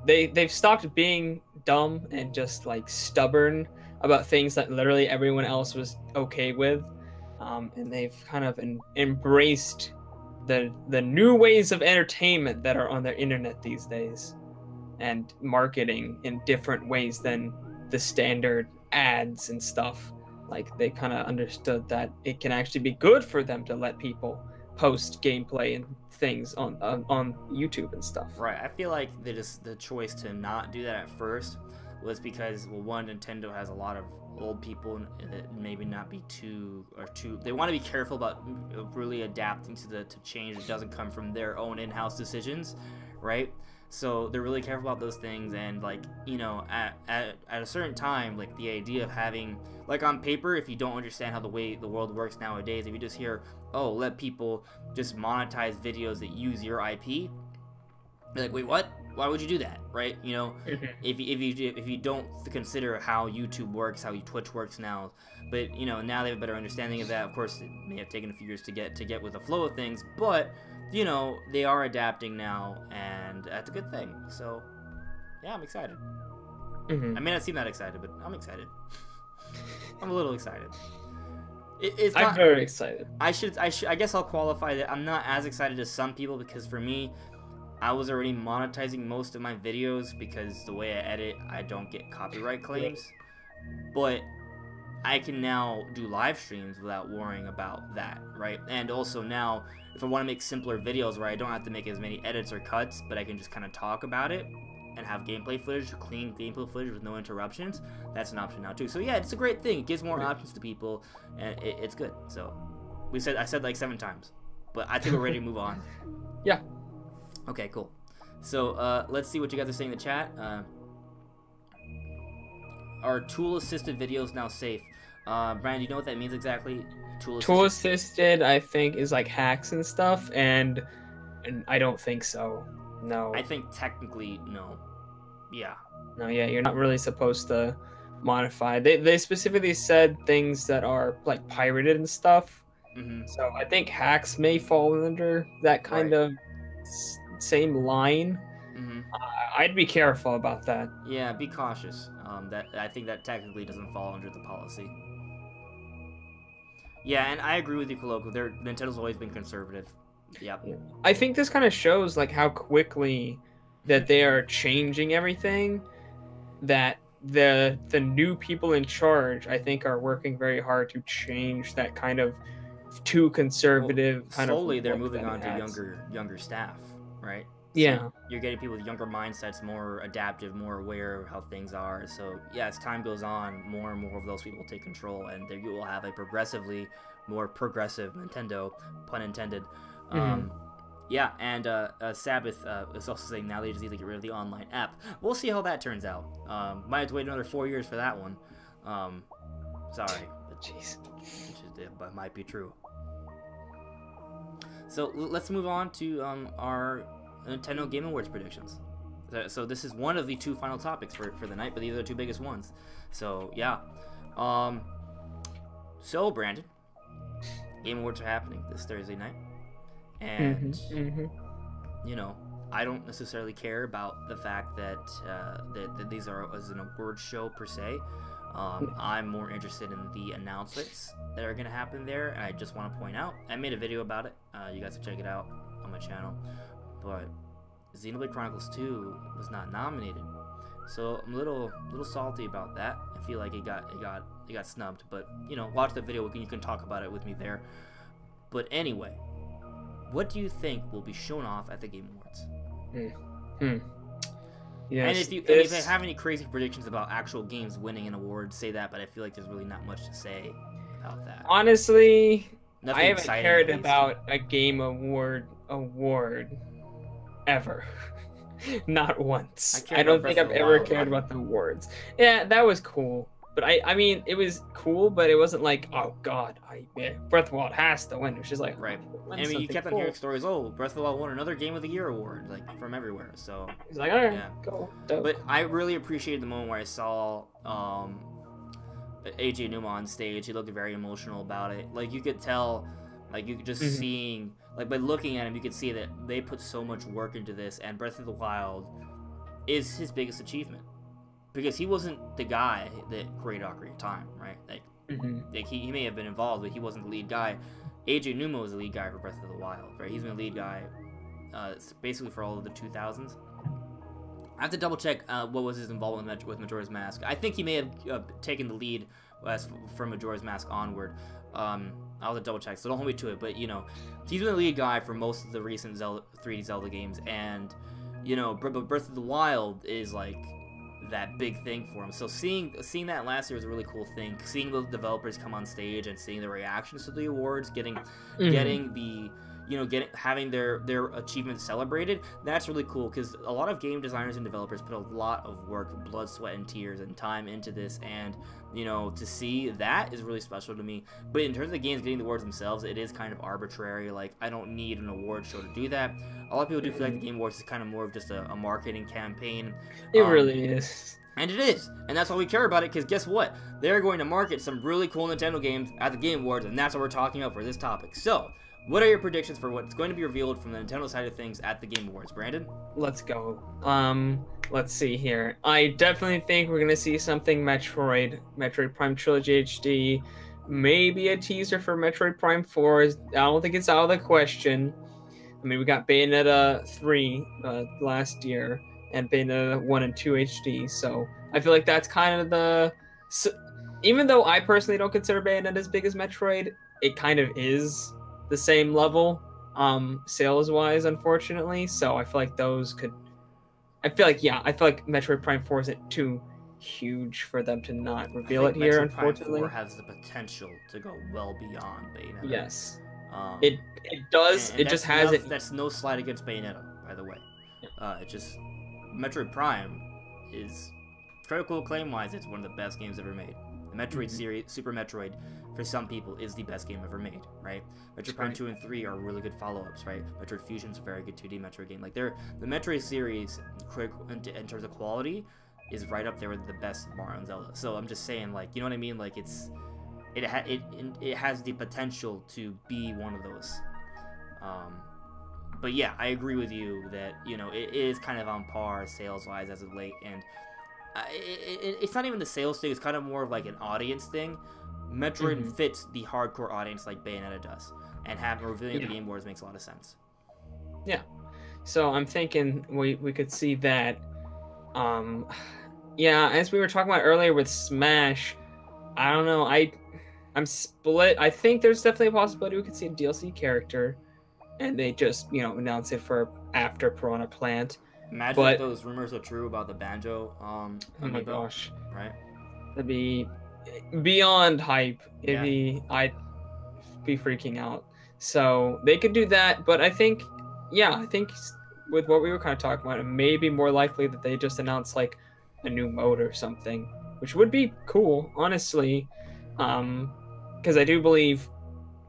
they've stopped being dumb and just like stubborn about things that literally everyone else was okay with, and they've kind of embraced the new ways of entertainment that are on their internet these days, and marketing in different ways than the standard ads and stuff. Like, they kind of understood that it can actually be good for them to let people post gameplay and things on YouTube and stuff. Right. I feel like the choice to not do that at first was because, well, one, Nintendo has a lot of old people that maybe not be too. They want to be careful about really adapting to change that doesn't come from their own in-house decisions, right? So they're really careful about those things, and like, you know, at a certain time, like the idea of having, like, on paper, if you don't understand how the way the world works nowadays, if you just hear, oh, let people just monetize videos that use your IP, you're like, wait, what? Why would you do that, right? You know, if you don't consider how YouTube works, how Twitch works now, but you know, now they have a better understanding of that. Of course, it may have taken a few years to get with the flow of things, but you know, they are adapting now, and that's a good thing. So, yeah, I'm excited. I may not seem that excited, but I'm excited. I'm a little excited. I'm very excited. I guess I'll qualify that I'm not as excited as some people, because for me, I was already monetizing most of my videos because the way I edit, I don't get copyright claims. But I can now do live streams without worrying about that, right? And also now, if I want to make simpler videos where I don't have to make as many edits or cuts, but I can just kind of talk about it and have gameplay footage, clean gameplay footage with no interruptions, that's an option now too. So yeah, it's a great thing. It gives more options to people, and it's good. So I said like 7 times, but I think we're ready to move on. Yeah. Okay, cool. So let's see what you guys are saying in the chat. Are tool-assisted videos now safe? Brian, do you know what that means exactly? Tool-assisted, I think, is like hacks and stuff, and I don't think so. No. I think technically, no. Yeah. No, yeah, you're not really supposed to modify. They specifically said things that are like pirated and stuff. So I think hacks may fall under that kind of same line. I'd be careful about that. Yeah, be cautious. I think that technically doesn't fall under the policy. Yeah, and I agree with you, Coloco. Nintendo's always been conservative. Yep. Yeah. I think this kind of shows like how quickly that they are changing everything. That the new people in charge, I think, are working very hard to change that kind of too conservative kind of. Slowly, they're moving on to younger staff, right? So yeah, you're getting people with younger mindsets, more adaptive, more aware of how things are. So yeah, as time goes on, more and more of those people take control, and you will have a progressively more progressive Nintendo, pun intended. Yeah, and Sabbath is also saying now they just need to get rid of the online app. We'll see how that turns out. Might have to wait another 4 years for that one. Sorry, but jeez, but might be true. So let's move on to our Nintendo Game Awards predictions. So this is one of the 2 final topics for the night, but these are the 2 biggest ones. So yeah. So Brandon, Game Awards are happening this Thursday night, and you know, I don't necessarily care about the fact that that these are as an award show per se. I'm more interested in the announcements that are going to happen there, and I just want to point out, I made a video about it. You guys can check it out on my channel. But Xenoblade Chronicles 2 was not nominated, so I'm a little salty about that. I feel like it got snubbed. But you know, watch the video. You can talk about it with me there. But anyway, what do you think will be shown off at the Game Awards? Yes, and if you have any crazy predictions about actual games winning an award, say that. But I feel like there's really not much to say about that. Honestly, nothing I haven't cared exciting, about a game award ever. Not once. I don't think I've ever cared about the awards. Yeah, that was cool. But I mean, it was cool, but it wasn't like, oh god, Breath of the Wild has to win. It was just like, right. I mean, you kept on hearing stories. Oh, Breath of the Wild won another Game of the Year award, like from everywhere. So he's like, all right, go. Dope. But I really appreciated the moment where I saw AJ Numa on stage. He looked very emotional about it. Like you could tell, like you could just seeing, like by looking at him, you could see that they put so much work into this, and Breath of the Wild is his biggest achievement. Because he wasn't the guy that created Ocarina of Time, right? Like he may have been involved, but he wasn't the lead guy. AJ Numa was the lead guy for Breath of the Wild, right? He's been the lead guy basically for all of the 2000s. I have to double check what was his involvement with Majora's Mask. I think he may have taken the lead from Majora's Mask onward, I'll have to double check, so don't hold me to it. But you know, he's been the lead guy for most of the recent 3D Zelda games, and you know, Breath of the Wild is like that big thing for him. So seeing that last year was a really cool thing. Seeing the developers come on stage and seeing the reactions to the awards, getting the having their achievements celebrated, that's really cool, because a lot of game designers and developers put a lot of work, blood, sweat, and tears and time into this, and you know, to see that is really special to me. But in terms of the games getting the awards themselves, it is kind of arbitrary. Like, I don't need an award show to do that. A lot of people do feel like the Game Awards is kind of more of just a marketing campaign. It really is. And it is, and that's why we care about it, because guess what? They're going to market some really cool Nintendo games at the Game Awards, and that's what we're talking about for this topic. So, what are your predictions for what's going to be revealed from the Nintendo side of things at the Game Awards, Brandon? Let's go. Let's see here. I definitely think we're gonna see something Metroid Prime Trilogy HD, maybe a teaser for Metroid Prime 4. I don't think it's out of the question. I mean, we got Bayonetta 3 last year, and Bayonetta 1 and 2 HD, so I feel like that's kind of even though I personally don't consider Bayonetta as big as Metroid, it kind of is the same level, sales wise, unfortunately. So I feel like I feel like Metroid Prime 4 isn't too huge for them to not reveal it here, unfortunately. Metroid Prime 4 has the potential to go well beyond Bayonetta. Yes, it does. It just has it. That's no slight against Bayonetta, by the way. Yeah. It just Metroid Prime is critical acclaim wise. It's one of the best games ever made. The Metroid series, Super Metroid, for some people, is the best game ever made, right? Metroid Prime 2 and 3 are really good follow-ups, right? Metroid Fusion's a very good 2D Metroid game. Like, the Metroid series, in terms of quality, is right up there with the best Mario and Zelda. So I'm just saying, like, you know what I mean? Like, it has the potential to be one of those. But yeah, I agree with you that, you know, it is kind of on par sales-wise as of late, and it's not even the sales thing, it's kind of more of like an audience thing. Metroid fits the hardcore audience like Bayonetta does, and having revealing the Game Awards makes a lot of sense. Yeah. So I'm thinking we could see that. Yeah, as we were talking about earlier with Smash, I don't know, I'm split. I think there's definitely a possibility we could see a DLC character, and they just, you know, announce it for after Piranha Plant. Imagine if those rumors are true about the Banjo. Oh my gosh! Right? That'd be beyond hype. I'd be freaking out. So they could do that, but I think with what we were kind of talking about, it may be more likely that they just announce like a new mode or something, which would be cool, honestly. Because I do believe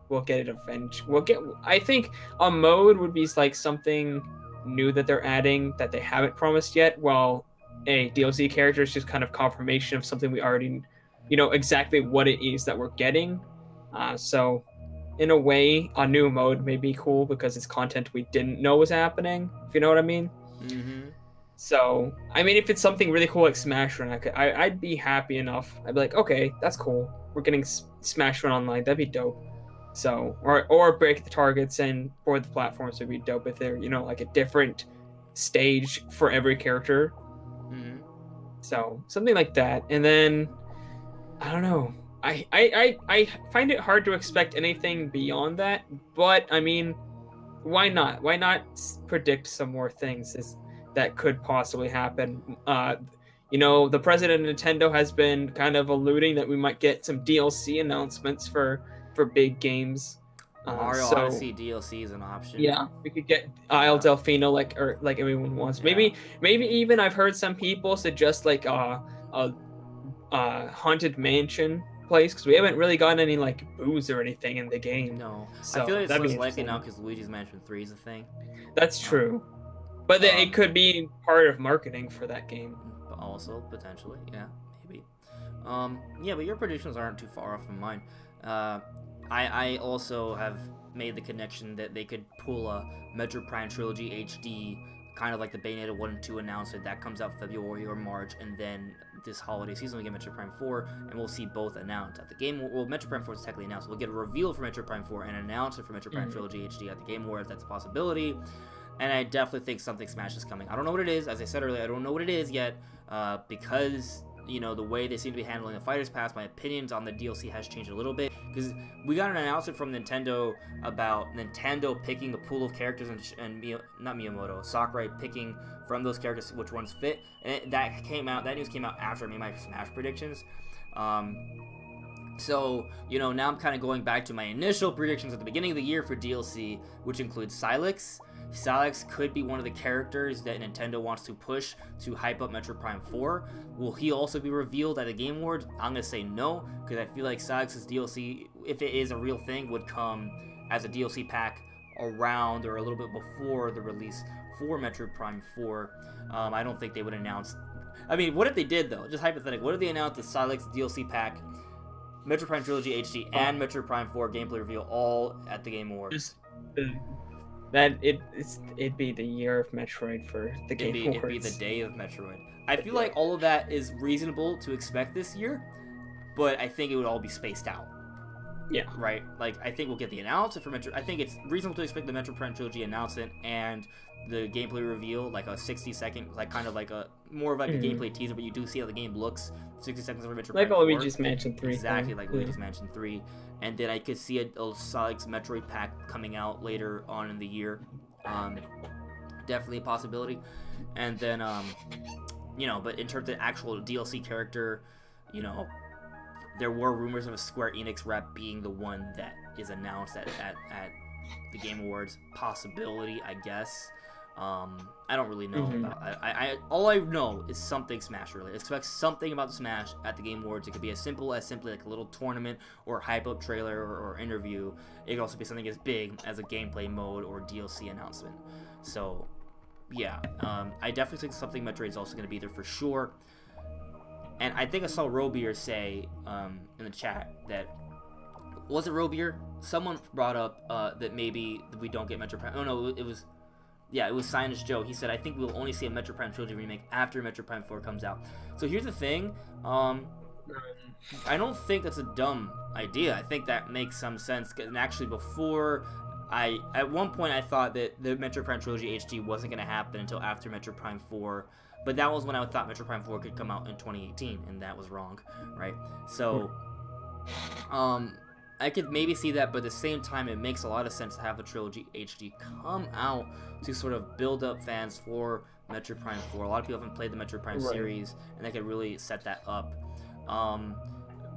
we'll get it eventually. I think a mode would be like something new that they're adding that they haven't promised yet, while a DLC character is just kind of confirmation of something we already, you know, exactly what it is that we're getting. So in a way, a new mode may be cool because it's content we didn't know was happening, if you know what I mean. So I mean, if it's something really cool like Smash Run, I'd be happy enough. I'd be like, okay, that's cool, we're getting Smash Run online, that'd be dope. So, or break the targets and board the platforms would be dope if they're, you know, like a different stage for every character. So something like that. And then I don't know. I find it hard to expect anything beyond that. But I mean, why not? Why not predict some more things that could possibly happen? You know, the president of Nintendo has been kind of alluding that we might get some DLC announcements for big games. Mario Odyssey DLC is an option. Yeah, we could get Isle Delfino like everyone wants. Yeah. Maybe even I've heard some people suggest like a haunted mansion place, because we haven't really gotten any like booze or anything in the game. No, so I feel like it's less likely now because Luigi's Mansion 3 is a thing. That's true, but then it could be part of marketing for that game. But also potentially, yeah, maybe. Yeah, but your predictions aren't too far off from mine. I also have made the connection that they could pull a Metroid Prime Trilogy HD, kind of like the Bayonetta 1 and 2 announcement. That comes out February or March, and then this holiday season we get Metroid Prime 4, and we'll see both announced at the game. Well, Metroid Prime 4 is technically announced. We'll get a reveal for Metroid Prime 4 and an announcement for Metroid Prime Trilogy HD at the Game Awards. That's a possibility. And I definitely think something Smash is coming. I don't know what it is. As I said earlier, I don't know what it is yet, because you know, the way they seem to be handling the Fighters Pass, my opinions on the DLC has changed a little bit, because we got an announcement from Nintendo about Nintendo picking the pool of characters not Miyamoto, Sakurai picking from those characters which ones fit, and that news came out after I made my Smash predictions. So, you know, now I'm kind of going back to my initial predictions at the beginning of the year for DLC, which includes Silex. Silex could be one of the characters that Nintendo wants to push to hype up Metroid Prime 4. Will he also be revealed at the Game Awards? I'm going to say no, because I feel like Silex's DLC, if it is a real thing, would come as a DLC pack around or a little bit before the release for Metroid Prime 4. I don't think they would announce... I mean, what if they did, though? Just hypothetically, what if they announced the Silex DLC pack, Metroid Prime Trilogy HD, and Metroid Prime 4 gameplay reveal all at the Game Awards? It'd be the year of Metroid for the Game Awards. It'd be the day of Metroid. I feel like all of that is reasonable to expect this year, but I think it would all be spaced out. Yeah. Right? Like, I think we'll get the announcement for Metroid. I think it's reasonable to expect the Metroid Prime Trilogy announcement and the gameplay reveal, like a 60-second, like kind of like a more of like a gameplay teaser, but you do see how the game looks. 60 seconds of Metroid Prime 4. Like Luigi's Mansion 3. Exactly, like Luigi's Mansion 3. And then I could see a Sonic's Metroid pack coming out later on in the year. Definitely a possibility. And then, you know, but in terms of actual DLC character, you know, there were rumors of a Square Enix rep being the one that is announced at the Game Awards. Possibility, I guess. I don't really know about. All I know is something Smash related. Expect something about the Smash at the Game Awards. It could be as simple as simply like a little tournament or hype up trailer or interview. It could also be something as big as a gameplay mode or DLC announcement. So, yeah, I definitely think something Metroid is also going to be there for sure. And I think I saw Robier say in the chat that, was it Robier? Someone brought up that maybe we don't get Metroid Prime. Oh no, it was. Yeah, it was Sinus Joe. He said, I think we'll only see a Metroid Prime Trilogy remake after Metroid Prime 4 comes out. So here's the thing. I don't think that's a dumb idea. I think that makes some sense. And actually, before, at one point, I thought that the Metroid Prime Trilogy HD wasn't going to happen until after Metroid Prime 4. But that was when I thought Metroid Prime 4 could come out in 2018, and that was wrong, right? So, I could maybe see that, but at the same time, it makes a lot of sense to have the Trilogy HD come out to sort of build up fans for Metroid Prime 4. A lot of people haven't played the Metroid Prime series, and they could really set that up.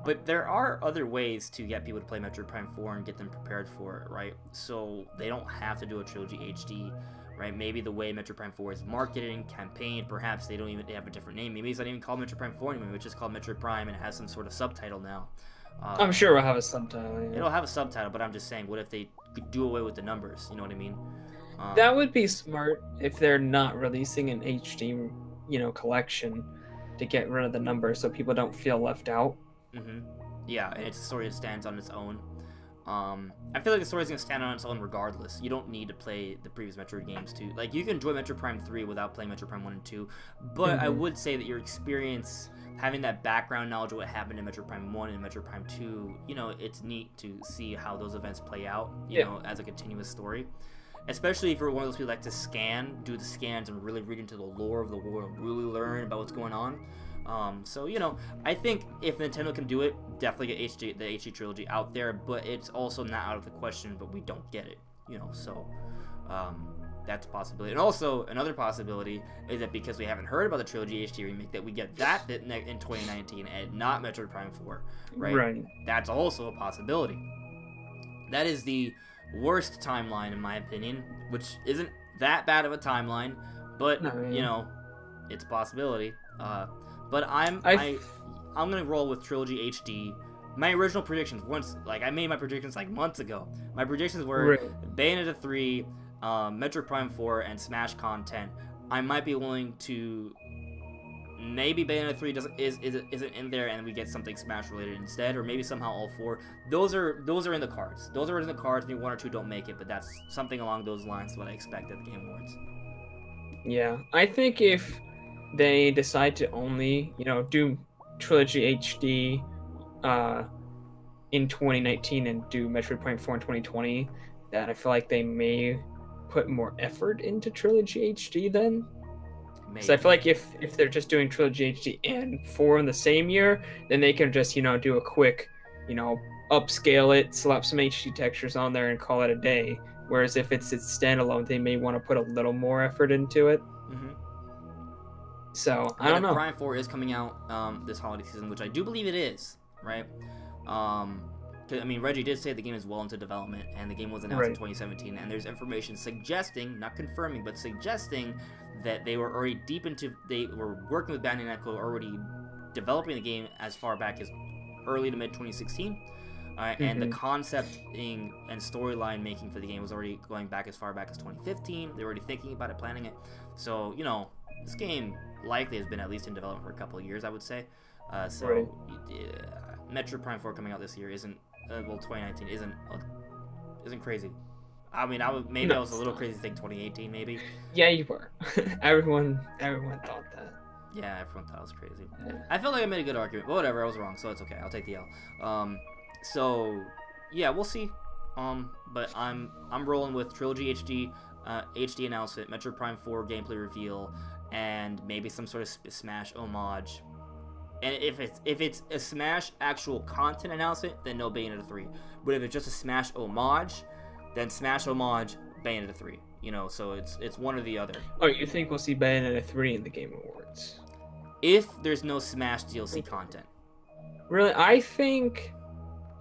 But there are other ways to get people to play Metroid Prime 4 and get them prepared for it, right? So they don't have to do a Trilogy HD, right? Maybe the way Metroid Prime 4 is marketed and campaigned, perhaps they don't even have a different name. Maybe it's not even called Metroid Prime 4 anymore, it's just called Metroid Prime and it has some sort of subtitle now. I'm sure we'll have a subtitle. Yeah. It'll have a subtitle, but I'm just saying, what if they could do away with the numbers? You know what I mean? That would be smart if they're not releasing an HD, you know, collection to get rid of the numbers so people don't feel left out. Yeah, and it's a story that stands on its own. I feel like the story's gonna stand on its own regardless. You don't need to play the previous Metroid games to, like, you can enjoy Metroid Prime 3 without playing Metroid Prime 1 and 2, but I would say that your experience, having that background knowledge of what happened in Metroid Prime 1 and Metroid Prime 2, you know, it's neat to see how those events play out, you know, as a continuous story. Especially if you're one of those people who like to do the scans and really read into the lore of the world, really learn about what's going on. So, you know, I think if Nintendo can do it, definitely get the HD trilogy out there, but it's also not out of the question, but we don't get it, you know, so, that's a possibility. And also, another possibility is that because we haven't heard about the Trilogy HD remake, that we get that in 2019 and not Metroid Prime 4, right? That's also a possibility. That is the worst timeline, in my opinion, which isn't that bad of a timeline, but, you know, it's a possibility. But I'm gonna roll with Trilogy HD. My original predictions, I made my predictions like months ago. My predictions were Bayonetta 3, Metroid Prime 4, and Smash content. I might be willing to, maybe Bayonetta 3 isn't in there and we get something Smash related instead, or maybe somehow all four. Those are in the cards. Those are in the cards. Maybe one or two don't make it, but that's something along those lines what I expect at the Game Awards. Yeah, I think if they decide to only, you know, do Trilogy HD in 2019 and do Metroid Prime 4 in 2020, then I feel like they may put more effort into Trilogy HD then. Because I feel like if they're just doing Trilogy HD and 4 in the same year, then they can just, do a quick, upscale it, slap some HD textures on there, and call it a day. Whereas if it's standalone, they may want to put a little more effort into it. Mm-hmm. So, I don't know. Prime 4 is coming out this holiday season, which I do believe it is, right? Reggie did say the game is well into development, and the game was announced in 2017, and there's information suggesting, not confirming, but suggesting that they were already they were working with Bandai Namco, already developing the game as far back as early to mid 2016, and the concepting and storyline making for the game was already going back as far back as 2015. They were already thinking about it, planning it. So, this game likely has been at least in development for a couple of years, I would say. Metroid Prime 4 coming out this year isn't 2019 isn't crazy. I mean, I was a little crazy to think 2018 maybe. Yeah, you were. everyone thought that. Yeah, everyone thought it was crazy. Yeah. I felt like I made a good argument, but whatever, I was wrong, so it's okay. I'll take the L. So yeah, we'll see. But I'm rolling with Trilogy HD announcement, Metroid Prime 4 gameplay reveal, and maybe some sort of Smash homage. And if it's a Smash actual content announcement, then no, Bayonetta 3. But if it's just a Smash homage, then Smash homage, Bayonetta 3. So it's one or the other. Oh, you think we'll see Bayonetta 3 in the Game Awards? If there's no Smash DLC content. Really? I think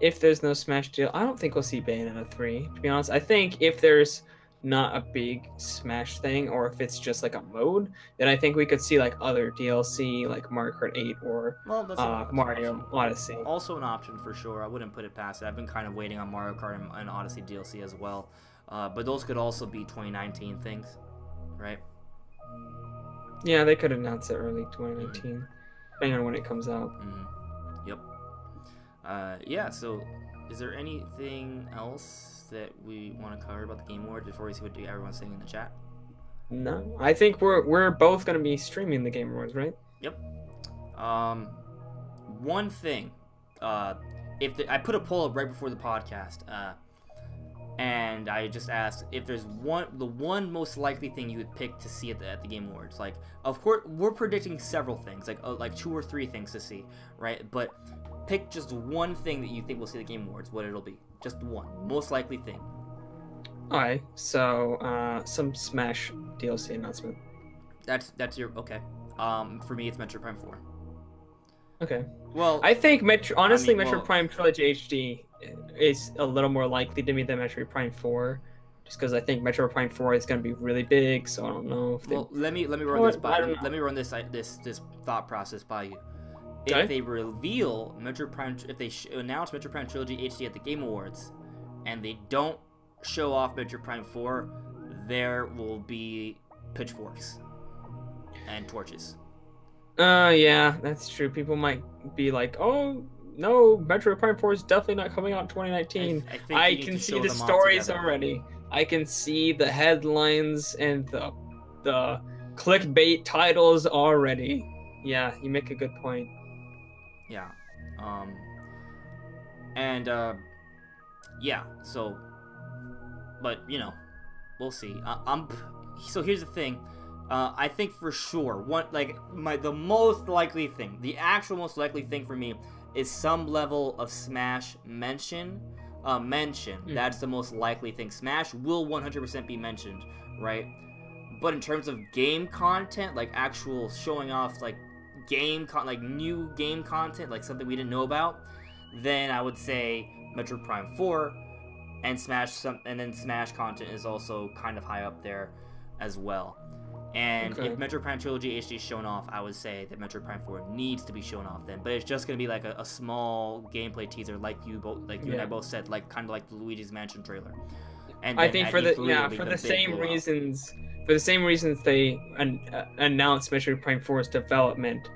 if there's no Smash deal, I don't think we'll see Bayonetta 3, to be honest. I think if there's not a big Smash thing, or if it's just like a mode, then I think we could see like other DLC, like Mario Kart 8 or Mario Odyssey. Also an option for sure. I wouldn't put it past it. I've been kind of waiting on Mario Kart and Odyssey DLC as well. But those could also be 2019 things, right? Yeah, they could announce it early 2019, depending on when it comes out. Yep. Yeah, so is there anything else that we want to cover about the Game Awards before we see what everyone's saying in the chat? No, I think we're both going to be streaming the Game Awards, right? Yep. One thing, I put a poll up right before the podcast, and I just asked if there's the one most likely thing you would pick to see at the Game Awards. Like, of course, we're predicting several things, like 2 or 3 things to see, right? But pick just one thing that you think we'll see at the Game Awards. What it'll be? Just one most likely thing. Alright, so some Smash DLC announcement. That's your okay. For me, it's Metroid Prime 4. Okay. Well, I think Metroid Prime Trilogy HD is a little more likely to me than Metroid Prime 4, just because I think Metroid Prime 4 is going to be really big. So I don't know if they... Well, let me run this by. Let me run this thought process by you. Okay. If they reveal Metroid Prime, if they announce Metroid Prime Trilogy HD at the Game Awards, and they don't show off Metroid Prime 4, there will be pitchforks and torches. Yeah, that's true. People might be like, "Oh no, Metroid Prime 4 is definitely not coming out in 2019." I can see the stories already. I can see the headlines and the clickbait titles already. Yeah, you make a good point. Yeah. Yeah, so, but, we'll see. So here's the thing. I think for sure, the most likely thing, the actual most likely thing for me is some level of Smash mention. That's the most likely thing. Smash will 100% be mentioned, right? But in terms of game content, like actual showing off, like new game content, like something we didn't know about, then I would say Metroid Prime 4 and then Smash content is also kind of high up there as well. And if Metroid Prime Trilogy HD is shown off, I would say that Metroid Prime 4 needs to be shown off then. But it's just gonna be like a small gameplay teaser, like you and I both said, like kind of like the Luigi's Mansion trailer. And I think for the same reasons they announced Metroid Prime 4's development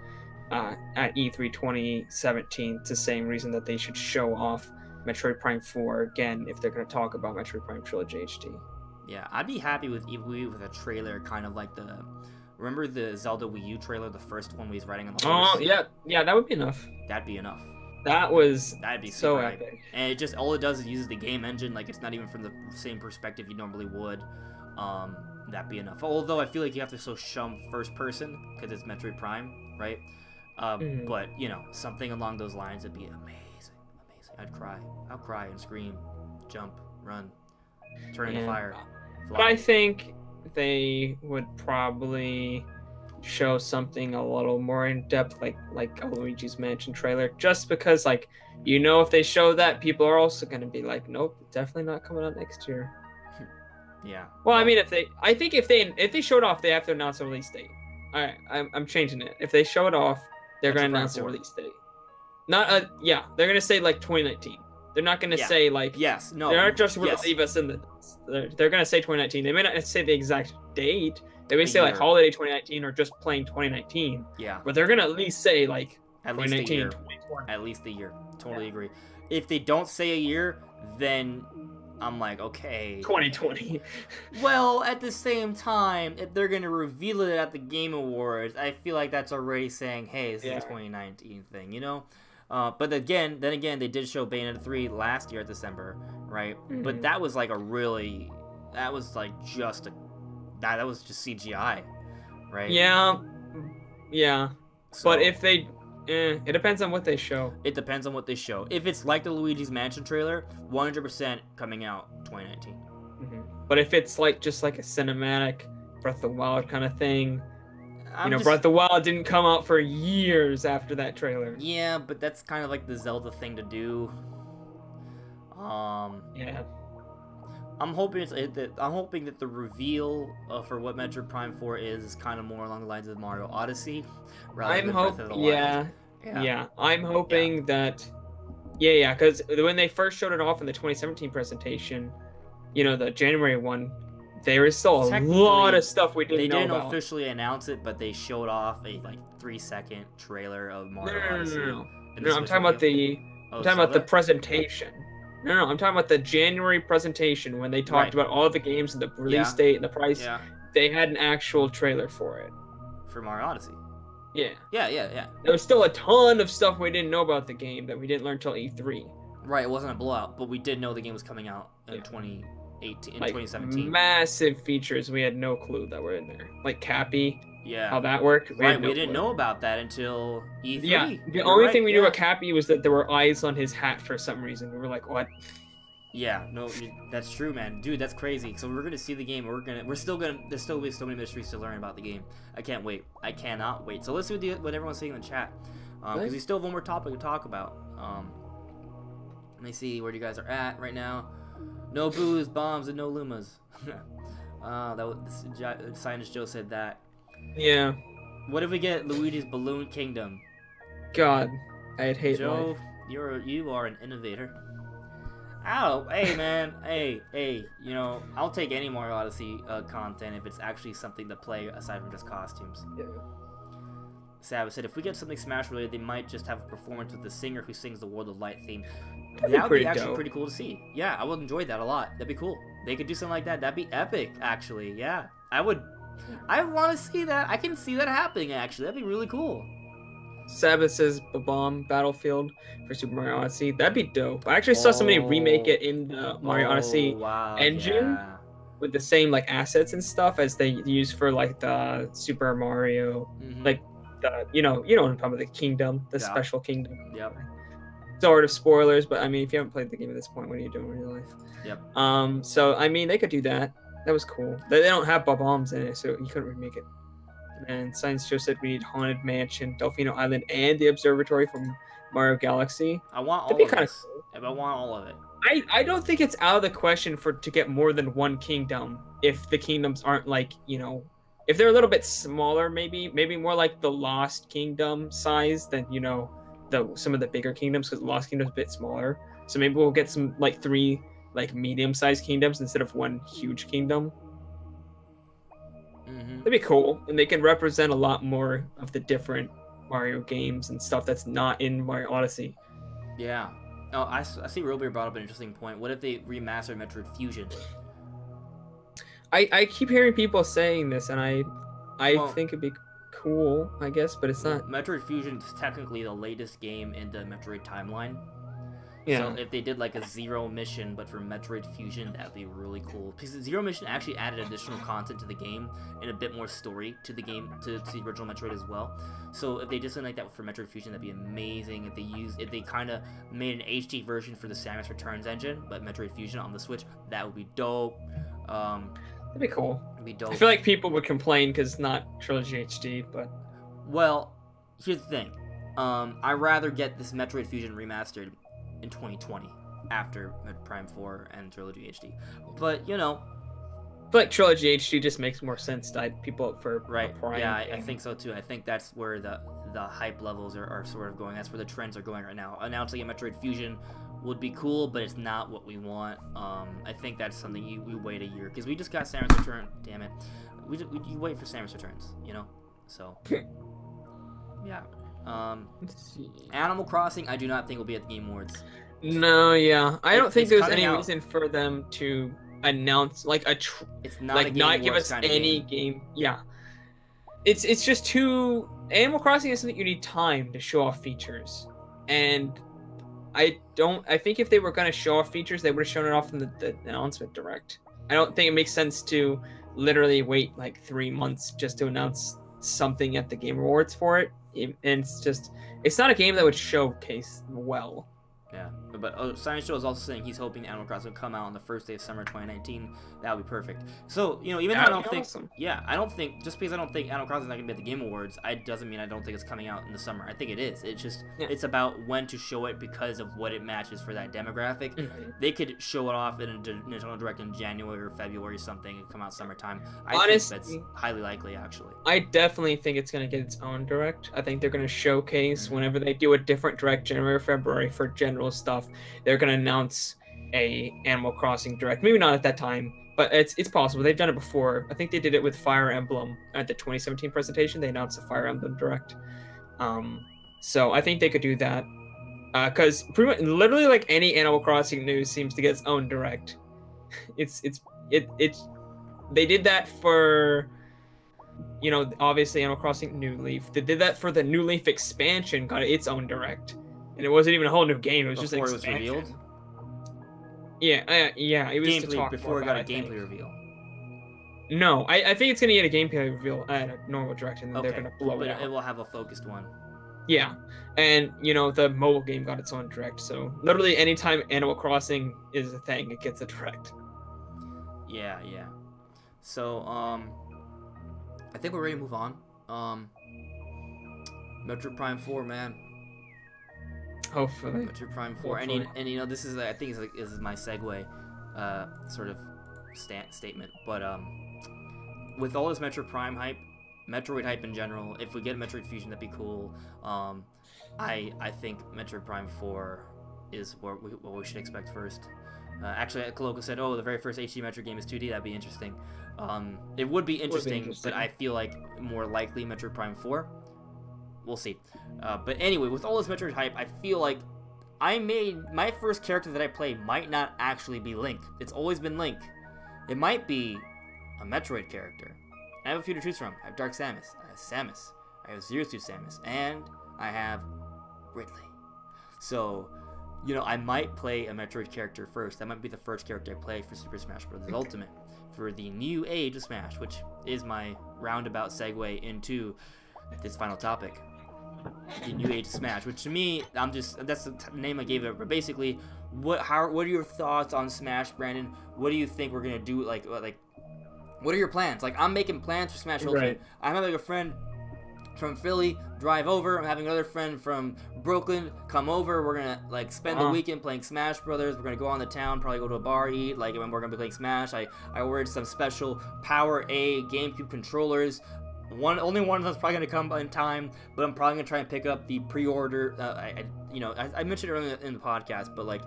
at E3 2017. It's the same reason that they should show off Metroid Prime 4 again if they're going to talk about Metroid Prime Trilogy HD. Yeah, I'd be happy with a trailer kind of like remember the Zelda Wii U trailer, the first one we was riding on the horse? Oh, yeah, that would be enough. That'd be enough. That'd be so epic. And all it does is uses the game engine, like it's not even from the same perspective you normally would. that be enough. Although I feel like you have to still show first person because it's Metroid Prime, right? But you know, something along those lines would be amazing. I'd cry and scream, jump, run, turn into fire. Fly. But I think they would probably show something a little more in depth, like a Luigi's Mansion trailer, just because, like, you know, if they show that, people are also going to be like, nope, definitely not coming out next year. Yeah. Well, I mean, if they show it off, they have to announce a release date. All right, I'm changing it. If they show it off, they're going to announce a release date. They're going to say like 2019. They're not going to say like they're not just going to leave us in the. They're going to say 2019. They may not say the exact date. They may say like holiday 2019 or just plain 2019. Yeah. But they're going to at least say like at 2019, least a year. At least a year. Totally agree. If they don't say a year, then I'm like, okay. 2020. Well, at the same time, if they're going to reveal it at the Game Awards, I feel like that's already saying, hey, this is a 2019 thing, you know? But then again, they did show Bayonetta 3 last year at December, right? Mm-hmm. But that was like that was just CGI, right? Yeah. So, but if they, it depends on what they show. It depends on what they show. If it's like the Luigi's Mansion trailer, 100% coming out 2019. Mm-hmm. But if it's like just like a cinematic Breath of the Wild kind of thing, Breath of the Wild didn't come out for years after that trailer. Yeah, but that's kind of like the Zelda thing to do. Yeah. I'm hoping that the reveal for what Metroid Prime 4 is kind of more along the lines of Mario Odyssey, rather than Breath of the Wild. Yeah. I'm hoping that. Yeah, because when they first showed it off in the 2017 presentation, you know, the January one, there is still a lot of stuff we didn't know about. They didn't officially announce it, but they showed off a 3-second trailer of Mario Odyssey. No, I'm talking about the presentation. No, I'm talking about the January presentation when they talked about all the games and the release date and the price. Yeah. They had an actual trailer for it. For Mario Odyssey. Yeah. Yeah. There was still a ton of stuff we didn't know about the game that we didn't learn until E3. Right, it wasn't a blowout, but we did know the game was coming out in 2017. Massive features we had no clue that were in there. Like Cappy. Yeah. How that worked. We didn't know about that until E3. Yeah. The only thing we knew about Cappy was that there were eyes on his hat for some reason. We were like, what? Yeah, no, that's true, man. Dude, that's crazy. So we're gonna see the game. There's still be so many mysteries to learn about the game. I can't wait. I cannot wait. So let's see what everyone's saying in the chat. Because we still have one more topic to talk about. Let me see where you guys are at right now. No booze, bombs, and no Lumas. Scientist Joe said that. Yeah. What if we get Luigi's Balloon Kingdom? God, I'd hate Joe, you are an innovator. Oh, hey man, hey, you know, I'll take any Mario Odyssey content if it's actually something to play aside from just costumes. Yeah. Savage said, if we get something Smash related, they might just have a performance with the singer who sings the World of Light theme. That would be actually pretty cool to see. Yeah, I would enjoy that a lot. That'd be cool. They could do something like that. That'd be epic, actually. Yeah, I want to see that. I can see that happening, actually. That'd be really cool. Sabbath says Bomb Battlefield for Super Mario Odyssey. That'd be dope. I actually saw somebody remake it in the Mario Odyssey engine with the same like assets and stuff as they use for like the Super Mario, like the you know what I'm talking about, the kingdom, the special kingdom. Yep. Sort of spoilers, but I mean, if you haven't played the game at this point, what are you doing with your life? Yep. So I mean, they could do that. That was cool. They don't have bombs in it, so you couldn't remake it. And Science Joe said we need Haunted Mansion, Delfino Island, and the Observatory from Mario Galaxy. I want all of it. Cool. I want all of it. I don't think it's out of the question to get more than one kingdom if the kingdoms aren't like, you know, if they're a little bit smaller, maybe more like the Lost Kingdom size than, you know, some of the bigger kingdoms, because the Lost Kingdom's a bit smaller. So maybe we'll get some like 3 like medium-sized kingdoms instead of 1 huge kingdom. That'd be cool, and they can represent a lot more of the different Mario games and stuff that's not in Mario Odyssey. Yeah. Oh, I see Robeer brought up an interesting point. What if they remastered Metroid Fusion? I keep hearing people saying this, and I think it'd be cool, I guess, but it's not. Metroid Fusion is technically the latest game in the Metroid timeline. Yeah. So if they did like a Zero mission, but for Metroid Fusion, that'd be really cool. Because Zero Mission actually added additional content to the game and a bit more story to the game, to the original Metroid as well. So if they did something like that for Metroid Fusion, that'd be amazing. If they kind of made an HD version for the Samus Returns engine, but Metroid Fusion on the Switch, that would be dope. That'd be cool. It'd be dope. I feel like people would complain because it's not Trilogy HD, but... Well, here's the thing. I'd rather get this Metroid Fusion remastered in 2020 after Metroid Prime 4 and Trilogy HD. But, you know... I feel like Trilogy HD just makes more sense to hype people up for right. Prime. Yeah, I think so too. I think that's where the hype levels are sort of going. That's where the trends are going right now. Announcing a Metroid Fusion would be cool, but it's not what we want. I think that's something we wait a year, because we just got Samus Return. Damn it. You wait for Samus Returns, you know? So... yeah. Animal Crossing, I do not think will be at the Game Awards. No, yeah, I don't think there's any out. reason for them to announce like it's not like a Game not Awards give us kind of any game. Yeah, it's just too. Animal Crossing is something you need time to show off features, and I think if they were going to show off features, they would have shown it off in the announcement direct. I don't think it makes sense to literally wait like 3 months just to announce something at the Game Awards for it. And it's not a game that would showcase well. Yeah, but Science Show is also saying he's hoping Animal Crossing will come out on the first day of summer 2019. That would be perfect. So, you know, even though I don't think, I don't think, just because I don't think Animal Crossing is not going to be at the Game Awards, doesn't mean I don't think it's coming out in the summer. I think it is. It's just, it's about when to show it because of what it matches for that demographic. Mm-hmm. They could show it off in a Nintendo Direct in January or February or something and come out summertime. Honestly, think that's highly likely, actually. I definitely think it's going to get its own Direct. I think they're going to showcase whenever they do a different Direct, January or February, for general stuff, they're going to announce a Animal Crossing Direct. Maybe not at that time, but it's possible. They've done it before. I think they did it with Fire Emblem at the 2017 presentation. They announced a Fire Emblem Direct. So I think they could do that, because pretty much literally like any Animal Crossing news seems to get its own Direct. They did that for, you know, obviously Animal Crossing New Leaf. They did that for the New Leaf expansion, got its own Direct. And it wasn't even a whole new game. It was before just an expansion. it was revealed? Yeah. It was gameplay, to talk before it got a gameplay reveal. No, I think it's going to get a gameplay reveal at a normal Direct, and then they're going to blow it out. It will have a focused one. Yeah. And, you know, the mobile game got its own Direct. So literally anytime Animal Crossing is a thing, it gets a Direct. Yeah. So, I think we're ready to move on. Metroid Prime 4, man. Hopefully. Metroid Prime 4. And you know, this is, I think, is my segue, sort of statement. But with all this Metroid Prime hype, Metroid hype in general, if we get Metroid Fusion, that'd be cool. I think Metroid Prime 4 is what we should expect first. Actually, Koloko said, "Oh, the very first HD Metroid game is 2D. That'd be interesting." It would be interesting, but I feel like more likely Metroid Prime 4. We'll see. But anyway, with all this Metroid hype, I feel like my first character that I play might not actually be Link. It's always been Link. It might be a Metroid character. I have a few to choose from. I have Dark Samus. I have Samus. I have Zero Suit Samus. And I have Ridley. So, you know, I might play a Metroid character first. That might be the first character I play for Super Smash Bros. Ultimate. For the new age of Smash, which is my roundabout segue into this final topic. The new age of Smash, which to me, that's the name I gave it. But basically, what are your thoughts on Smash, Brandon? What do you think we're gonna do? Like, what are your plans? Like, I'm making plans for Smash Ultimate. Right. I'm having a friend from Philly drive over. I'm having another friend from Brooklyn come over. We're gonna like spend the weekend playing Smash Brothers. We're gonna go on the town, probably go to a bar, eat. Like, when we're gonna be playing Smash, I ordered some special Power A GameCube controllers. Only one of them's probably gonna come in time, but I'm probably gonna try and pick up the pre-order. I mentioned it earlier in the podcast, but like,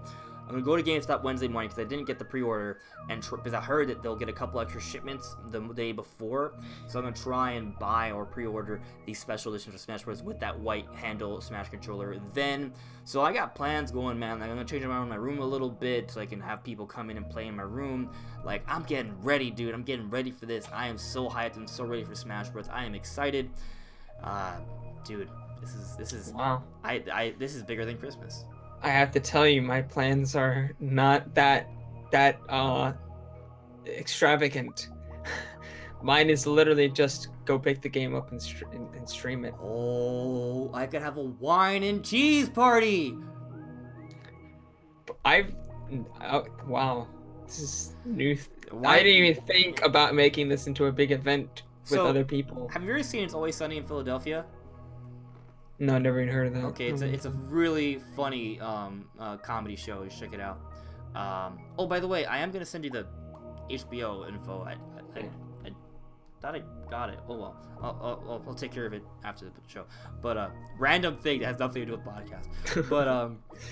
I'm gonna go to GameStop Wednesday morning because I didn't get the pre-order, and because I heard that they'll get a couple extra shipments the day before, so I'm gonna try and buy or pre-order the special edition for Smash Bros. With that white handle Smash controller. Then, so I got plans going, man. I'm gonna change around my room a little bit so I can have people come in and play in my room. Like, I'm getting ready, dude. I'm getting ready for this. I am so hyped and so ready for Smash Bros. I am excited, dude. This is wow. This is bigger than Christmas. I have to tell you, my plans are not that extravagant. Mine is literally just go pick the game up and stream it. Oh, I could have a wine and cheese party. Wow, this is new. I didn't even think about making this into a big event with other people. Have you ever seen It's Always Sunny in Philadelphia? No, never even heard of that. Okay, it's a really funny comedy show. You should check it out. Oh, by the way, I am gonna send you the HBO info. I thought I got it. Oh well, I'll take care of it after the show. But random thing that has nothing to do with podcast. But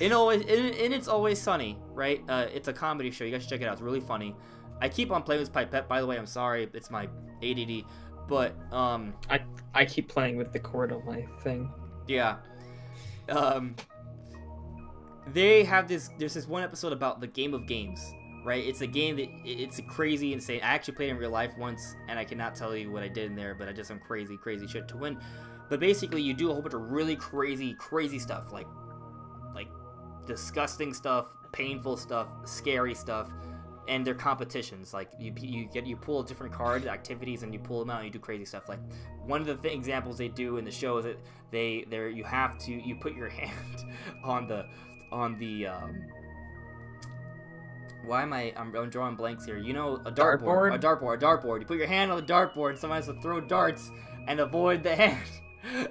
in It's Always Sunny, right? It's a comedy show. You guys should check it out. It's really funny. I keep on playing with Pipette. By the way, I'm sorry. It's my ADD. But I keep playing with the cord on my thing. Yeah. They have this. There's this one episode about the game of games. Right, it's a game that it's crazy, insane. I actually played in real life once, and I cannot tell you what I did in there, but I did some crazy shit to win. But basically, you do a whole bunch of really crazy stuff, like disgusting stuff, painful stuff, scary stuff, and they're competitions. Like you pull different card activities, and you pull them out, and you do crazy stuff. Like one of the examples they do in the show is that you put your hand on the why am I'm drawing blanks here? You know, a dartboard. A dartboard. You put your hand on the dartboard, and someone has to throw darts and avoid the hand.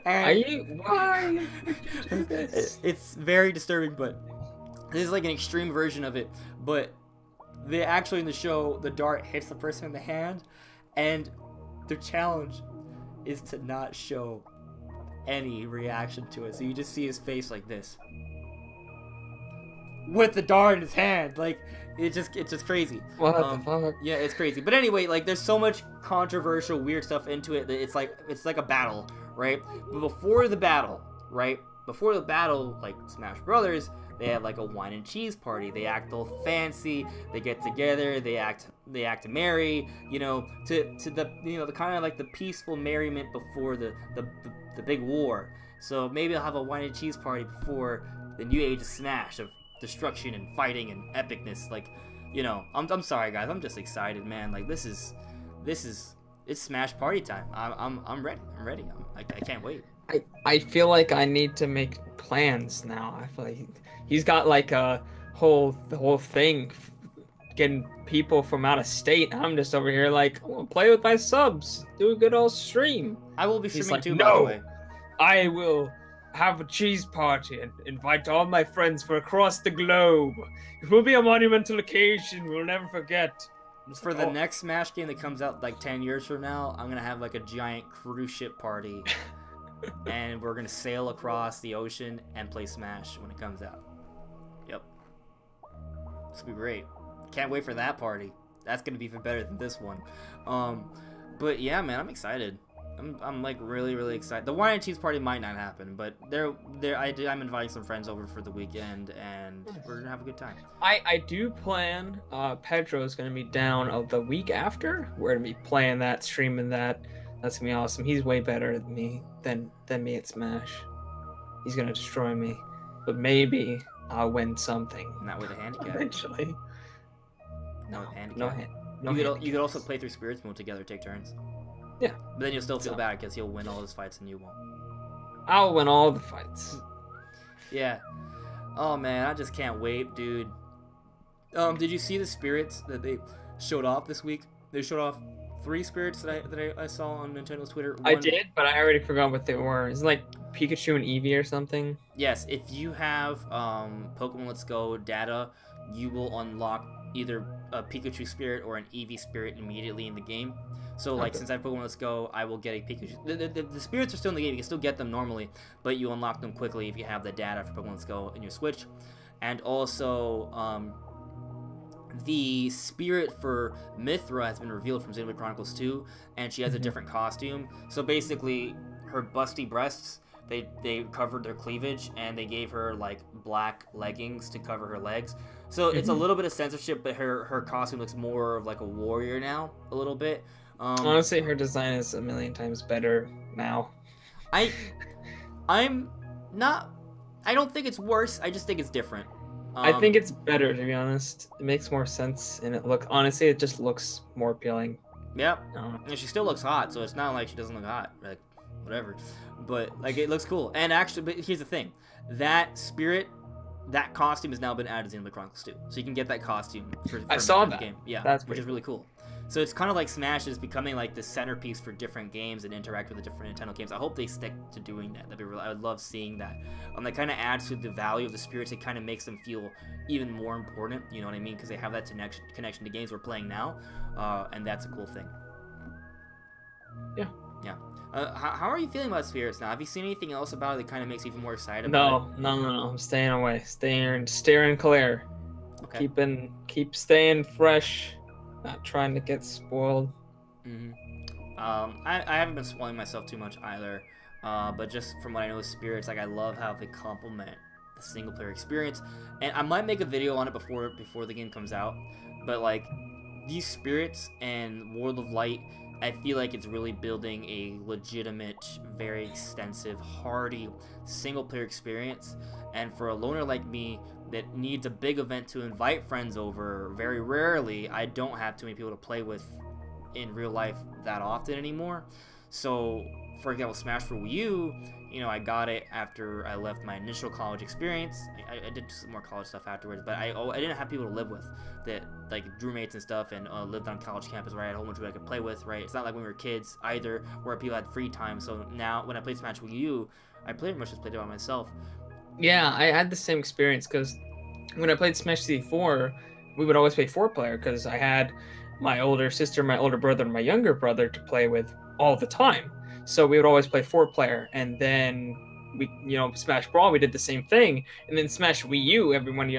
And why would you do this? It's very disturbing, but this is like an extreme version of it. But they actually in the show, the dart hits the person in the hand, and the challenge is to not show any reaction to it. So you just see his face like this, with the dart in his hand. Like it's just crazy. What the fuck? Yeah, it's crazy. But anyway, like there's so much controversial, weird stuff into it that it's like a battle, right? But before the battle, like Smash Brothers, they have like a wine and cheese party. They act all fancy. They get together. They act merry. You know, to the the kind of like the peaceful merriment before the big war. So maybe I'll have a wine and cheese party before the new age of Smash of destruction and fighting and epicness. Like, I'm sorry guys, I'm just excited, man. Like this is it's Smash party time. I'm ready. I can't wait. I feel like I need to make plans now. I feel like he's got like the whole thing getting people from out of state. I'm just over here like, I'm gonna play with my subs, do a good old stream. I will be streaming too, no, by the way. I will have a cheese party and invite all my friends from across the globe. It will be a monumental occasion we'll never forget. For the next Smash game that comes out like 10 years from now, I'm gonna have like a giant cruise ship party. And we're gonna sail across the ocean and play Smash when it comes out. Yep. This will be great. Can't wait for that party. That's gonna be even better than this one. But yeah, man, I'm excited. I'm like really excited. The wine and cheese party might not happen, but I'm inviting some friends over for the weekend, and we're gonna have a good time. I do plan. Pedro's gonna be down the week after. We're gonna be playing that, streaming that. That's gonna be awesome. He's way better than me at Smash. He's gonna destroy me, but maybe I'll win something. Not with a handicap. Eventually. Not with a handicap. You could also play through Spirits Mode together, take turns. Yeah. But then you'll still feel bad because he'll win all his fights and you won't. I'll win all the fights. Yeah. Oh man, I just can't wait, dude. Did you see the spirits that they showed off this week? They showed off 3 spirits that I saw on Nintendo's Twitter. I did, but I already forgot what they were. Is it like Pikachu and Eevee or something? Yes, if you have Pokemon Let's Go data, you will unlock either a Pikachu spirit or an Eevee spirit immediately in the game. So, like, since I have Pokemon Let's Go, I will get a Pikachu. The spirits are still in the game. You can still get them normally, but you unlock them quickly if you have the data for Pokemon Let's Go in your Switch. And also, the spirit for Mithra has been revealed from Xenoblade Chronicles 2, and she has a different costume. So, basically, her busty breasts, they covered their cleavage, and they gave her, like, black leggings to cover her legs. So, it's a little bit of censorship, but her costume looks more of, like, a warrior now, a little bit. Honestly, her design is a million times better now. I'm not I don't think it's worse. I just think it's different. I think it's better, to be honest. It makes more sense, and honestly, it just looks more appealing. Yep. And she still looks hot, so it's not like she doesn't look hot. Like, whatever. But, like, it looks cool. And actually, but here's the thing. That spirit, that costume has now been added in the Chronicles 2. So you can get that costume for I saw the that. game. Yeah, that's which is really cool. So it's kind of like Smash is becoming like the centerpiece for different games and interact with the different Nintendo games. I hope they stick to doing that. That'd be really, I would love seeing that. That kind of adds to the value of the spirits. It kind of makes them feel even more important. You know what I mean? Because they have that connection to games we're playing now, and that's a cool thing. Yeah. Yeah. How are you feeling about spirits now? Have you seen anything else about it that kind of makes you even more excited about it? No. I'm staying away. Steering clear. Okay. Keep staying fresh. Not trying to get spoiled. I haven't been spoiling myself too much either, but just from what I know of spirits, like I love how they complement the single player experience, and I might make a video on it before the game comes out. But like these spirits and World of Light, I feel like it's really building a legitimate, very extensive, hearty single player experience. And for a loner like me that needs a big event to invite friends over, very rarely, I don't have too many people to play with in real life that often anymore. So, for example, Smash for Wii U, you know, I got it after I left my initial college experience. I did some more college stuff afterwards, but I didn't have people to live with that, like roommates and stuff, and lived on college campus where I had a whole bunch of people I could play with, right? It's not like when we were kids either, where people had free time. So now, when I played Smash Wii U, I pretty much just played it by myself. Yeah, I had the same experience because when I played Smash CD4, we would always play 4-player because I had my older sister, my older brother, and my younger brother to play with all the time. So we would always play 4-player, and then we, Smash Brawl, we did the same thing, and then Smash Wii U, everyone,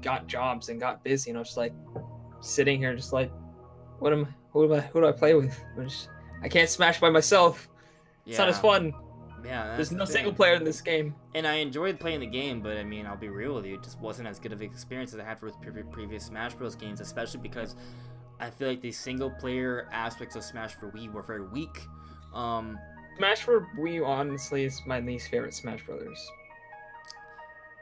got jobs and got busy, just like sitting here, just like, who do I play with? I can't Smash by myself. It's not as fun. Yeah, there's no single player in this game. And I enjoyed playing the game, but I mean, I'll be real with you, it just wasn't as good of an experience as I had with previous Smash Bros. Games, especially because I feel like the single player aspects of Smash for Wii were very weak. Smash for Wii, honestly, is my least favorite Smash Brothers.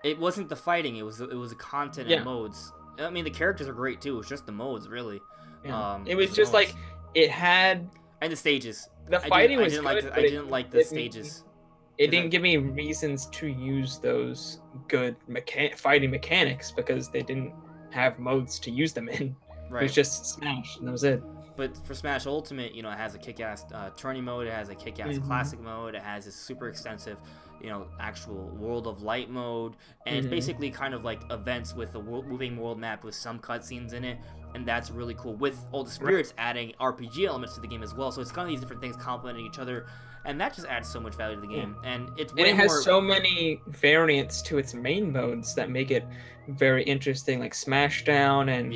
It wasn't the fighting; it was the content and modes. I mean, the characters are great too. It was just the modes, really. Yeah. It was just like it had and the stages. The fighting was good. I didn't like the stages. It didn't give me reasons to use those good fighting mechanics because they didn't have modes to use them in. Right. It was just Smash, and that was it. But for Smash Ultimate, it has a kick-ass tourney mode, it has a kick-ass classic mode, it has a super extensive, actual World of Light mode, and it's basically kind of like events with a moving world map with some cutscenes in it, and that's really cool, with all the spirits adding RPG elements to the game as well. So it's kind of these different things complementing each other, and that just adds so much value to the game. And it has so many variants to its main modes that make it very interesting, like Smashdown and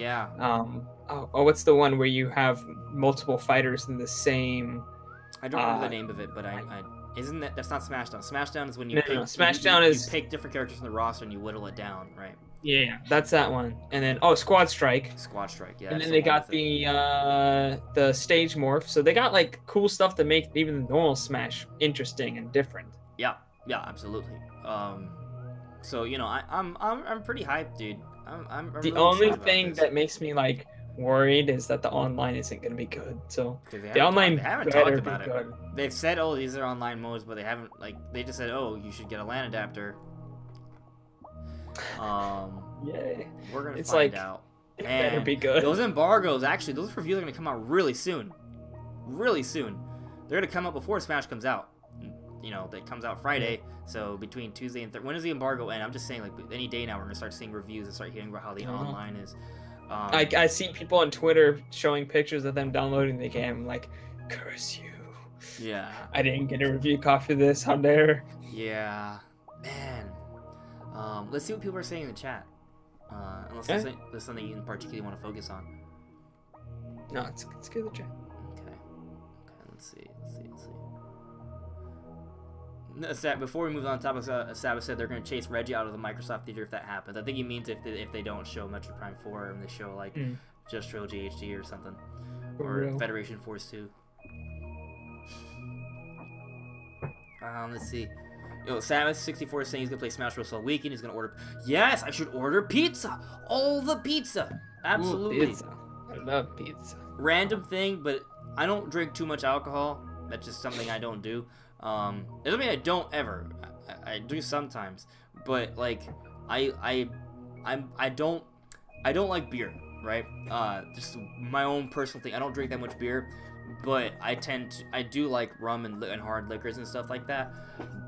what's the one where you have multiple fighters in the same? I don't remember the name of it, but isn't that's not Smashdown. Smashdown is when you pick different characters from the roster and you whittle it down, right? Yeah, that's that one. And then Squad Strike. Squad Strike, yeah. And then they got the stage morph. So they got like cool stuff to make even the normal Smash interesting and different. Yeah, absolutely. So I'm pretty hyped, dude. I'm the really only thing that makes me like worried is that the online isn't going to be good. So the online they haven't talked about it. They've said, oh, these are online modes, but they haven't they just said, oh, you should get a LAN adapter. Yay. We're gonna find out. It better be good. Those embargoes, actually, those reviews are gonna come out really soon. Really soon. They're gonna come out before Smash comes out. That comes out Friday, so between Tuesday and Thursday. When does the embargo end? I'm just saying, like, any day now we're gonna start seeing reviews and start hearing about how the online is. I see people on Twitter showing pictures of them downloading the game, like, curse you. Yeah. I didn't get a review copy of this, how dare. Yeah. Man. Let's see what people are saying in the chat. Unless there's something you in particular you want to focus on. No, it's good to chat. Okay, let's see. Before we move on topics, Sabbath said they're going to chase Reggie out of the Microsoft Theater if that happens. I think he means if they don't show Metroid Prime 4 and they show like just Trilogy HD or something, or Federation Force 2. Let's see. Samus64 is saying he's gonna play Smash Bros. All weekend. He's gonna order. Yes, I should order pizza. All the pizza. Absolutely. Ooh, pizza. I love pizza. Random thing, but I don't drink too much alcohol. That's just something I don't do. It doesn't mean I don't ever. I do sometimes, but like I don't like beer, right? Just my own personal thing. I don't drink that much beer, but I do like rum and hard liquors and stuff like that.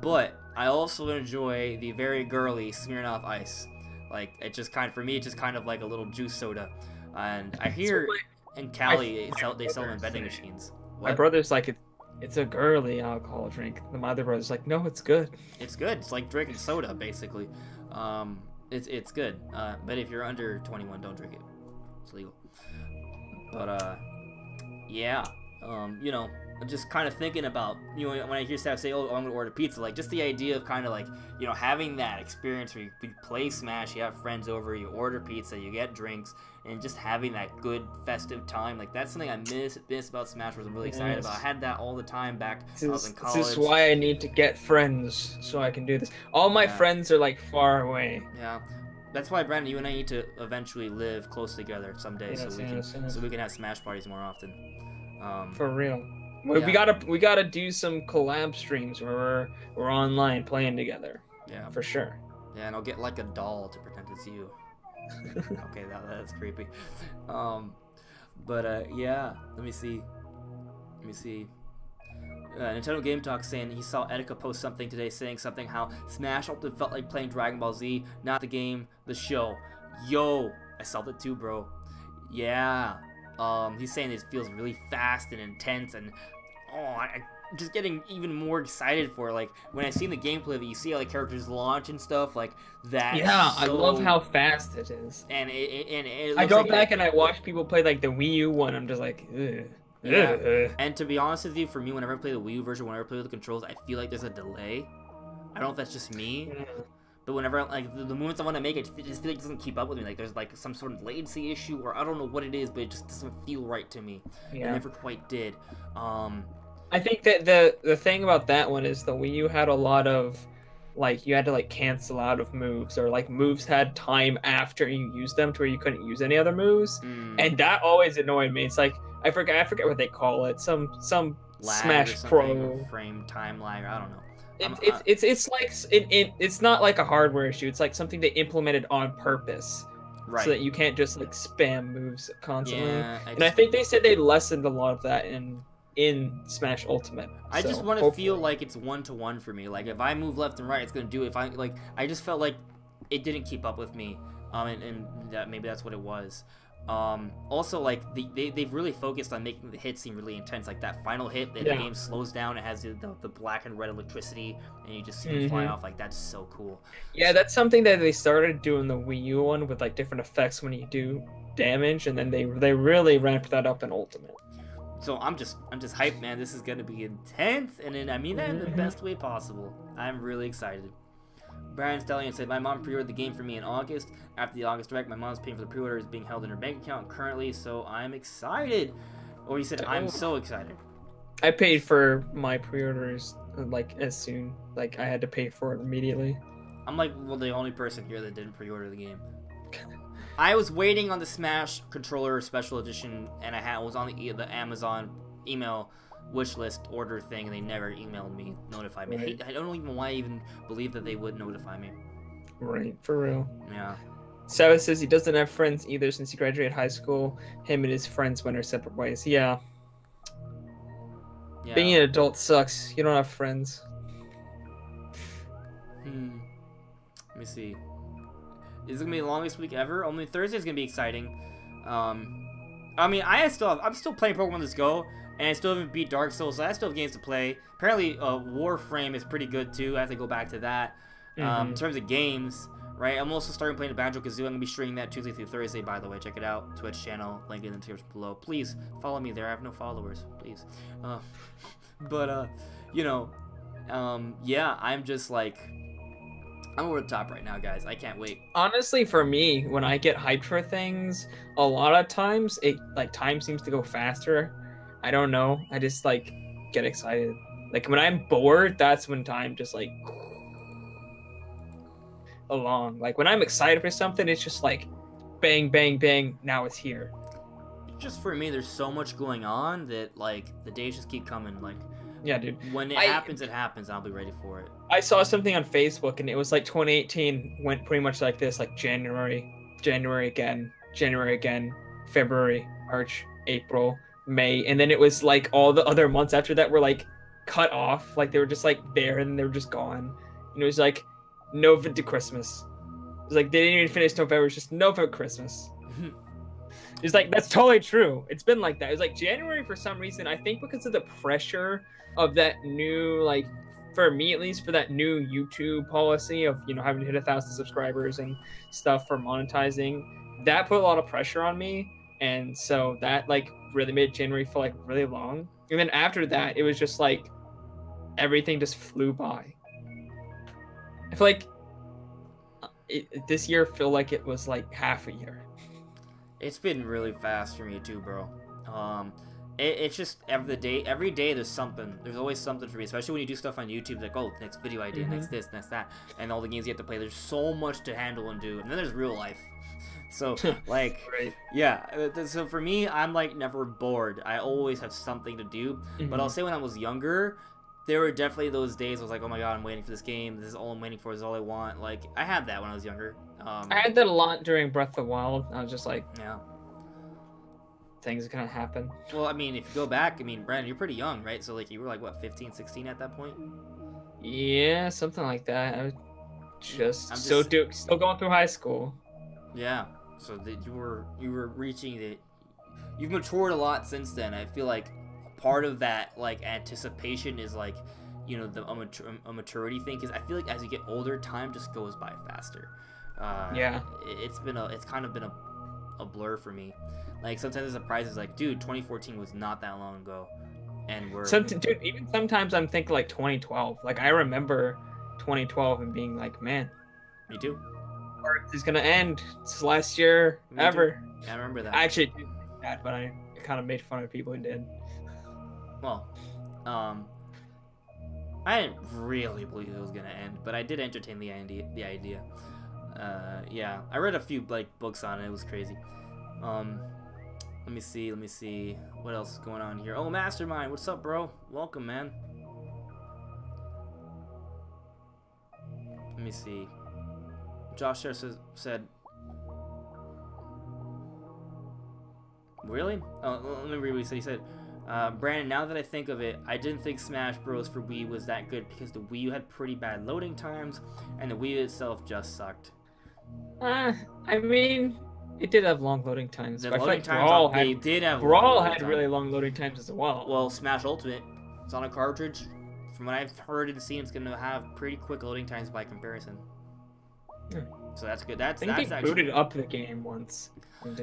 But I also enjoy the very girly Smirnoff Ice. Like it just kind of, for me, it's just kind of like a little juice soda. And I hear in Cali they sell them in vending machines. What? My brother's like, it's a girly alcohol drink. My other brother's like, no, it's good. It's good. It's like drinking soda, basically. It's good. But if you're under 21, don't drink it. It's legal. But yeah. You know, I'm just kind of thinking about, you know, when I hear staff say, oh, I'm gonna order pizza, like just the idea of kind of like, you know, having that experience where you play Smash, you have friends over, you order pizza, you get drinks, and just having that good festive time, like that's something I miss about Smash Bros. I'm really excited about. I had that all the time back when I was in college. This is why I need to get friends so I can do this. All my friends are like far away. Yeah. That's why, Brandon, you and I need to eventually live close together someday, so we can have Smash parties more often. For real. We gotta do some collab streams where we're online playing together. Yeah, for sure. Yeah, and I'll get like a doll to pretend it's you. Okay, that's creepy. Yeah. Let me see. Nintendo Game Talk saying he saw Etika post something today saying something how Smash Ultimate felt like playing Dragon Ball Z, not the game, the show. Yo, I saw that too, bro. Yeah. He's saying it feels really fast and intense, and I'm just getting even more excited for it. Like when I seen the gameplay that you see how the characters launch and stuff like that. Yeah, I love how fast it is. And it I go back and I watch people play like the Wii U one. I'm just like, ugh. Yeah. And to be honest with you, for me, whenever I play the Wii U version, whenever I play with the controls, I feel like there's a delay. I don't know if that's just me. But whenever, like, the movements I want to make, it just feel like it doesn't keep up with me. Like, there's, like, some sort of latency issue, or I don't know what it is, but it just doesn't feel right to me. Yeah. It never quite did. I think that the thing about that one is the Wii U had a lot of, like, you had to, like, cancel out of moves, or, like, moves had time after you used them to where you couldn't use any other moves. And that always annoyed me. It's like, I forget what they call it. Some lag Smash Pro. Frame time lag, I don't know. It's not like a hardware issue. It's like something they implemented on purpose, so that you can't just like spam moves constantly. Yeah, I think they said they lessened a lot of that in Smash Ultimate. I just want to feel like it's 1-to-1 for me. Like if I move left and right, it's gonna do it. If I just felt like it didn't keep up with me. And that maybe that's what it was. Also, like they've really focused on making the hit seem really intense. Like that final hit, the game slows down. It has the black and red electricity, and you just see them fly off. Like that's so cool. Yeah, that's something that they started doing the Wii U one with like different effects when you do damage, and then they really ramped that up in Ultimate. So I'm just hyped, man. This is gonna be intense, and I mean that in the best way possible. I'm really excited. Brian Stallion said, my mom pre-ordered the game for me in August. After the August Direct, my mom's paying for the pre-order is being held in her bank account currently, so I'm excited. Or he said, I'm so excited. I paid for my pre-orders, like, as soon. Like, I had to pay for it immediately. I'm like, well, the only person here that didn't pre-order the game. I was waiting on the Smash Controller Special Edition, and I was on the Amazon email wish list order thing, and they never emailed me, notified me. Right. I don't even know why I even believe that they would notify me. Right, for real. Yeah. Savas says he doesn't have friends either since he graduated high school. Him and his friends went their separate ways. Yeah. Being an adult sucks. You don't have friends. Let me see. Is it gonna be the longest week ever? Only Thursday's gonna be exciting. I mean, I'm still playing Pokemon Let's Go. And I still haven't beat Dark Souls, so I still have games to play. Apparently, Warframe is pretty good, too. I have to go back to that. In terms of games, right? I'm also starting playing Banjo-Kazooie. I'm going to be streaming that Tuesday through Thursday, by the way. Check it out. Twitch channel. Link in the description below. Please, follow me there. I have no followers. Please. You know, yeah, I'm just, like... I'm over the top right now, guys. I can't wait. Honestly, for me, when I get hyped for things, a lot of times, time seems to go faster. I don't know. I just, like, get excited. Like, when I'm bored, that's when time just, like... along. Like when I'm excited for something, it's just like bang, bang, bang. Now it's here. Just for me, there's so much going on that like the days just keep coming. Like, yeah, dude. When it happens, it happens. I'll be ready for it. I saw something on Facebook, and it was like 2018 went pretty much like this: like January again, February, March, April, May, and then it was like all the other months after that were like cut off. Like they were just like there, and they were just gone. And it was like Nova to Christmas. It was like they didn't even finish November. It was just Nova Christmas. It's like, that's totally true. It's been like that. It was like January for some reason, I think because of the pressure of that new, like, for me at least, for that new YouTube policy of, you know, having to hit 1,000 subscribers and stuff for monetizing, that put a lot of pressure on me. And so that, like, really made January feel, like, really long. And then after that, it was just, like, everything just flew by. I feel like this year feel like it was, like, half a year. It's been really fast for me too, bro. It's just every day there's something. There's always something for me, especially when you do stuff on YouTube. Like, oh, next video idea, next this, next that, and all the games you have to play. There's so much to handle and do, and then there's real life. So, like, right. Yeah. So for me, I'm like never bored. I always have something to do. But I'll say when I was younger, there were definitely those days I was like, oh my god, I'm waiting for this game. This is all I'm waiting for. This is all I want. Like, I had that when I was younger. I had that a lot during Breath of the Wild. I was just like, yeah, things are gonna happen. Well, I mean, if you go back, I mean, Brandon, you're pretty young, right? So, like, you were like, what, 15, 16 at that point? Yeah, something like that. I was still going through high school. Yeah, so that you were reaching the... You've matured a lot since then. I feel like part of that, like, anticipation is, like, you know, a maturity thing, because I feel like as you get older, time just goes by faster. Yeah, it's kind of been a blur for me. Like, sometimes the surprise is like, dude, 2014 was not that long ago, and dude, even sometimes I'm thinking like 2012. Like, I remember 2012 and being like, man, me too. Earth is gonna end. It's the last year ever. Yeah, I remember that. I actually did that, but I kind of made fun of people who did. Well, I didn't really believe it was gonna end, but I did entertain the idea. Yeah, I read a few like books on it. It was crazy. Let me see. What else is going on here? Oh, Mastermind, what's up, bro? Welcome, man. Let me see. Josh said, really? Oh, let me read what he said. He said, Brandon, now that I think of it, I didn't think Smash Bros. For Wii was that good because the Wii U had pretty bad loading times, and the Wii U itself just sucked. I mean, it did have long loading times. The but loading I feel times, they did have Brawl had really long loading times as well. Well, Smash Ultimate, it's on a cartridge. From what I've heard and seen, it's going to have pretty quick loading times by comparison. So that's good. That's they actually booted up the game once.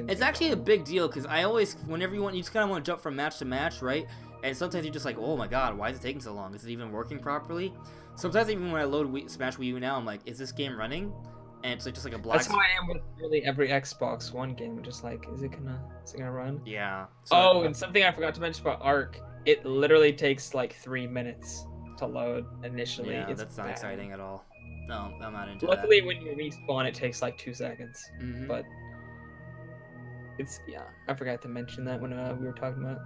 It's actually a big deal because I always, whenever you just kind of want to jump from match to match, right? And sometimes you're just like, oh my god, why is it taking so long? Is it even working properly? Sometimes even when I load Smash Wii U now, I'm like, is this game running? And it's like just like a black. That's how I am with really every Xbox One game. I'm just like, is it gonna run? Yeah. So, and something I forgot to mention about Arc, it literally takes like 3 minutes to load initially. Yeah, it's that's not exciting at all. No, I'm not into Luckily, when you respawn, it takes like 2 seconds. But it's, yeah, I forgot to mention that when we were talking about it.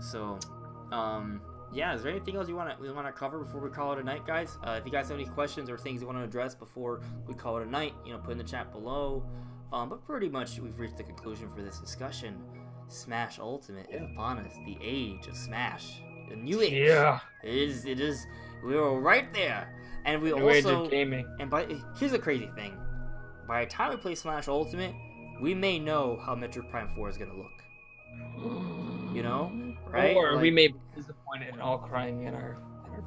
So, yeah, is there anything else we want to cover before we call it a night, guys? If you guys have any questions or things you want to address before we call it a night, you know, put in the chat below. But pretty much we've reached the conclusion for this discussion. Smash Ultimate is upon us. The age of Smash. The new age. Yeah. It is. We were right there. And we New age also... of gaming. And here's the crazy thing. By the time we play Smash Ultimate, we may know how Metroid Prime 4 is going to look. You know? Right? Or we may be disappointed and all crying in our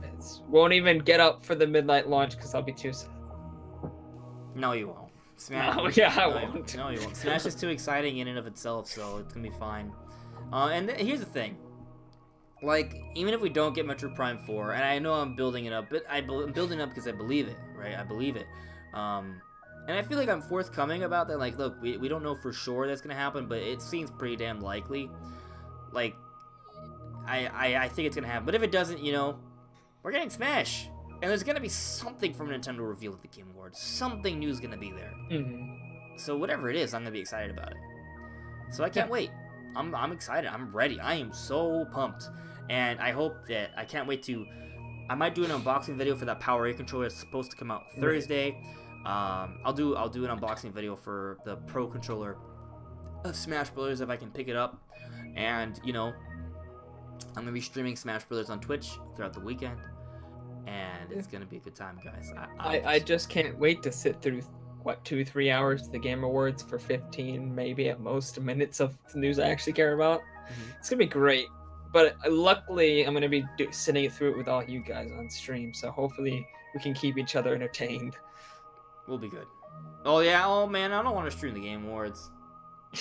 beds. Won't even get up for the midnight launch because I'll be too sad. No, you won't. Smash. No, yeah, I won't. No, you won't. Smash is too exciting in and of itself, so it's gonna be fine. And here's the thing. Like, even if we don't get Metroid Prime 4, and I know I'm building it up, but I'm building it up because I believe it, right? I believe it. And I feel like I'm forthcoming about that. Like, look, we don't know for sure that's gonna happen, but it seems pretty damn likely. Like, I think it's gonna happen. But if it doesn't, you know, we're getting Smash. And there's gonna be something from Nintendo revealed at the Game Awards. Something new is gonna be there. So whatever it is, I'm gonna be excited about it. So I can't wait. I'm excited. I'm ready. I am so pumped. And I hope that I can't wait to. I might do an unboxing video for that Power A controller. It's supposed to come out Thursday. I'll do an unboxing video for the Pro controller of Smash Brothers if I can pick it up. And you know, I'm gonna be streaming Smash Brothers on Twitch throughout the weekend, and it's gonna be a good time, guys. I just can't wait to sit through what 2-3 hours of the Game Awards for 15, maybe at most, minutes of news I actually care about. It's gonna be great. But luckily, I'm gonna be sitting through it with all you guys on stream, so hopefully we can keep each other entertained. We'll be good. Oh yeah. Oh man, I don't want to stream the Game Awards.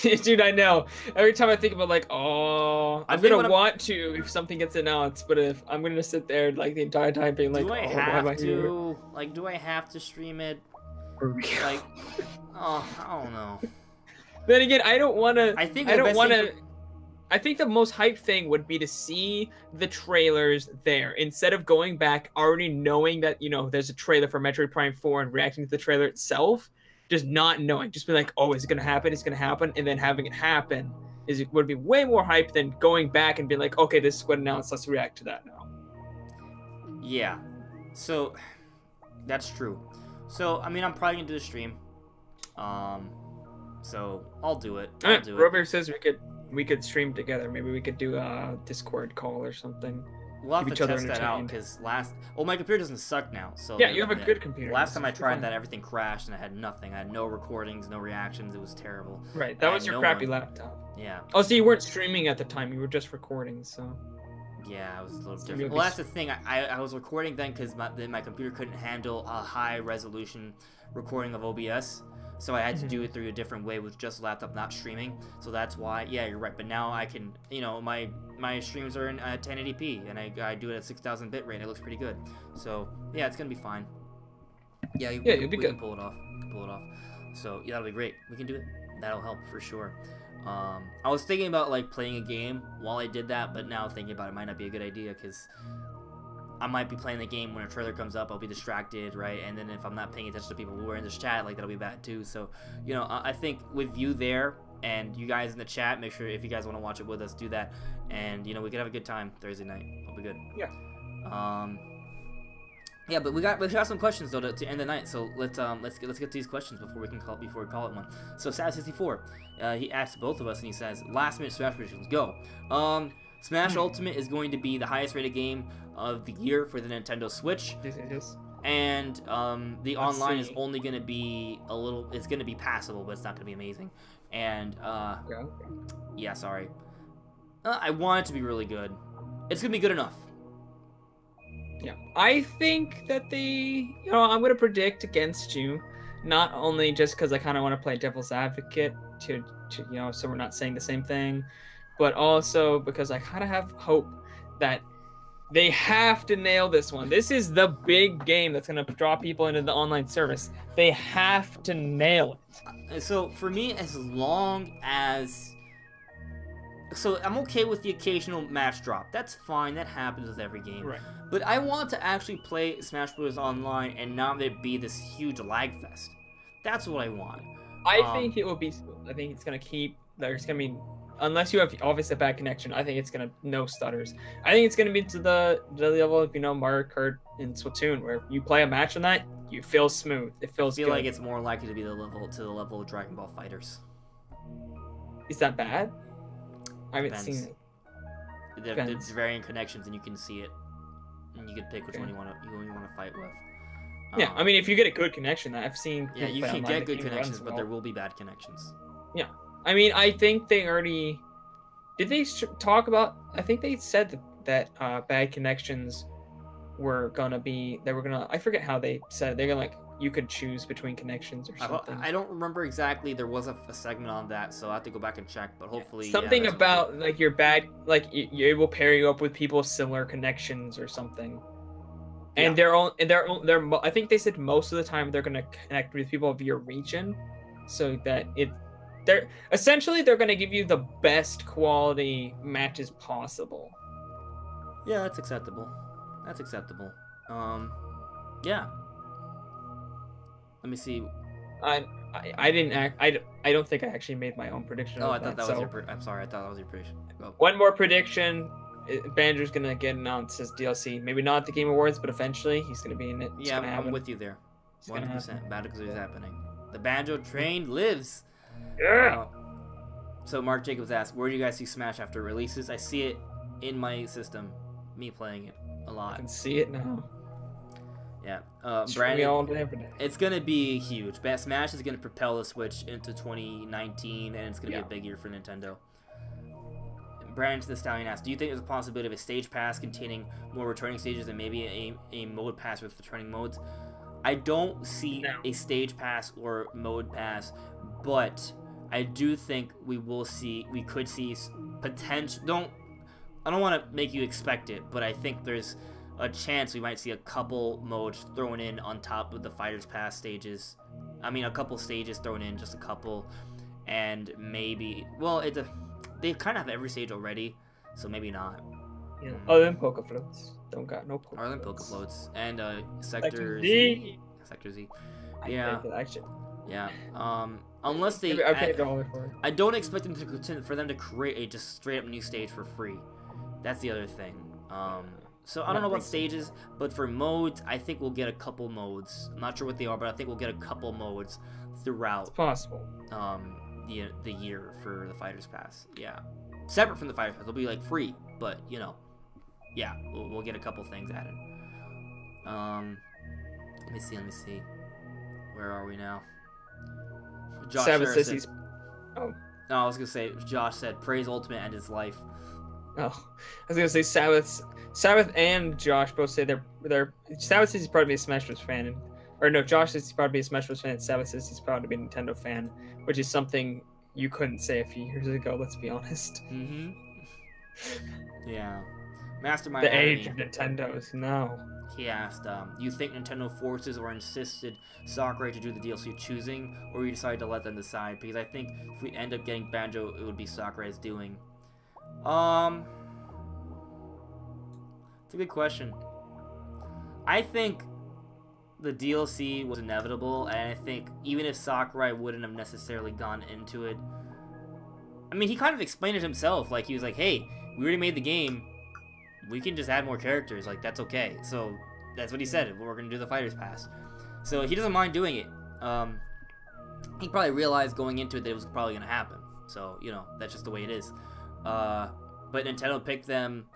Dude, I know. Every time I think about like, oh, I'm gonna want to if something gets announced, but if I'm gonna sit there like the entire time being like, do I have to? Like, do I have to stream it? Like, oh, I don't know. Then again, I don't want to. I think I think the most hype thing would be to see the trailers there instead of going back already knowing that, you know, there's a trailer for Metroid Prime 4 and reacting to the trailer itself, just not knowing, just be like, oh, is it gonna happen? It's gonna happen, and then having it happen would be way more hype than going back and being like, okay, this is what announced, let's react to that now. Yeah, so that's true. So I mean, I'm probably gonna do the stream. So I'll do it. Robert says we could stream together. Maybe we could do a Discord call or something. We'll have to test that out because my computer doesn't suck now. So yeah, you have a good computer. Last time I tried that, everything crashed and I had nothing. I had no recordings, no reactions. It was terrible. Right, that was your crappy laptop. Yeah. Oh, so you weren't streaming at the time. You were just recording, so. Yeah, it was a little different. Well, that's the thing. I was recording then because my computer couldn't handle a high resolution recording of OBS. So I had to do it through a different way with just a laptop, not streaming. So that's why, yeah, you're right. But now I can, you know, my streams are in 1080p, and I do it at 6,000 bit rate. And it looks pretty good. So yeah, it's gonna be fine. Yeah, you'll be good. Can pull it off. So yeah, that'll be great. We can do it. That'll help for sure. I was thinking about like playing a game while I did that, but now thinking about it might not be a good idea because I might be playing the game when a trailer comes up. I'll be distracted, right? And then if I'm not paying attention to people who are in this chat, like that'll be bad too. So, you know, I think with you there and you guys in the chat, make sure if you guys want to watch it with us, do that. And you know, we can have a good time Thursday night. I'll be good. Yeah. Yeah, but we got some questions though to end the night. So let's get to these questions before we call it one. So Sad64, he asked both of us and he says, last minute Smash predictions, go. Smash Ultimate is going to be the highest rated game of the year for the Nintendo Switch. Yes. And the online is only going to be it's going to be passable, but it's not going to be amazing. And yeah, sorry. I want it to be really good. It's going to be good enough. Yeah. I think that I'm going to predict against you, not only just because I kind of want to play devil's advocate to you know, so we're not saying the same thing, but also because I kind of have hope that they have to nail this one. This is the big game that's going to draw people into the online service. They have to nail it. So for me, as long as... So I'm okay with the occasional match drop. That's fine. That happens with every game. Right. But I want to actually play Smash Bros. Online and not it be this huge lag fest. That's what I want. I think it will be... I think it's going to keep... There's going to be... Unless you have obviously a bad connection, I think it's gonna no stutters. I think it's gonna be to the level of, you know, Mario Kart and Splatoon, where you play a match on that, you feel smooth. It feels good. I feel like it's more likely to be the level of Dragon Ball FighterZ. Is that bad? I haven't seen it. There's varying connections, and you can see it, and you can pick which one you want to fight with. Yeah, I mean, if you get a good connection, I've seen. Yeah, you can get good connections, but there will be bad connections. Yeah. I mean, I think they already... Did they talk about... I think they said that bad connections were gonna be... They were gonna... I forget how they said it. They're gonna, like, you could choose between connections or something. I don't remember exactly. There was a segment on that, so I have to go back and check, but hopefully... Something about, like, your bad... Like, it will pair you up with people with similar connections or something. And I think they said most of the time they're gonna connect with people of your region, so that they're going to give you the best quality matches possible. Yeah, that's acceptable. Yeah. Let me see. I didn't act. I don't think I actually made my own prediction. Oh, of I thought that so was your. I'm sorry. I thought that was your prediction. Go. one more prediction. Banjo's gonna get announced as DLC. Maybe not at the Game Awards, but eventually he's gonna be in it. It's Yeah, gonna I'm happen. with you there. It's gonna 100%. Banjo is happening. The Banjo train lives. Yeah. So Mark Jacobs asked, "Where do you guys see Smash after it releases?" I see it in my system. Me playing it a I lot. can see it now. Yeah. Brandon, all Brandon, day, every day. it's gonna be huge. Smash is gonna propel the Switch into 2019, and it's gonna be a big year for Nintendo. Brandon the Stallion asked, "Do you think there's a possibility of a stage pass containing more returning stages and maybe a mode pass with returning modes?" I don't see a stage pass or mode pass, but I do think we could see potential. I don't want to make you expect it, but I think there's a chance we might see a couple modes thrown in on top of the Fighters Pass stages. I mean, a couple stages thrown in, just a couple, and maybe, well, they kind of have every stage already, so maybe not. Yeah. Other than Poke Floats, don't got no Poke. Other than Poke Floats and Sector Z. Sector Z. Yeah. Actually. Yeah. Unless they, I don't expect them for them to create a just straight up new stage for free. That's the other thing. So I don't know about stages, but for modes, I think we'll get a couple modes. I'm not sure what they are, but I think we'll get a couple modes throughout. It's possible. The year for the Fighters Pass. Yeah. Separate from the Fighters Pass, they'll be like free, but you know, yeah, we'll get a couple things added. Let me see. Where are we now? Josh says he's. Oh. No, I was gonna say. Josh said, "Praise Ultimate and his life." Oh, I was gonna say Sabbath and Josh both say they're. Sabbath says he's proud to be a Smash Bros. Fan, or no, Josh says he's proud to be a Smash Bros. Fan. And Sabbath says he's proud to be a Nintendo fan, which is something you couldn't say a few years ago. Let's be honest. Mm-hmm. Yeah. Mastermind. The age of Nintendos. No. He asked, "Do you think Nintendo forces or insisted Sakurai to do the DLC choosing, or you decided to let them decide?" Because I think if we end up getting Banjo, it would be Sakurai's doing. It's a good question. I think the DLC was inevitable, and I think even if Sakurai wouldn't have necessarily gone into it, I mean, he kind of explained it himself. Like, he was like, "Hey, we already made the game. We can just add more characters. Like, that's okay." So that's what he said. We're gonna do the Fighters Pass. So he doesn't mind doing it. He probably realized going into it that it was probably gonna happen. So, you know, that's just the way it is. But Nintendo picked them.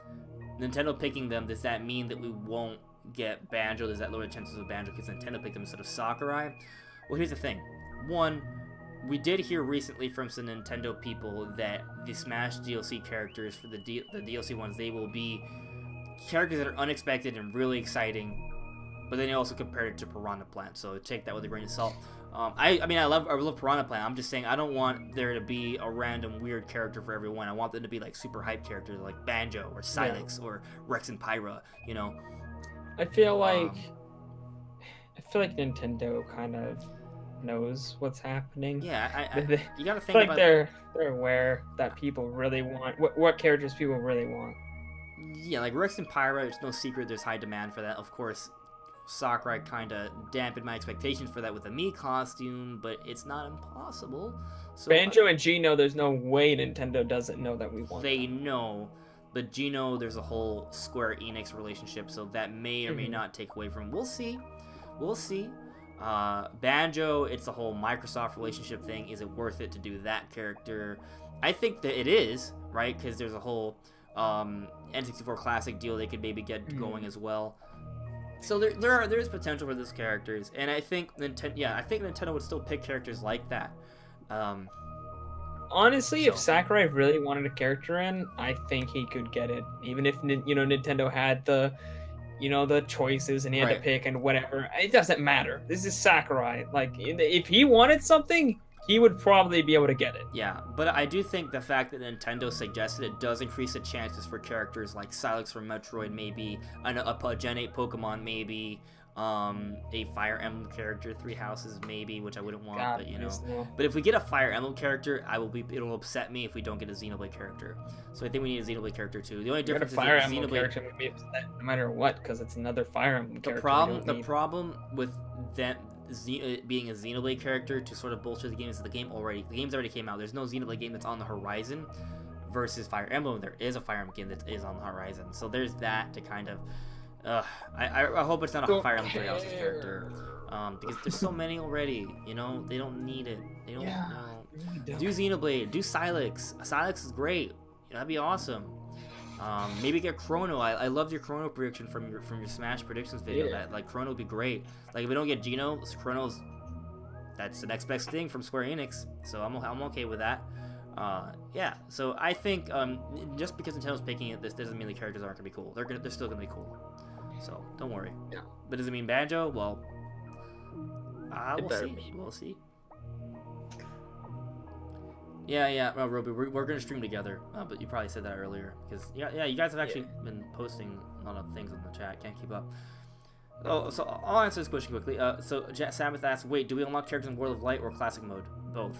Nintendo picking them, does that mean that we won't get Banjo? Does that lower the chances of Banjo because Nintendo picked them instead of Sakurai? Well, here's the thing. One, we did hear recently from some Nintendo people that the Smash DLC characters for the DLC ones, they will be characters that are unexpected and really exciting. But then they also compared it to Piranha Plant, so take that with a grain of salt. I mean, I love Piranha Plant. I'm just saying I don't want there to be a random weird character for everyone. I want them to be like super hype characters like Banjo or Silex or Rex and Pyra, you know. I feel like Nintendo kind of knows what's happening. Yeah, you gotta think like about. They're aware that people really want what characters people really want. Yeah, like Rex and Pyra, it's no secret there's high demand for that. Of course, Sakurai kind of dampened my expectations for that with the Mii costume, but it's not impossible. So Banjo and Geno, there's no way Nintendo doesn't know that we want They know, but Geno, there's a whole Square Enix relationship, so that may or may not take away from. We'll see. Banjo, it's a whole Microsoft relationship thing. Is it worth it to do that character? I think that it is, right? Because there's a whole N64 Classic deal they could maybe get going as well. So there is potential for those characters, and I think Nintendo would still pick characters like that. Honestly, if Sakurai really wanted a character in, I think he could get it, even if Nintendo had the choices and he had to pick and whatever. It doesn't matter. This is Sakurai. Like, if he wanted something, he would probably be able to get it. Yeah, but I do think the fact that Nintendo suggested it does increase the chances for characters like Silex from Metroid, maybe a Gen 8 Pokemon, maybe A Fire Emblem character, 3 houses maybe, which I wouldn't want, God, but you know. no. But if we get a Fire Emblem character, it'll upset me if we don't get a Xenoblade character. So I think we need a Xenoblade character too. The only difference is Fire that Emblem Xenoblade character would be upset no matter what, because it's another Fire Emblem character. The problem with that being a Xenoblade character to sort of bullshit the game is the game's already came out. There's no Xenoblade game that's on the horizon. Versus Fire Emblem, there is a Fire Emblem game that is on the horizon. So there's that to kind of. I hope it's not a Fire Emblem 3 Houses character, because there's so many already. You know, they don't need it. They don't. Yeah, know. Do Xenoblade. Do Silex. Silex is great. That'd be awesome. Maybe get Chrono. I loved your Chrono prediction from your Smash predictions video. Yeah. That like Chrono would be great. Like if we don't get Geno, Chrono's that's the next best thing from Square Enix. So I'm okay with that. Yeah, so I think just because Nintendo's picking it, this doesn't mean the characters aren't gonna be cool. They're still gonna be cool. So don't worry. Yeah. But does it mean Banjo? Well, we'll see. Yeah. Well, Roby, we're gonna stream together. But you probably said that earlier because yeah, you guys have actually been posting a lot of things in the chat. Can't keep up. Oh, so I'll answer this question quickly. So Sabbath asks, wait, do we unlock characters in World of Light or Classic mode? Both.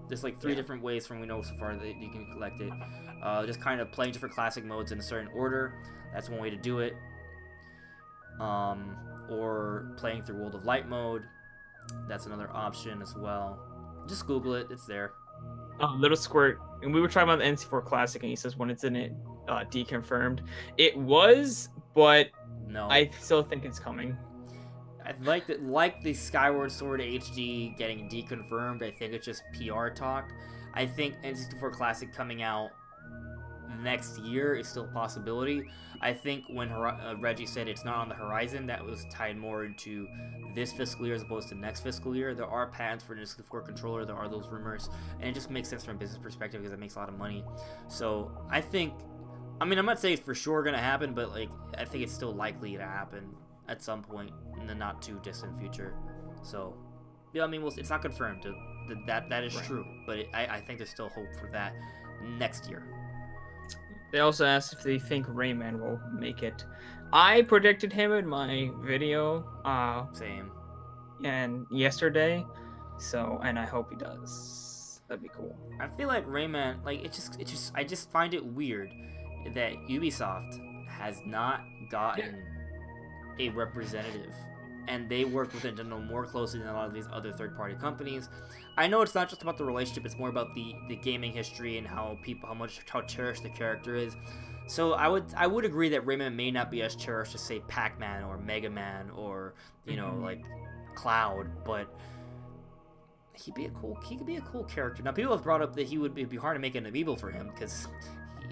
There's like 3 different ways from we know so far that you can collect it. Just kind of playing different classic modes in a certain order. That's one way to do it. Or playing through World of Light mode. That's another option as well. Just Google it. It's there. Little Squirt, and we were talking about the NC4 Classic, and he says when it's in it, deconfirmed. It was, but no, I still think it's coming. I like the Skyward Sword HD getting deconfirmed. I think it's just PR talk. I think N64 Classic coming out next year is still a possibility. I think when Reggie said it's not on the horizon, that was tied more into this fiscal year as opposed to next fiscal year. There are patents for the N64 controller. There are those rumors, and it just makes sense from a business perspective because it makes a lot of money. So I think, I'm not saying it's for sure gonna happen, but like I think it's still likely to happen at some point in the not too distant future. So yeah, it's not confirmed. That is true, but I think there's still hope for that next year. They also asked if they think Rayman will make it. I predicted him in my video. Same. And yesterday, and I hope he does. That'd be cool. I feel like Rayman, like I just find it weird that Ubisoft has not gotten a representative, and they work with Nintendo more closely than a lot of these other third-party companies. I know it's not just about the relationship; it's more about the gaming history and how cherished the character is. So I would agree that Rayman may not be as cherished as say Pac-Man or Mega Man or like Cloud, but he could be a cool character. Now people have brought up that it'd be hard to make an amiibo for him because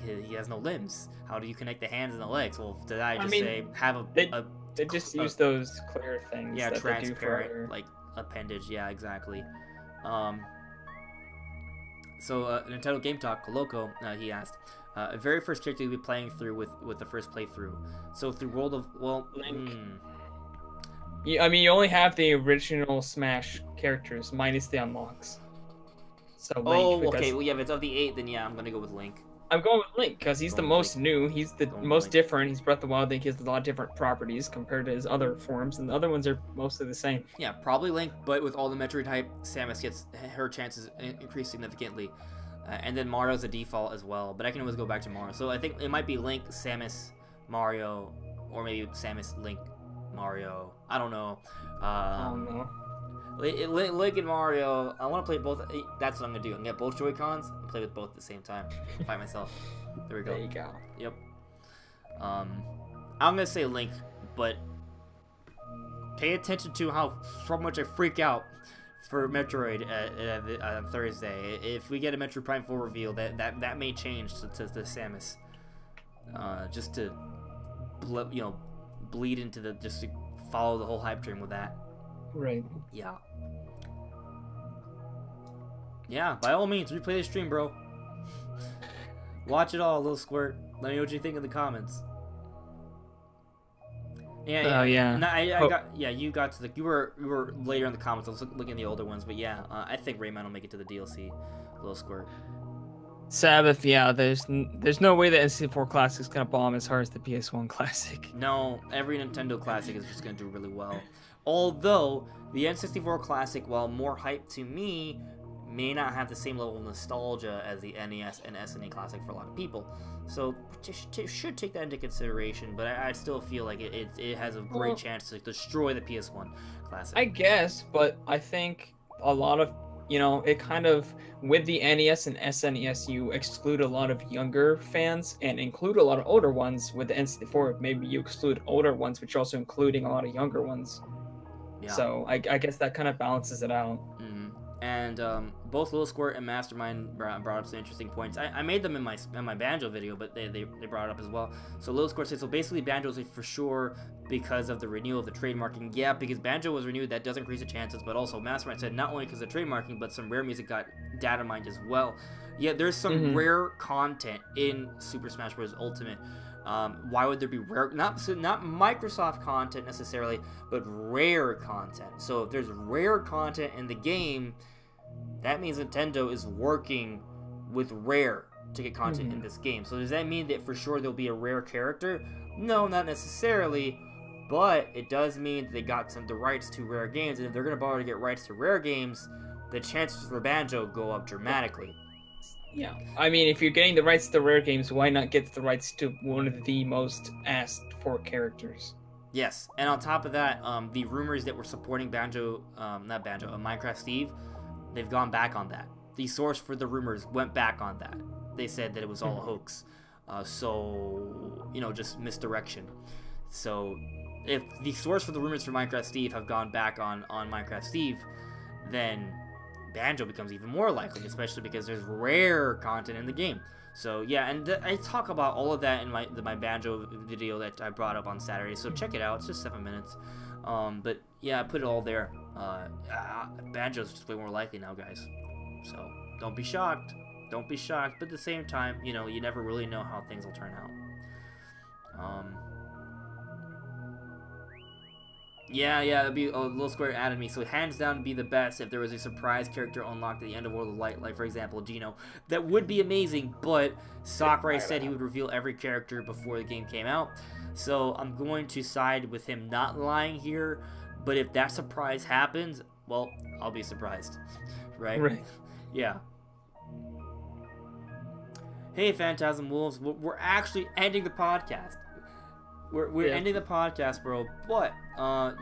he has no limbs. How do you connect the hands and the legs? Well, did I just say have They just use those clear things. Yeah, that transparent, they do for... like appendage. Yeah, exactly. So Nintendo Game Talk, Coloco, he asked, very first character you'll be playing through with the first playthrough. So through World of Link. Yeah, you only have the original Smash characters minus the unlocks. So Link. Okay. Well, yeah, if it's of the 8, then yeah, I'm gonna go with Link. I'm going with Link because he's the most new. He's the most different. He's Breath of the Wild. I think he has a lot of different properties compared to his other forms, and the other ones are mostly the same. Yeah, probably Link, but with all the Metroid hype, Samus gets her chances increase significantly, and then Mario's a default as well. But I can always go back to Mario. So I think it might be Link, Samus, Mario, or maybe Samus, Link, Mario. I don't know. I don't know. Link and Mario, I want to play both. That's what I'm going to do. I'm going to get both Joy-Cons and play with both at the same time. Find myself. There we go. There you go. Yep. I'm going to say Link, but pay attention to how much I freak out for Metroid on Thursday. If we get a Metroid Prime 4 reveal, that may change to Samus. Just to, bleed into just to follow the whole hype train with that. Right. Yeah. Yeah, by all means, replay the stream, bro. Watch it all, little squirt. Let me know what you think in the comments. Yeah. Oh yeah. No, you got to you were later in the comments. I was looking at the older ones, but yeah, I think Rayman will make it to the DLC. Little squirt. Oh, yeah. I think Rayman will make it to the DLC. Little squirt. Yeah, you got to the you were later in the comments. I was looking at the older ones, but yeah, I think Rayman will make it to the DLC. Little squirt. Sabbath, yeah, there's no way the N64 Classic is gonna bomb as hard as the PS1 Classic. No, every Nintendo Classic is just gonna do really well. Although the N64 Classic, while more hype to me, may not have the same level of nostalgia as the NES and SNES Classic for a lot of people. So should take that into consideration, but I still feel like it has a great chance to destroy the PS1 Classic. I guess, but I think a lot of, it kind of, with the NES and SNES, you exclude a lot of younger fans and include a lot of older ones. With the N64, maybe you exclude older ones, which you're also including a lot of younger ones. Yeah. So I guess that kind of balances it out. Mm-hmm. And both Little Squirt and Mastermind brought up some interesting points. I made them in my Banjo video, but they brought it up as well. So Little Squirt said, so basically Banjo's for sure because of the renewal of the trademarking. Yeah, because Banjo was renewed, that does increase the chances, but also Mastermind said not only because of trademarking, but some rare music got data mined as well. Yeah, there's some rare content in Super Smash Bros. Ultimate. Why would there be rare, not Microsoft content necessarily, but rare content? So if there's rare content in the game, that means Nintendo is working with Rare to get content in this game. So does that mean that for sure there'll be a rare character? No, not necessarily, but it does mean that they got the rights to rare games, and if they're going to bother to get rights to rare games, the chances for Banjo go up dramatically. Yeah, I mean, if you're getting the rights to the rare games, why not get the rights to one of the most asked for characters? Yes, and on top of that, the rumors that were supporting Minecraft Steve, they've gone back on that. The source for the rumors went back on that. They said that it was all a hoax. So, just misdirection. So, if the source for the rumors for Minecraft Steve have gone back on Minecraft Steve, then Banjo becomes even more likely, especially because there's rare content in the game. So yeah, and I talk about all of that in my Banjo video that I brought up on Saturday, so check it out. It's just 7 minutes. But yeah, I put it all there. Banjo's just way more likely now, guys. So don't be shocked. Don't be shocked. But at the same time, you never really know how things will turn out. Yeah, that'd be a Little Square added me. So hands down be the best if there was a surprise character unlocked at the end of World of Light, like for example Geno. That would be amazing, but Sakurai said he would reveal every character before the game came out. So I'm going to side with him not lying here, but if that surprise happens, well, I'll be surprised. Right? Yeah. Hey, Phantasm Wolves, we're actually ending the podcast. We're ending the podcast, bro. But I'll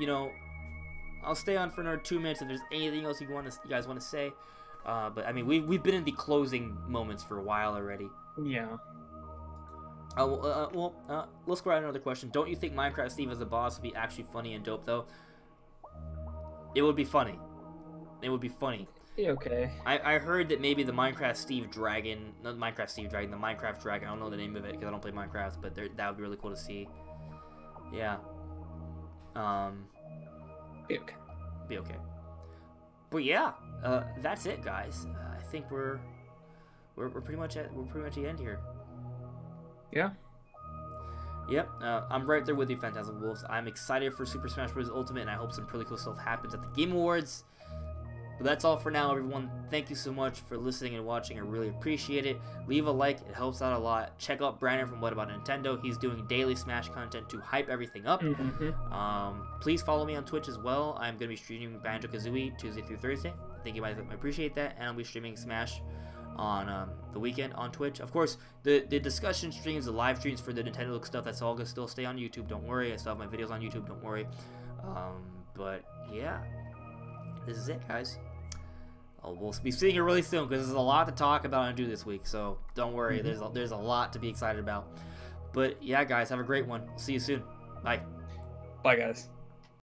stay on for another 2 minutes if there's anything else you guys want to say. But I mean, we've been in the closing moments for a while already. Yeah. Let's go ahead another question. Don't you think Minecraft Steve as a boss would be actually funny and dope though? It would be funny. It would be funny. Okay. I heard that maybe the Minecraft Dragon, I don't know the name of it because I don't play Minecraft, but that would be really cool to see. Yeah. Be okay. Be okay. But yeah, that's it, guys. I think we're pretty much at the end here. Yeah. Yep, I'm right there with you, Phantasm Wolves. I'm excited for Super Smash Bros. Ultimate, and I hope some pretty cool stuff happens at the Game Awards. But that's all for now, everyone. Thank you so much for listening and watching. I really appreciate it. Leave a like. It helps out a lot. Check out Brandon from What About Nintendo. He's doing daily Smash content to hype everything up. Please follow me on Twitch as well. I'm going to be streaming Banjo-Kazooie Tuesday through Thursday. I think you might appreciate that. And I'll be streaming Smash on the weekend on Twitch. Of course, the discussion streams, the live streams for the Nintendo stuff, that's all going to still stay on YouTube. Don't worry. I still have my videos on YouTube. Don't worry. But yeah, this is it, guys. We'll be seeing you really soon because there's a lot to talk about and do this week. So don't worry. There's a lot to be excited about. But yeah, guys, have a great one. See you soon. Bye. Bye, guys.